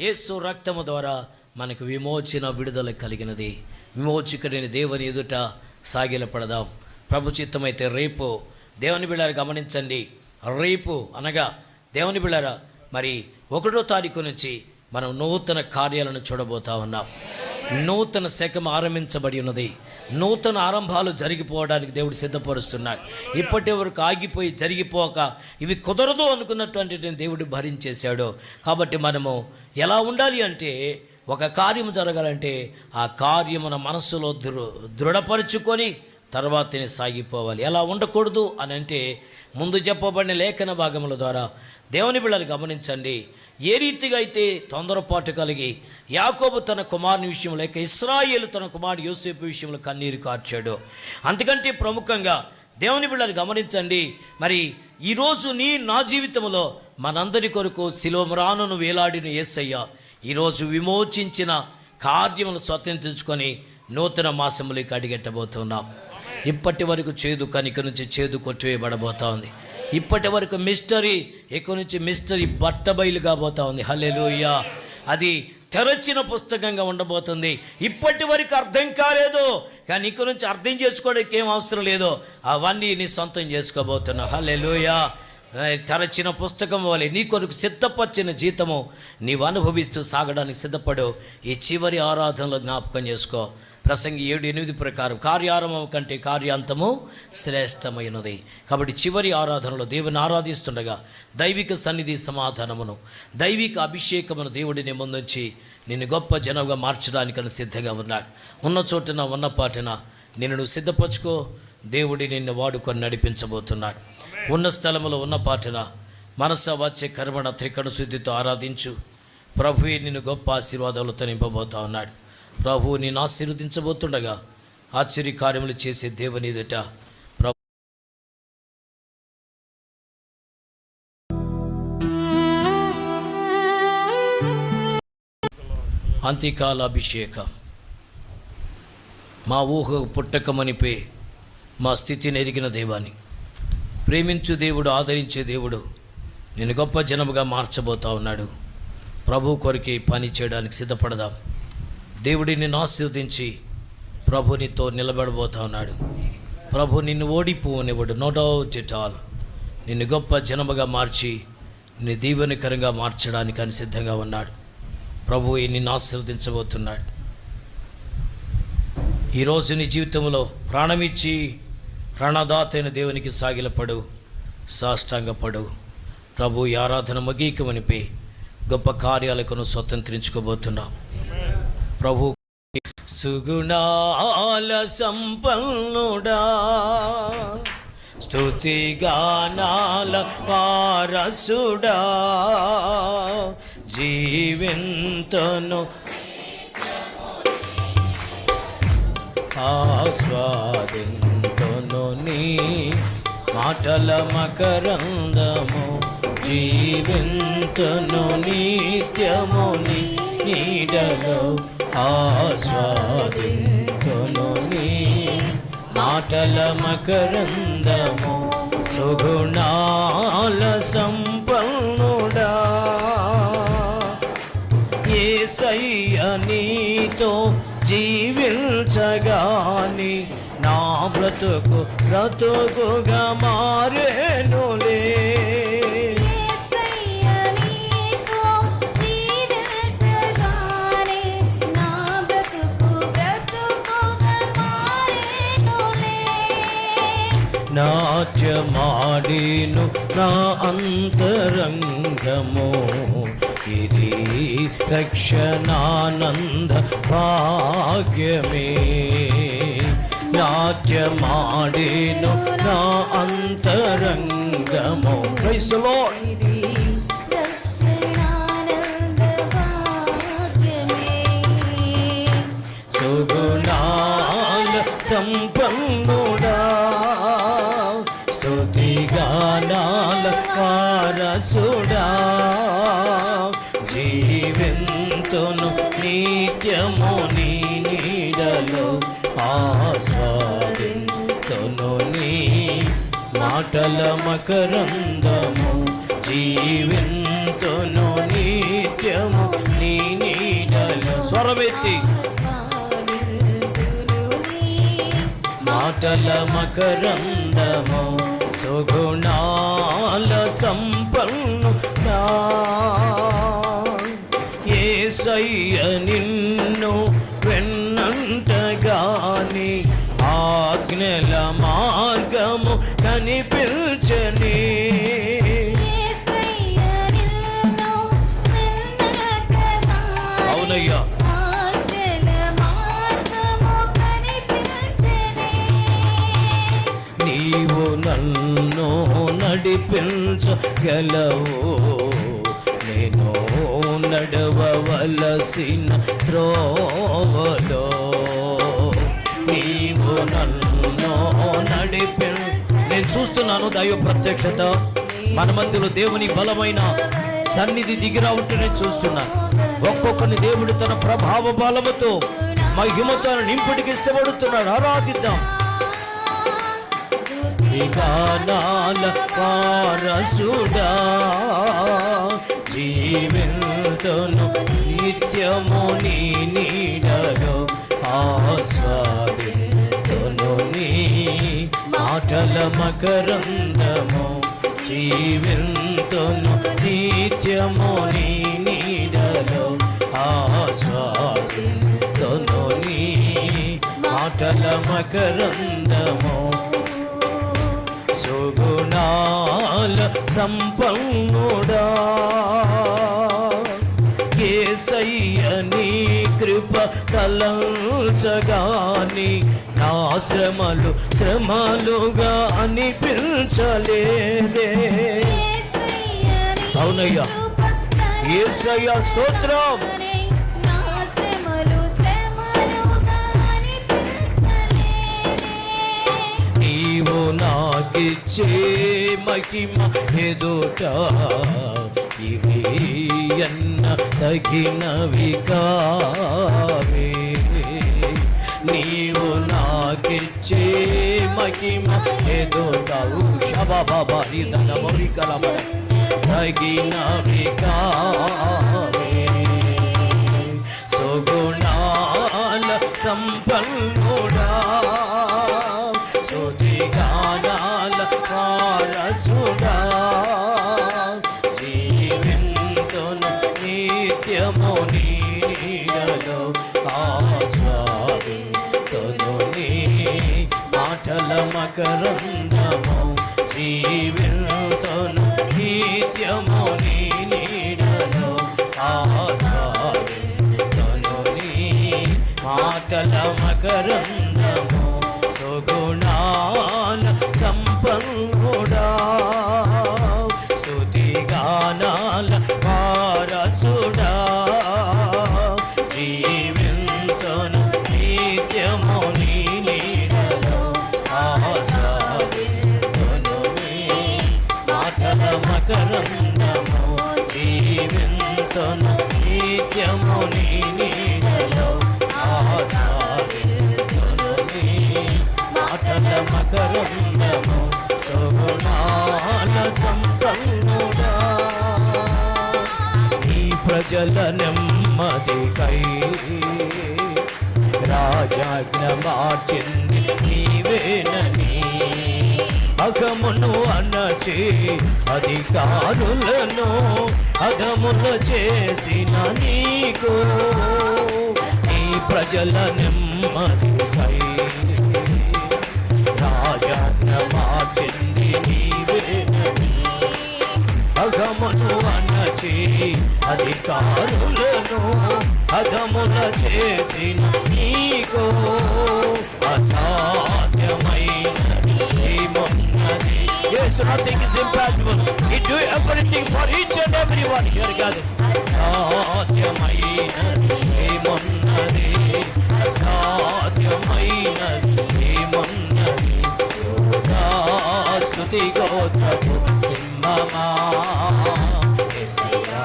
యేసు రక్తము ద్వారా మనకు విమోచన విడుదల కలిగినది. విమోచకుడైన దేవుని ఎదుట సాగిలపడదాం. ప్రభు చిత్తమైతే రేపు దేవుని బిళ్ళారు గమనించండి, రేపు అనగా దేవుని బిళ్ళారా మరి 1వ తారీఖు నుంచి మనం నూతన కార్యాలను చూడబోతా ఉన్నాం. నూతన శకం ఆరంభించబడి ఉన్నది. నూతన ఆరంభాలు జరిగిపోవడానికి దేవుడు సిద్ధపరుస్తున్నాడు. ఇప్పటి వరకు ఆగిపోయి జరిగిపోక ఇవి కుదరదు అనుకున్నటువంటి దేవుడు భరించేశాడు. కాబట్టి మనము ఎలా ఉండాలి అంటే, ఒక కార్యం జరగాలంటే ఆ కార్యం మన మనస్సులో దృఢపరుచుకొని తర్వాతనే సాగిపోవాలి. ఎలా ఉండకూడదు అని అంటే, ముందు చెప్పబడిన లేఖన భాగముల ద్వారా దేవుని బిళ్ళలు గమనించండి. ఏ రీతిగా అయితే తొందరపాటు కలిగి యాకోబు తన కుమారుని విషయం లేక ఇశ్రాయేలు తన కుమారుడు యోసేపు విషయంలో కన్నీరు కార్చాడు, అంతకంటే ప్రముఖంగా దేవుని బిళ్ళలు గమనించండి. మరి ఈరోజు నా జీవితంలో మనందరి కొరకు శిలువ మ్రానును వేలాడిన యేసయ్య ఈరోజు విమోచించిన కార్యములు స్వతంత్రించుకొని నూతన మాసములకి అడిగెట్టబోతున్నాం. ఇప్పటి వరకు చేదు కనిక నుంచి చేదు కొట్టివేయబడబోతా ఉంది. ఇప్పటి వరకు మిస్టరీ ఇక నుంచి మిస్టరీ బట్టబయలు కాబోతా ఉంది. హల్లెలూయా. అది తెరచిన పుస్తకంగా ఉండబోతుంది. ఇప్పటి వరకు అర్థం కాలేదు, కానీ ఇక నుంచి అర్థం చేసుకోవడానికి ఏం అవసరం లేదో అవన్నీ నీ సొంతం చేసుకోబోతున్నా. హల్లెలూయా. తెరచిన పుస్తకం వలె నీ కొరకు సిద్ధపరిచిన జీతము నీవు అనుభవిస్తూ సాగడానికి సిద్ధపడు. ఈ చివరి ఆరాధనలో జ్ఞాపకం చేసుకో. ప్రసంగి 7:8 ప్రకారం కార్యారంభం కంటే కార్యాంతము శ్రేష్టమైనది. కాబట్టి చివరి ఆరాధనలో దేవుని ఆరాధిస్తుండగా దైవిక సన్నిధి సమాధానమును, దైవిక అభిషేకమును దేవుడిని ముందుంచి నిన్ను గొప్ప జనంగా మార్చడానికని సిద్ధంగా ఉన్నాడు. ఉన్న చోటున ఉన్న పాటున నిన్ను నువ్వు సిద్ధపరచుకో. దేవుడి నిన్ను వాడుకొని నడిపించబోతున్నాడు. ఉన్న స్థలములో ఉన్న పాటున మనస వచ్చే కర్మణ త్రికణ శుద్ధితో ఆరాధించు. ప్రభువే నిన్ను గొప్ప ఆశీర్వాదాలతో నింపబోతా ఉన్నాడు. ప్రభువు నేను ఆశీర్వదించబోతుండగా ఆశ్చర్య కార్యములు చేసే దేవుని ఎదుట అంత్యకాల అభిషేకం. మా ఊహ పుట్టకమనిపే మా స్థితిని ఎరిగిన దేవాన్ని, ప్రేమించు దేవుడు, ఆదరించే దేవుడు, నేను గొప్ప జనముగా మార్చబోతా ఉన్నాడు. ప్రభు కొరికి పని చేయడానికి సిద్ధపడదాం. దేవుడి నిన్ను ఆశీర్వదించి ప్రభు నీతో నిలబడబోతా ఉన్నాడు. ప్రభు నిన్ను ఓడిపోనివ్వడు, నో డౌట్ ఎట్ ఆల్. నిన్ను గొప్ప జనముగా మార్చి నీ దీవెనకరంగా మార్చడానికి అని సిద్ధంగా ఉన్నాడు. ప్రభు నిన్ను ఆశీర్వదించబోతున్నాడు. ఈరోజు నీ జీవితంలో ప్రాణమిచ్చి ప్రాణదాతైన దేవునికి సాగిలపడు, సాష్టాంగపడు. ప్రభు ఈ ఆరాధన మగీకమనిపి గొప్ప కార్యాలకు స్వతంత్రించుకోబోతున్నాం. ప్రభు సుగుణాల సంపన్నుడా, స్తుతిగానాల వారసుడా, జీవింతును ఆస్వాదింతును నీ మాటల మకరందము, జీవింతును నిత్యము నీ నీడలో, ఆస్వాదింతును నీ మాటల మకరందము. సుగుణాల సంపన్నుడా, యేసయ్య నీతో జీవించగాని నా బ్రతుకుగా మారేనులే. నాట్యమాడేను నా అంతరంగము, ఇది రక్షణానంద భాగ్యమే. నాట్యమాడేను నా అంతరంగము. Praise the Lord. సుగుణాల సంపన్నుడా, స్తుతిగానాల వారసుడా, జీవింతును నిత్యము నీ నీడలో, ఆస్వాదింతును నీ మాటల మకరందము, జీవింతును నిత్యము నీ నీడలో. స్వరమెత్తి మాటల మకరందము, సుగుణాల సంపన్నుడా, యేసయ్య నిన్ను వెన్నంటగాని ఆజ్ఞల మార్గము కనిపించని. అవునయ్యా, నీవు నన్ను నడిపించగలవు, నేను నడవవలసిన త్రోవలో. నీవు నన్ను నేను చూస్తున్నాను దైవ ప్రత్యక్షత మన మధ్యలో. దేవుని బలమైన సన్నిధి దిగిరా ఉంటే నేను చూస్తున్నాను. ఒక్కొక్కరిని దేవుడు తన ప్రభావ బలముతో మహిమతో నింపుడికి ఇష్టపడుతున్నాడు. ఆరాధిద్దాం. గానాల వారసుడా, జీవింతును నిత్యము నీ నీడలో, ఆస్వాదింతును నీ మాటల మకరందము, జీవింతును నిత్యము నీ నీడలో, ఆస్వాదింతును నీ మాటల మకరందము. సుగుణాల సంపన్నుడా, యేసయ్య నీ కృప తలంచగాని నా శ్రమలుగా అనిపించలేదే. అవునయ్యా, యేసయ్య స్తోత్రం. నీవు నాకిచ్చే మహిమ ఎదుట ఇవి అన్న తగినవి కావే. నీవు నాకిచ్చే మహిమ ఎదుట శబబాబా తగినవి కావే. సుగుణాల సంపన్నుడా, స్తుతిగానాల వారసుడా, జీవింతును నిత్యము నీ నీడలో ఆస్వాదింతును నీ మాటల మకరందము. జీవింతును నిత్యము నీ నీడలో ఆస్వాదింతును నీ మాటల మకరందము. సుగుణాల సంపన్నుడా, స్తుతిగానాల వారసుడా, జీవింతును నిత్యము నీ నీడలో ఆస్వాదింతును నీ మాటల మకరందము. జీవింతును నిత్యము నీ నీడలో ఆస్వాదింతును నీ మాటల మకరందము. సుగుణాల సంపన్నుడా, నీ ప్రజల నెమ్మదికై రాజాజ్ఞ మార్చింది నీవేనని అగమును అణచి అధికారులను అగములు చేసిన నీకు. నీ ప్రజల నెమ్మదికై రాజాజ్ఞ మార్చింది నీవేనని అగమును అణచి అధికారులను అగముల చేసిన నీకు. అసాధ్యమైనది ఏమున్నది? Yes, nothing is impossible. He do everything for each and everyone. Here God. అసాధ్యమైనది ఏమున్నది? అసాధ్యమైనది ఏమున్నది? స్తుతి గోత్రపు సింహమా, యేసయ్యా,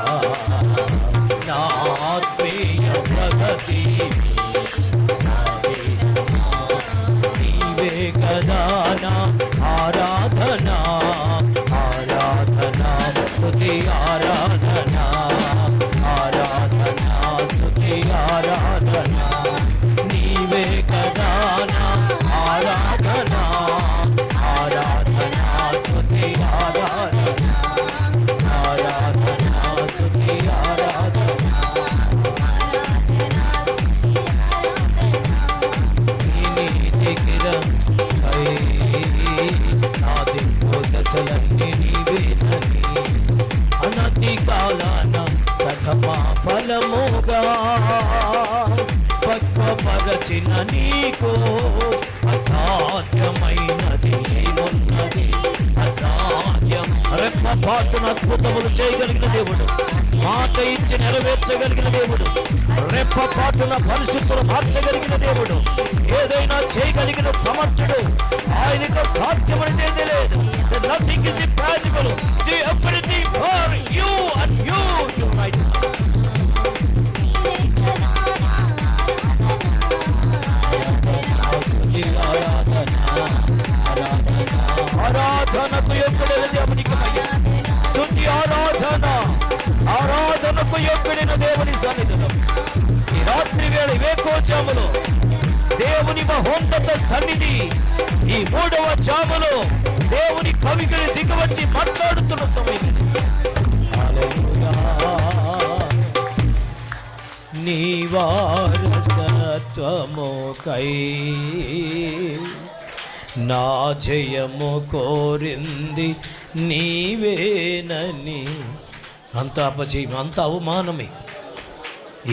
నా ఆత్మీయ ప్రగతి నీవే కదా నా ఆరాధన. ఆరాధన స్తుతి ఆరాధన, ఆరాధన స్తుతి ఆరాధన. నీవే కదా నా ఆరాధన, ఆరాధన స్తుతి ఆరాధన, ఆరాధన స్తుతి ఆరాధన. నీ నీతి కిరణమై నా దిక్కు దశలన్నీ నీవేనని అనతి కాలాన ప్రథమ ఫలముగా పక్వపరచిన నీకు. అసాధ్యమైనది ఏమున్నది? అసాధ్యం. రెప్పపాటున అద్భుతములు చేయగలిగిన దేవుడు, మాట ఇచ్చి నెరవేర్చగలిగిన దేవుడు, రెప్పపాటున పరిస్థితులు మార్చగలిగిన దేవుడు, ఏదైనా చేయగలిగిన సమర్థుడు. ఆయనకు సాధ్యమనేది లేదు. Nothing is impossible. Do everything for you and you right. ఆరాధనకు యోగ్యుడైన దేవునికి మహిమ. స్తుతి ఆరాధన, ఆరాధనకు యోగ్యుడైన దేవుని సన్నిధిలో ఈ రాత్రి వేళ వేకోజాములో దేవుని మహోన్నత సన్నిధి ఈ 3వ జాములో దేవుని కవిగిరి దిగవచ్చి మాట్లాడుతున్న సమయం ఇది. హల్లెలూయా. నీ వారసత్వముకై నా జయము కోరింది నీవేనని. అంత అపజయం, అంత అవమానమే.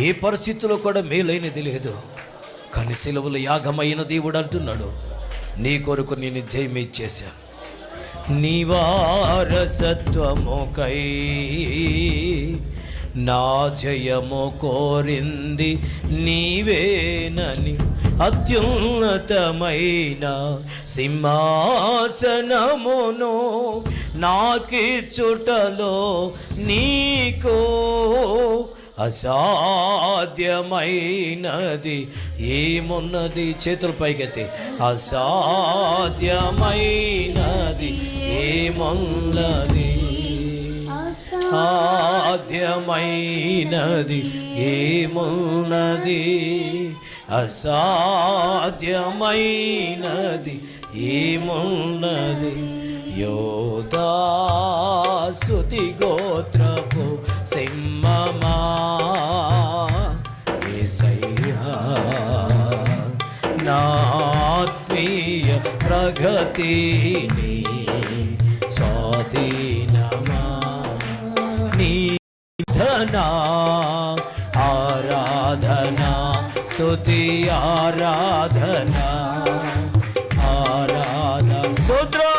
ఏ పరిస్థితుల్లో కూడా మేలైనది లేదు. కానీ సిలువలో యాగమైన దేవుడు అంటున్నాడు, నీ కొరకు నేను జయమే ఇచ్చేశాను. నీ వారసత్వముకై నా జయము కోరింది నీవేనని. అత్యున్నతమైన సింహాసనమును నాకిచ్చుటలో నీకు అసాధ్యమైనది ఏమున్నది? చేతుల పైకెత్తి. అసాధ్యమైనది ఏమున్నది? సాధ్యమైనది ఏమున్నది, అసాధ్యమైనది ఏమున్నది. యోధా స్తుతి గోత్రపు సింహమా యేసయ్యా, నా ఆత్మీయ ప్రగతిని స్వాధీనమా, నీ ధనా ఆరాధనా స్తుతి ఆరాధనా ఆరాధన సూత్రం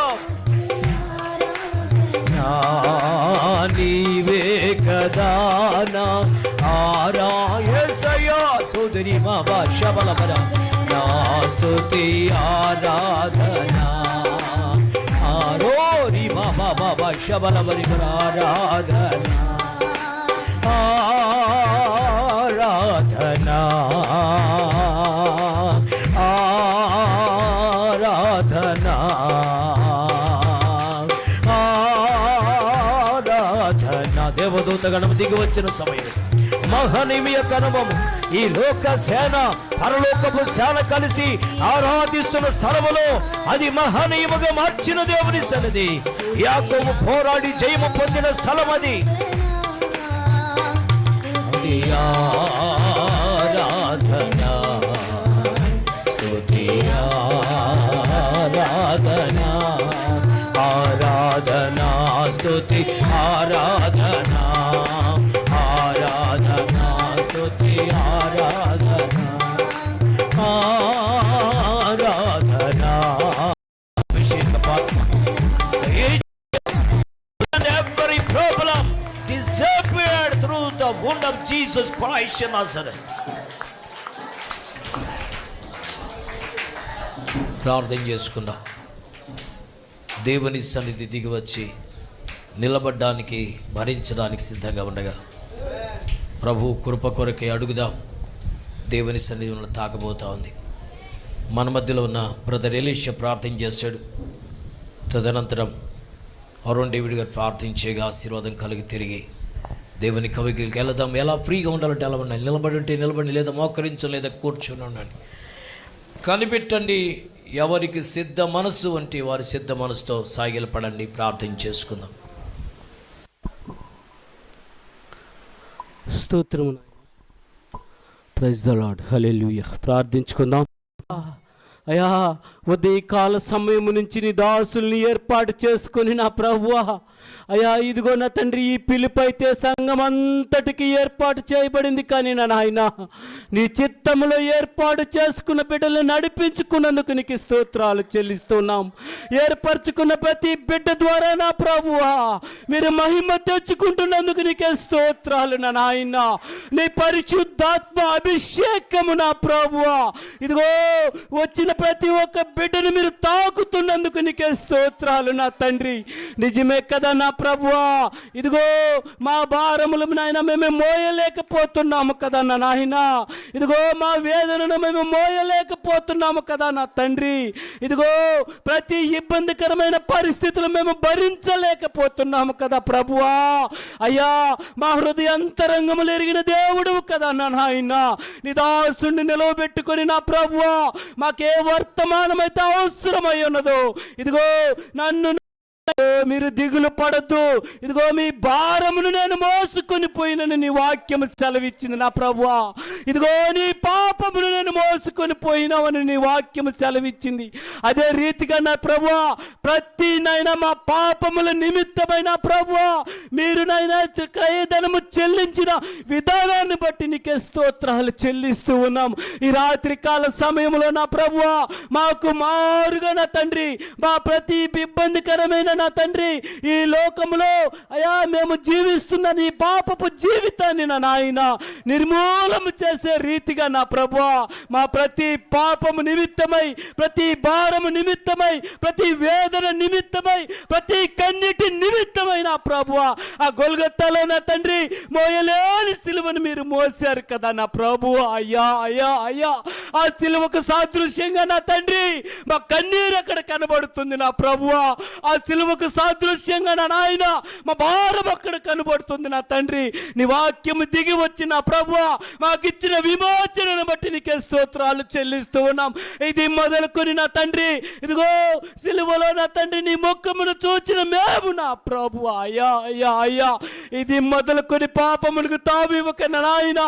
నీవే కదా నా ఆరాయసయా సోదరి బాబా శబలబర నా స్తుతి ఆరాధనా ఆరోరి బాబా బాబా శబలబరి ఆరాధనా ఆరాధనా ఆరాధనా ఆరాధనా. దేవదూత గణము దిగి వచ్చిన సమయం, మహనీయ కనుమము, ఈ లోక సేన పరలోకపు సేన కలిసి ఆరాధిస్తున్న స్థలములో అది మహనీయముగా మార్చిన దేవుని సన్నిధి. యాకోబు పోరాడి జయము పొందిన స్థలం అది. ఆరాధనా స్తుతి ఆరాధనా ఆరాధనా స్తుతి ఆరాధనా ఆరాధనా స్తుతి ఆరాధనా ఆరాధనా. అభిషేక పాత్ర every problem disappeared through the wound of Jesus Christ in Nazareth. ప్రార్థన చేసుకుందాం. దేవుని సన్నిధి దిగి వచ్చి నిలబడ్డానికి భరించడానికి సిద్ధంగా ఉండగా ప్రభు కృప కొరకే అడుగుదాం. దేవుని సన్నిధి మనల్ని తాకబోతా ఉంది. మన మధ్యలో ఉన్న బ్రదర్ ఎలీషా ప్రార్థన చేశాడు. తదనంతరం అరుణ్ డేవిడ్ గారు ప్రార్థించేగా ఆశీర్వాదం కలిగి తిరిగి దేవుని కవికి వెళదాం. ఎలా ఫ్రీగా ఉండాలంటే ఎలా ఉండాలి, నిలబడి ఉంటే నిలబడి, లేదా మోకరించం, లేదా కూర్చొని ఉండండి. కనిపెట్టండి, ఎవరికి సిద్ధ మనస్సు అంటే వారి సిద్ధ మనసుతో సాగిలపడండి. ప్రార్థన చేసుకుందాం. స్తోత్రము. Praise the Lord. హల్లెలూయా. ప్రార్థించుకుందాం. అయా, ఉదయకాల సమయం నుంచి నీ దాసుల్ని ఏర్పాటు చేసుకుని నా ప్రభువా, అయా ఇదిగో నా తండ్రి, ఈ పిలుపైతే సంఘం అంతటికి ఏర్పాటు చేయబడింది. కానీ నా నాయన, నీ చిత్తములో ఏర్పాటు చేసుకున్న బిడ్డలను నడిపించుకున్నందుకు నీకు స్తోత్రాలు చెల్లిస్తున్నాం. ఏర్పరచుకున్న ప్రతి బిడ్డ ద్వారా నా ప్రభువా మీరు మహిమ తెచ్చుకుంటున్నందుకు నీకే స్తోత్రాలు నా నాయన. నీ పరిశుద్ధాత్మ అభిషేకము నా ప్రభువా, ఇదిగో వచ్చిన ప్రతి ఒక్క బిడ్డను మీరు తాకుతున్నందుకు నీకే స్తోత్రాలు నా తండ్రి. నిజమే కదా నా ప్రభువా, ఇదిగో మా భారములు నాయన మేము మోయలేకపోతున్నాము కదా నా నాయన. ఇదిగో మా వేదనను మేము మోయలేకపోతున్నాము కదా నా తండ్రి. ఇదిగో ప్రతి ఇబ్బందికరమైన పరిస్థితులు మేము భరించలేకపోతున్నాము కదా ప్రభువా. అయ్యా, మా హృదయాంతరంగములు ఎరిగిన దేవుడు కదా నా నాయన. నీ దాసుని నిలవబెట్టుకొని నా ప్రభువా మాకే వర్తమానమైతే అవసరమై ఉన్నదో, ఇదిగో నన్ను మీరు దిగులు పడద్దు, ఇదిగో మీ భారమును నేను మోసుకొని పోయినని నీ వాక్యము సెలవిచ్చింది నా ప్రభువా. ఇదిగో నీ పాపమును నేను మోసుకొని పోయినావని నీ వాక్యము సెలవిచ్చింది. అదే రీతిగా నా ప్రభువా ప్రతి నైనా మా పాపముల నిమిత్తమైన ప్రభువా మీరు నైనా క్రయధనము చెల్లించిన విధానాన్ని బట్టి నీకే స్తోత్రాలు చెల్లిస్తూ ఉన్నాం. ఈ రాత్రి కాల సమయంలో నా ప్రభువా మాకు మారుగా నా తండ్రి, మా ప్రతి ఇబ్బందికరమైన నా తండ్రి ఈ లోకములో అయా మేము జీవిస్తున్న నీ పాపపు జీవితాన్ని నా నాయన నిర్మూలన చేసే రీతిగా నా ప్రభువా మా ప్రతి పాపము నిమిత్తమై, ప్రతి భారము నిమిత్తమై, ప్రతి వేదన నిమిత్తమై, ప్రతి కన్నిటి నిమిత్తమై నా ప్రభువా ఆ గొల్గొతాలో నా తండ్రి మోయలేని సిలువను మీరు మోసారు కదా నా ప్రభువా. అయ్యా అయ్యా అయ్యా, ఆ సిలువకు సాదృశ్యంగా నా తండ్రి మా కన్నీరు అక్కడ కనబడుతుంది నా ప్రభువా. ఆ సిలువకు సాదృశ్యంగా నా నాయన మా భారం అక్కడ కనబడుతుంది నా తండ్రి. నీ వాక్యము దిగి వచ్చి నా ప్రభువా మాకు ఇచ్చిన విమోచనను బట్టి నీకే స్తోత్రాలు చెల్లిస్తూ ఉన్నాం. ఇది మొదలుకొని నా తండ్రి ఇదిగో సిలువలో నా తండ్రి నీ ముఖమును చూచిన మేము నా ప్రభువా అయ్యా అయ్యా అయ్యా, ఇది మొదలుకొని పాపమునకు తావివ్వక నా నాయన,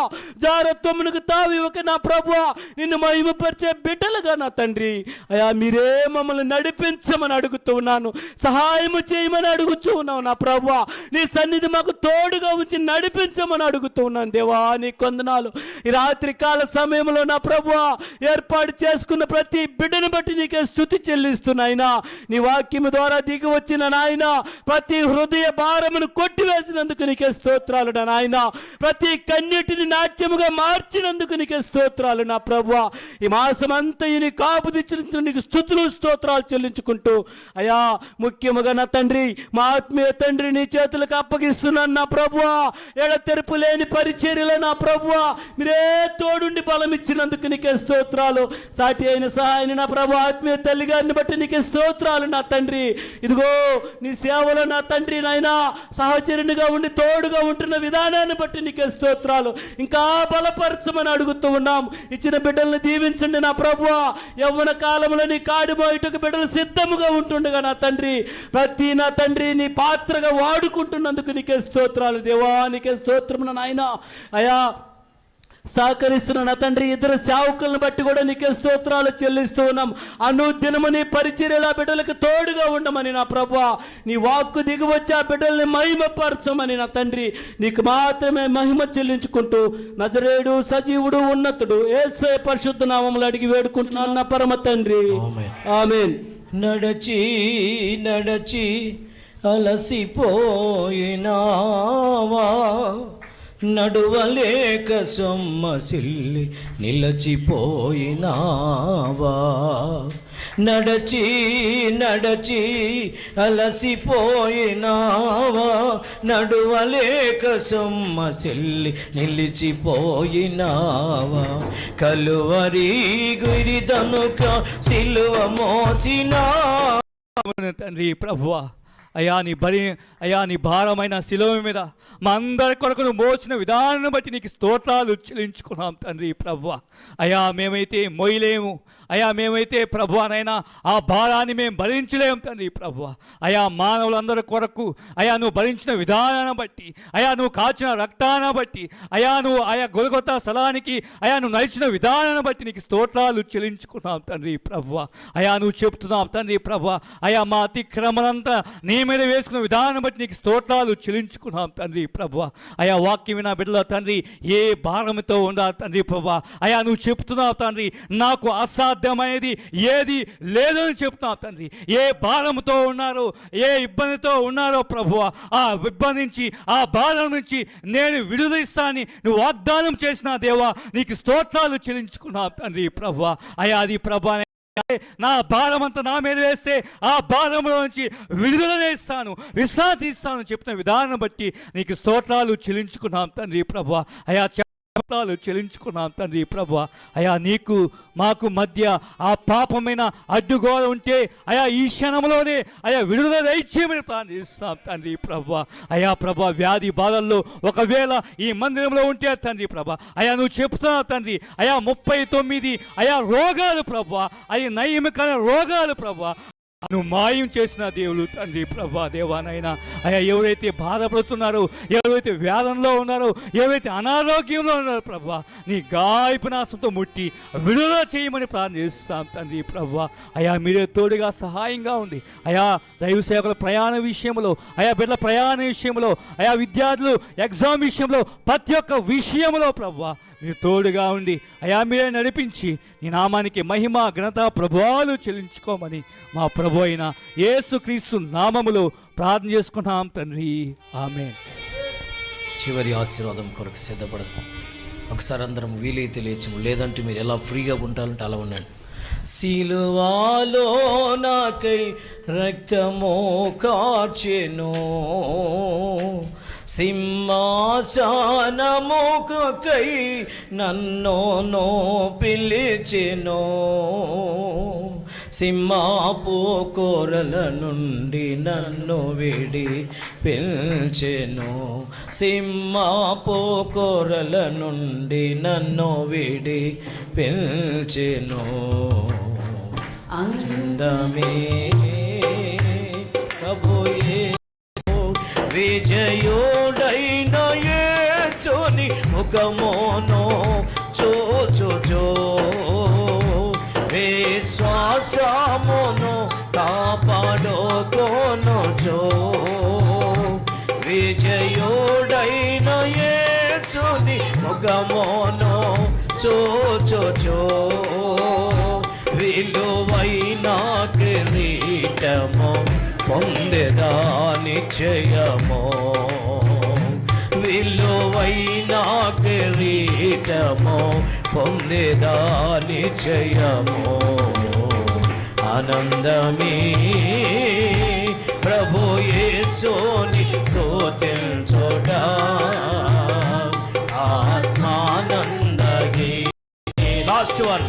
జారత్వమునకు తావివ్వక నా ప్రభువా నిన్ను మహిమపరిచే బిడ్డలుగా నా తండ్రి అయ్యా మీరే మమ్మల్ని నడిపించమని అడుగుతూ ఉన్నాను, సహాయము చేయమని అడుగుతూ ఉన్నావు నా ప్రభువా. నీ సన్నిధి మాకు తోడుగా ఉంచి నడిపించమని అడుగుతూ ఉన్నాను దేవా. నీ కొందనాలు ఈ రాత్రి కాల సమయంలో నా ప్రభువా ఏర్పాటు చేసుకున్న ప్రతి బిడ్డను బట్టి నీకే స్తుతి చెల్లిస్తున్నాయినా. నీ వాక్యము ద్వారా దిగి వచ్చిన నాయన ప్రతి హృదయ భారమును కొట్టివేసినందుకు నీకే స్తోత్రాలు నా నాయన. ప్రతి కన్నిటిని నాట్యముగా మార్చినందుకు నీకే స్తోత్రాలు నా ప్రభువా. ఈ మాసం అంతా నీ కాపు తెచ్చిన నీకు స్తుతులు స్తోత్రాలు చెల్లించుకుంటూ అయ్యా ముఖ్యముగా నా తండ్రి మా ఆత్మీయ తండ్రి నీ చేతులకు అప్పగిస్తున్నాను నా ప్రభువా. ఎడతెరుపు లేని పరిచర్యలో నా ప్రభువా మీరే తోడుండి బలం ఇచ్చినందుకు నీకే స్తోత్రాలు. సాటి అయిన సహాయాన్ని నా ప్రభు ఆత్మీయ తల్లి గారిని బట్టి నీకే స్తోత్రాలు నా తండ్రి. ఇదిగో నీ సేవలో నా తండ్రి నాయనా సహచరునిగా ఉండి తోడుగా ఉంటున్న విధానాన్ని బట్టి నీకే స్తోత్రాలు. ఇంకా బలపరచమని అడుగుతూ ఉన్నాం. ఇచ్చిన బిడ్డలను దీవించండి నా ప్రభువా. యవ్వన కాలంలో నీ కాడి బయటకు బిడ్డలు సిద్ధముగా ఉంటుండగా నా తండ్రి ప్రతి నా తండ్రి నీ పాత్రగా వాడుకుంటున్నందుకు నీకే స్తోత్రాలు దేవా. నీకే స్తోత్రము నాయన. అయా సహకరిస్తున్న నా తండ్రి ఇద్దరు సేవకులను బట్టి కూడా నీకే స్తోత్రాలు చెల్లిస్తూ ఉన్నాం. అనుదినము నీ పరిచర్యల బిడ్డలకు తోడుగా ఉండమని నా ప్రభువా నీ వాక్కు దిగి వచ్చి ఆ బిడ్డల్ని మహిమపరచమని నా తండ్రి నీకు మాత్రమే మహిమ చెల్లించుకుంటూ నజరేయుడు సజీవుడు ఉన్నతుడు యేసయ్య పరిశుద్ధ నామములో అడిగి వేడుకుంటున్నాను నా పరమ తండ్రి ఆమేన్. నడచి నడచి అలసిపోయినావా, నడువలేక సొమ్మసిల్లి నిలచిపోయినావా, నడచి నడచి అలసిపోయినావా, నడువలేక సొమ్మసిల్లి నిలిచిపోయినావా, కలువరి గురిదనుక సిలువ మోసినా తండ్రి ప్రభువా అయ్యా నీ భారమైన శిలువ మీద మా అందరి కొరకు నువ్వు మోసిన విధానాన్ని బట్టి నీకు స్తోత్రాలు చెల్లించుకున్నాం తండ్రి ప్రభువా. అయ్యా మేమైతే మోయలేము, అయ్యా మేమైతే ప్రభువానైనా ఆ భారాన్ని మేము భరించలేము తండ్రి ప్రభువా. అయ్యా మానవులందరి కొరకు అయ్యా నువ్వు భరించిన విధానాన్ని బట్టి, అయ్యా నువ్వు కాచిన రక్తాన్ని బట్టి, అయ్యా నువ్వు ఆయా గొల్గొతా స్థలానికి అయ్యా నువ్వు నడిచిన విధానాన్ని బట్టి నీకు స్తోత్రాలు చెల్లించుకున్నాం తండ్రి ప్రభువా. అయ్యా నువ్వు చెప్తున్నావు తండ్రి ప్రభువా అయ్యా మా అతిక్రమలంతా నీ మీద వేసుకున్న విధానం బట్టి నీకు స్తోత్రాలు చెల్లించుకున్నాం తండ్రి ప్రభువా. అయా వాక్యం వినా బిడ్డల తండ్రి ఏ భారంతో ఉండాలి తండ్రి ప్రభువా. అయా నువ్వు చెప్తున్నావు తండ్రి నాకు అసాధ్యమైనది ఏది లేదని చెప్తున్నావు తండ్రి. ఏ భారంతో ఉన్నారో ఏ ఇబ్బందితో ఉన్నారో ప్రభువా ఆ ఇబ్బంది నుంచి ఆ భారం నుంచి నేను విడుదలిస్తానని నువ్వు వాగ్దానం చేసిన దేవా నీకు స్తోత్రాలు చెల్లించుకున్నావు తండ్రి ప్రభువా. అయా అది ప్రభువా నా భారం అంతా నా మీద వేస్తే ఆ భారంలో నుంచి విడుదల ఇస్తాను, విశ్రాంతి ఇస్తాను చెప్పిన విధానం బట్టి నీకు స్తోత్రాలు చెల్లించుకున్నాం తండ్రి ప్రభువా. అయా స్తోత్రాలు చెల్లించుకున్నాం తండ్రి ప్రభువా. అయా నీకు మాకు మధ్య ఆ పాపమైన అడ్డుగోడ ఉంటే అయా ఈ క్షణంలోనే అయా విడుదల దయచేయమని ప్రార్థిస్తాం తండ్రి ప్రభువా. అయా ప్రభా వ్యాధి బాధల్లో ఒకవేళ ఈ మందిరంలో ఉంటే తండ్రి ప్రభా అయా నువ్వు చెప్తున్నావు తండ్రి అయా 39 అయా రోగాలు ప్రభువా అవి నయమికైన రోగాలు ప్రభువా నువ్వు మాయం చేసిన దేవుడు తండ్రి ప్రభా దేవానైనా. అయ్యా ఎవరైతే బాధపడుతున్నారో, ఎవరైతే వేదనలో ఉన్నారో, ఎవరైతే అనారోగ్యంలో ఉన్నారో ప్రభా నీ గాయపనాశంతో ముట్టి విడుదల చేయమని ప్రార్థిస్తాం తండ్రి ప్రభా. అయా మీరే తోడుగా సహాయంగా ఉంది. అయా దైవ సేవకుల ప్రయాణ విషయంలో, అయా బిడ్డల ప్రయాణ విషయంలో, అయా విద్యార్థులు ఎగ్జామ్ విషయంలో ప్రతి ఒక్క విషయంలో ప్రభా మీరు తోడుగా ఉండి అయా మీరే నడిపించి నీ నామానికి మహిమ ఘనత ప్రభావాలు చెల్లించుకోమని మా ప్రభు అయిన యేసుక్రీస్తు నామములో ప్రార్థన చేసుకుంటాం తండ్రి ఆమేన్. చివరి ఆశీర్వాదం కొరకు సిద్ధపడదాం. ఒకసారి అందరం వీలైతే లేచము, లేదంటే మీరు ఎలా ఫ్రీగా ఉంటారంటే అలా ఉండండి. సిలువాలో నాకై రక్తము కార్చెను, సింహాసనముకై నన్ను పిలిచెను, సింహాపు కోరల నుండి నన్ను విడి పిలిచెను, సింహాపు కోరల నుండి నన్ను విడి పిలిచెను. అందమే ప్రభుయే విజయుడైన యేసుని ముఖమును చూచుచో, విశ్వాసమును కాపాడుకొనుచో, విజయుడైన యేసుని ముఖమును చూచుచో, విలువైన కిరీటము పొందెదా నిశ్చయము, విలువైన కిరీటము పొందెదా నిశ్చయము. ఆనందమే ప్రభు యేసుని స్తుతించుట, ఆత్మానందగే. లాస్ట్ వన్,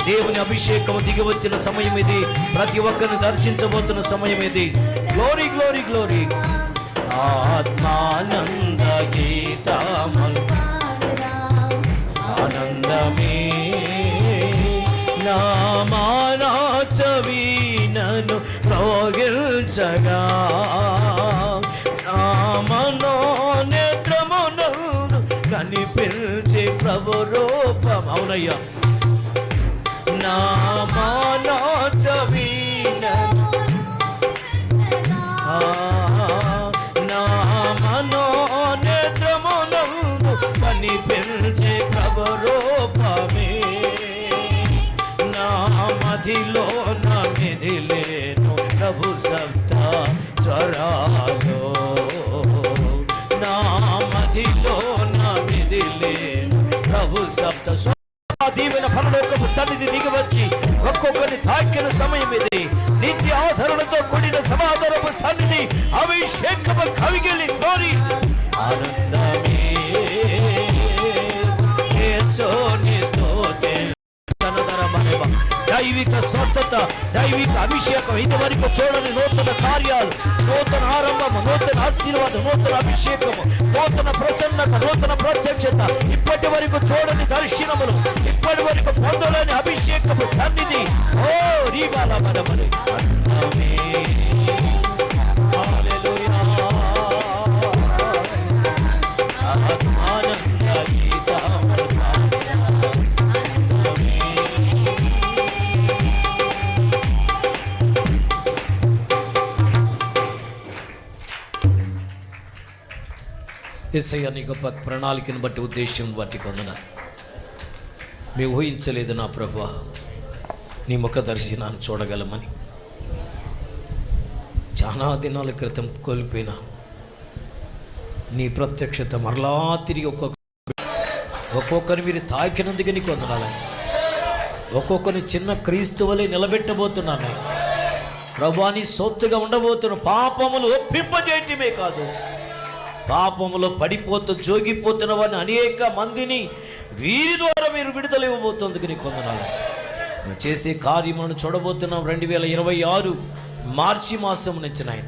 దేవుని అభిషేకం దిగి వచ్చిన సమయం ఇది, ప్రతి ఒక్కరిని దర్శించబోతున్న సమయం ఇది. Glory glory glory. ఆత్మానంద గీతమన్ ఆనందమే నా మానసవీనను రోగిల్చగా, నా మనోనేత్రమును కనిపించే ప్రభు రూపం. అవునయ్యా, నా మనోజవీనను, నా మనోనేత్రమును కనిపించే ప్రభు రూపమే, నా మదిలో నా మెదిలేను ప్రభు శబ్ద స్వరాలు, నా మదిలో నా మెదిలేను ప్రభు శబ్ద. దీవెన పరలోకపు సన్నిధి దిగివచ్చి ఒక్కొక్కరిని తాకిన సమయం ఇది. నిత్య ఆదరణతో కూడిన సమాధానపు సన్నిధి, అభిషేకము కవిగిలి కోరి ఆనందమే యేసుని స్తుతి. దైవిక స్వస్థత, దైవిక అభిషేకం, ఇంతవరకు చూడని నూతన కార్యాలు, నూతన ఆరంభము, నూతన ఆశీర్వాదం, నూతన అభిషేకము, నూతన ప్రసన్నత, నూతన ప్రత్యక్షత, ఇప్పటి వరకు చూడని దర్శనములు, ఇప్పటి వరకు పొందలేని అభిషేకము సన్నిధి. ఓ రీబాల మనమని అన్నమే. హల్లెలూయా. ఆనంద గీతము యేసయ్య, నీ గొప్ప ప్రణాళికను బట్టి, ఉద్దేశం బట్టి కొందనాలు. మేము ఊహించలేదు నా ప్రభువా నీ ముఖ దర్శనాన్ని చూడగలమని. చాలా దినాల క్రితం కోల్పోయిన నీ ప్రత్యక్షత మరలా తిరిగి ఒక్కొక్కరిని మీరు తాకినందుకు నీకు వందనాలని, ఒక్కొక్కరిని చిన్న క్రీస్తు వలె నిలబెట్టబోతున్నాను ప్రభువా. నీ సొత్తుగా ఉండబోతున్న పాపములు ఒప్పింపజేయటమే కాదు, పాపములో పడిపోతూ జోగిపోతున్న వారిని అనేక మందిని వీరి ద్వారా మీరు విడుదల ఇవ్వబోతుందుకు నీకు వందనాలు. చేసే కార్యములను చూడబోతున్నాం. 2026 మార్చి మాసం నుంచి నాయన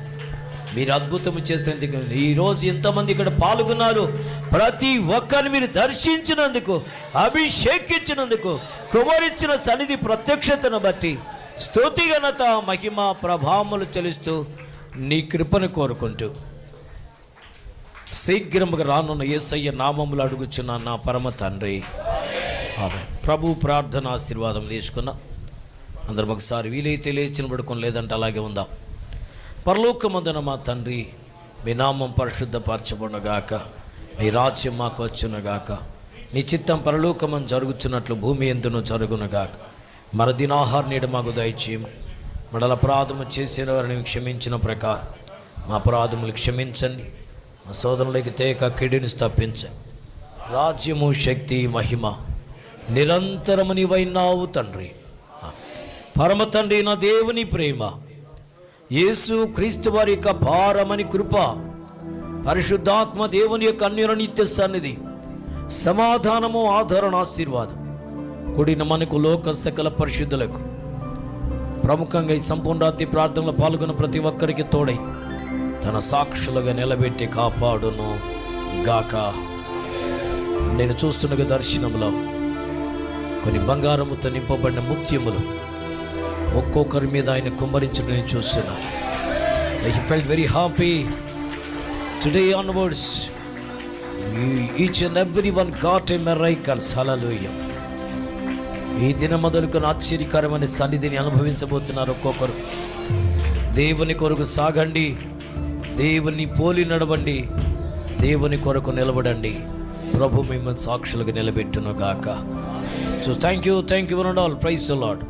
మీరు అద్భుతం చేసేందుకు, ఈరోజు ఎంతమంది ఇక్కడ పాల్గొన్నారు, ప్రతి ఒక్కరిని మీరు దర్శించినందుకు, అభిషేకించినందుకు, కుమరించిన సన్నిధి ప్రత్యక్షతను బట్టి స్తుతి ఘనత మహిమ ప్రభావములు చెల్లిస్తూ నీ కృపను కోరుకుంటూ శీఘ్రముగా రానున్న యేసయ్య నామములు అడుగుచున్నాను నా పరమ తండ్రి, ఆమేన్. ప్రభు ప్రార్థన ఆశీర్వాదం తీసుకున్నా. అందరం ఒకసారి వీలైతే లేచిన పడుకొని, లేదంటే అలాగే ఉందాం. పరలోకమందున మా తండ్రి, మీ నామం పరిశుద్ధపరచబడునుగాక, నీ రాజ్యం మాకు వచ్చునుగాక, నీ చిత్తం పరలోకమని జరుగుతున్నట్లు భూమి ఎందును జరుగునుగాక. మరదినాహార నీడ మాకు దయచేయము. మడల అపరాధము చేసిన వారిని క్షమించిన ప్రకారం మా అపరాధములు క్షమించండి. మా సోదరులకి తేక కిడిని తప్పించండి. రాజ్యము, శక్తి, మహిమ నిరంతరము నీవైనావు తండ్రి. పరమ తండ్రి నా దేవుని ప్రేమ, యేసు క్రీస్తు వారి యొక్క భారమని కృప, పరిశుద్ధాత్మ దేవుని యొక్క అన్యుల నిత్య సన్నిధి, సమాధానము, ఆదరణ, ఆశీర్వాదం కూడిన మనకు లోక సకల పరిశుద్ధులకు, ప్రముఖంగా ఈ సంపూర్ణాతి ప్రార్థనలో పాల్గొన్న ప్రతి ఒక్కరికి తోడై తన సాక్షులుగా నిలబెట్టి కాపాడును గాక. నేను చూస్తున్న దర్శనంలో కొన్ని బంగారముతో నింపబడిన ముత్యములు ఒక్కొక్కరి మీద ఆయన కుమ్మరించడం నేను చూస్తున్నా. I felt very happy today onwards. Each and every one got a miracles. Hallelujah. ఈ దినం మొదలుకొని ఆశ్చర్యకరమైన సన్నిధిని అనుభవించబోతున్నారు ఒక్కొక్కరు. దేవుని కొరకు సాగండి, దేవుని పోలి నడవండి, దేవుని కొరకు నిలబడండి. ప్రభు మిమ్మల్ని సాక్షులుగా నిలబెట్టును గాక. So thank you one and all. Praise the lord.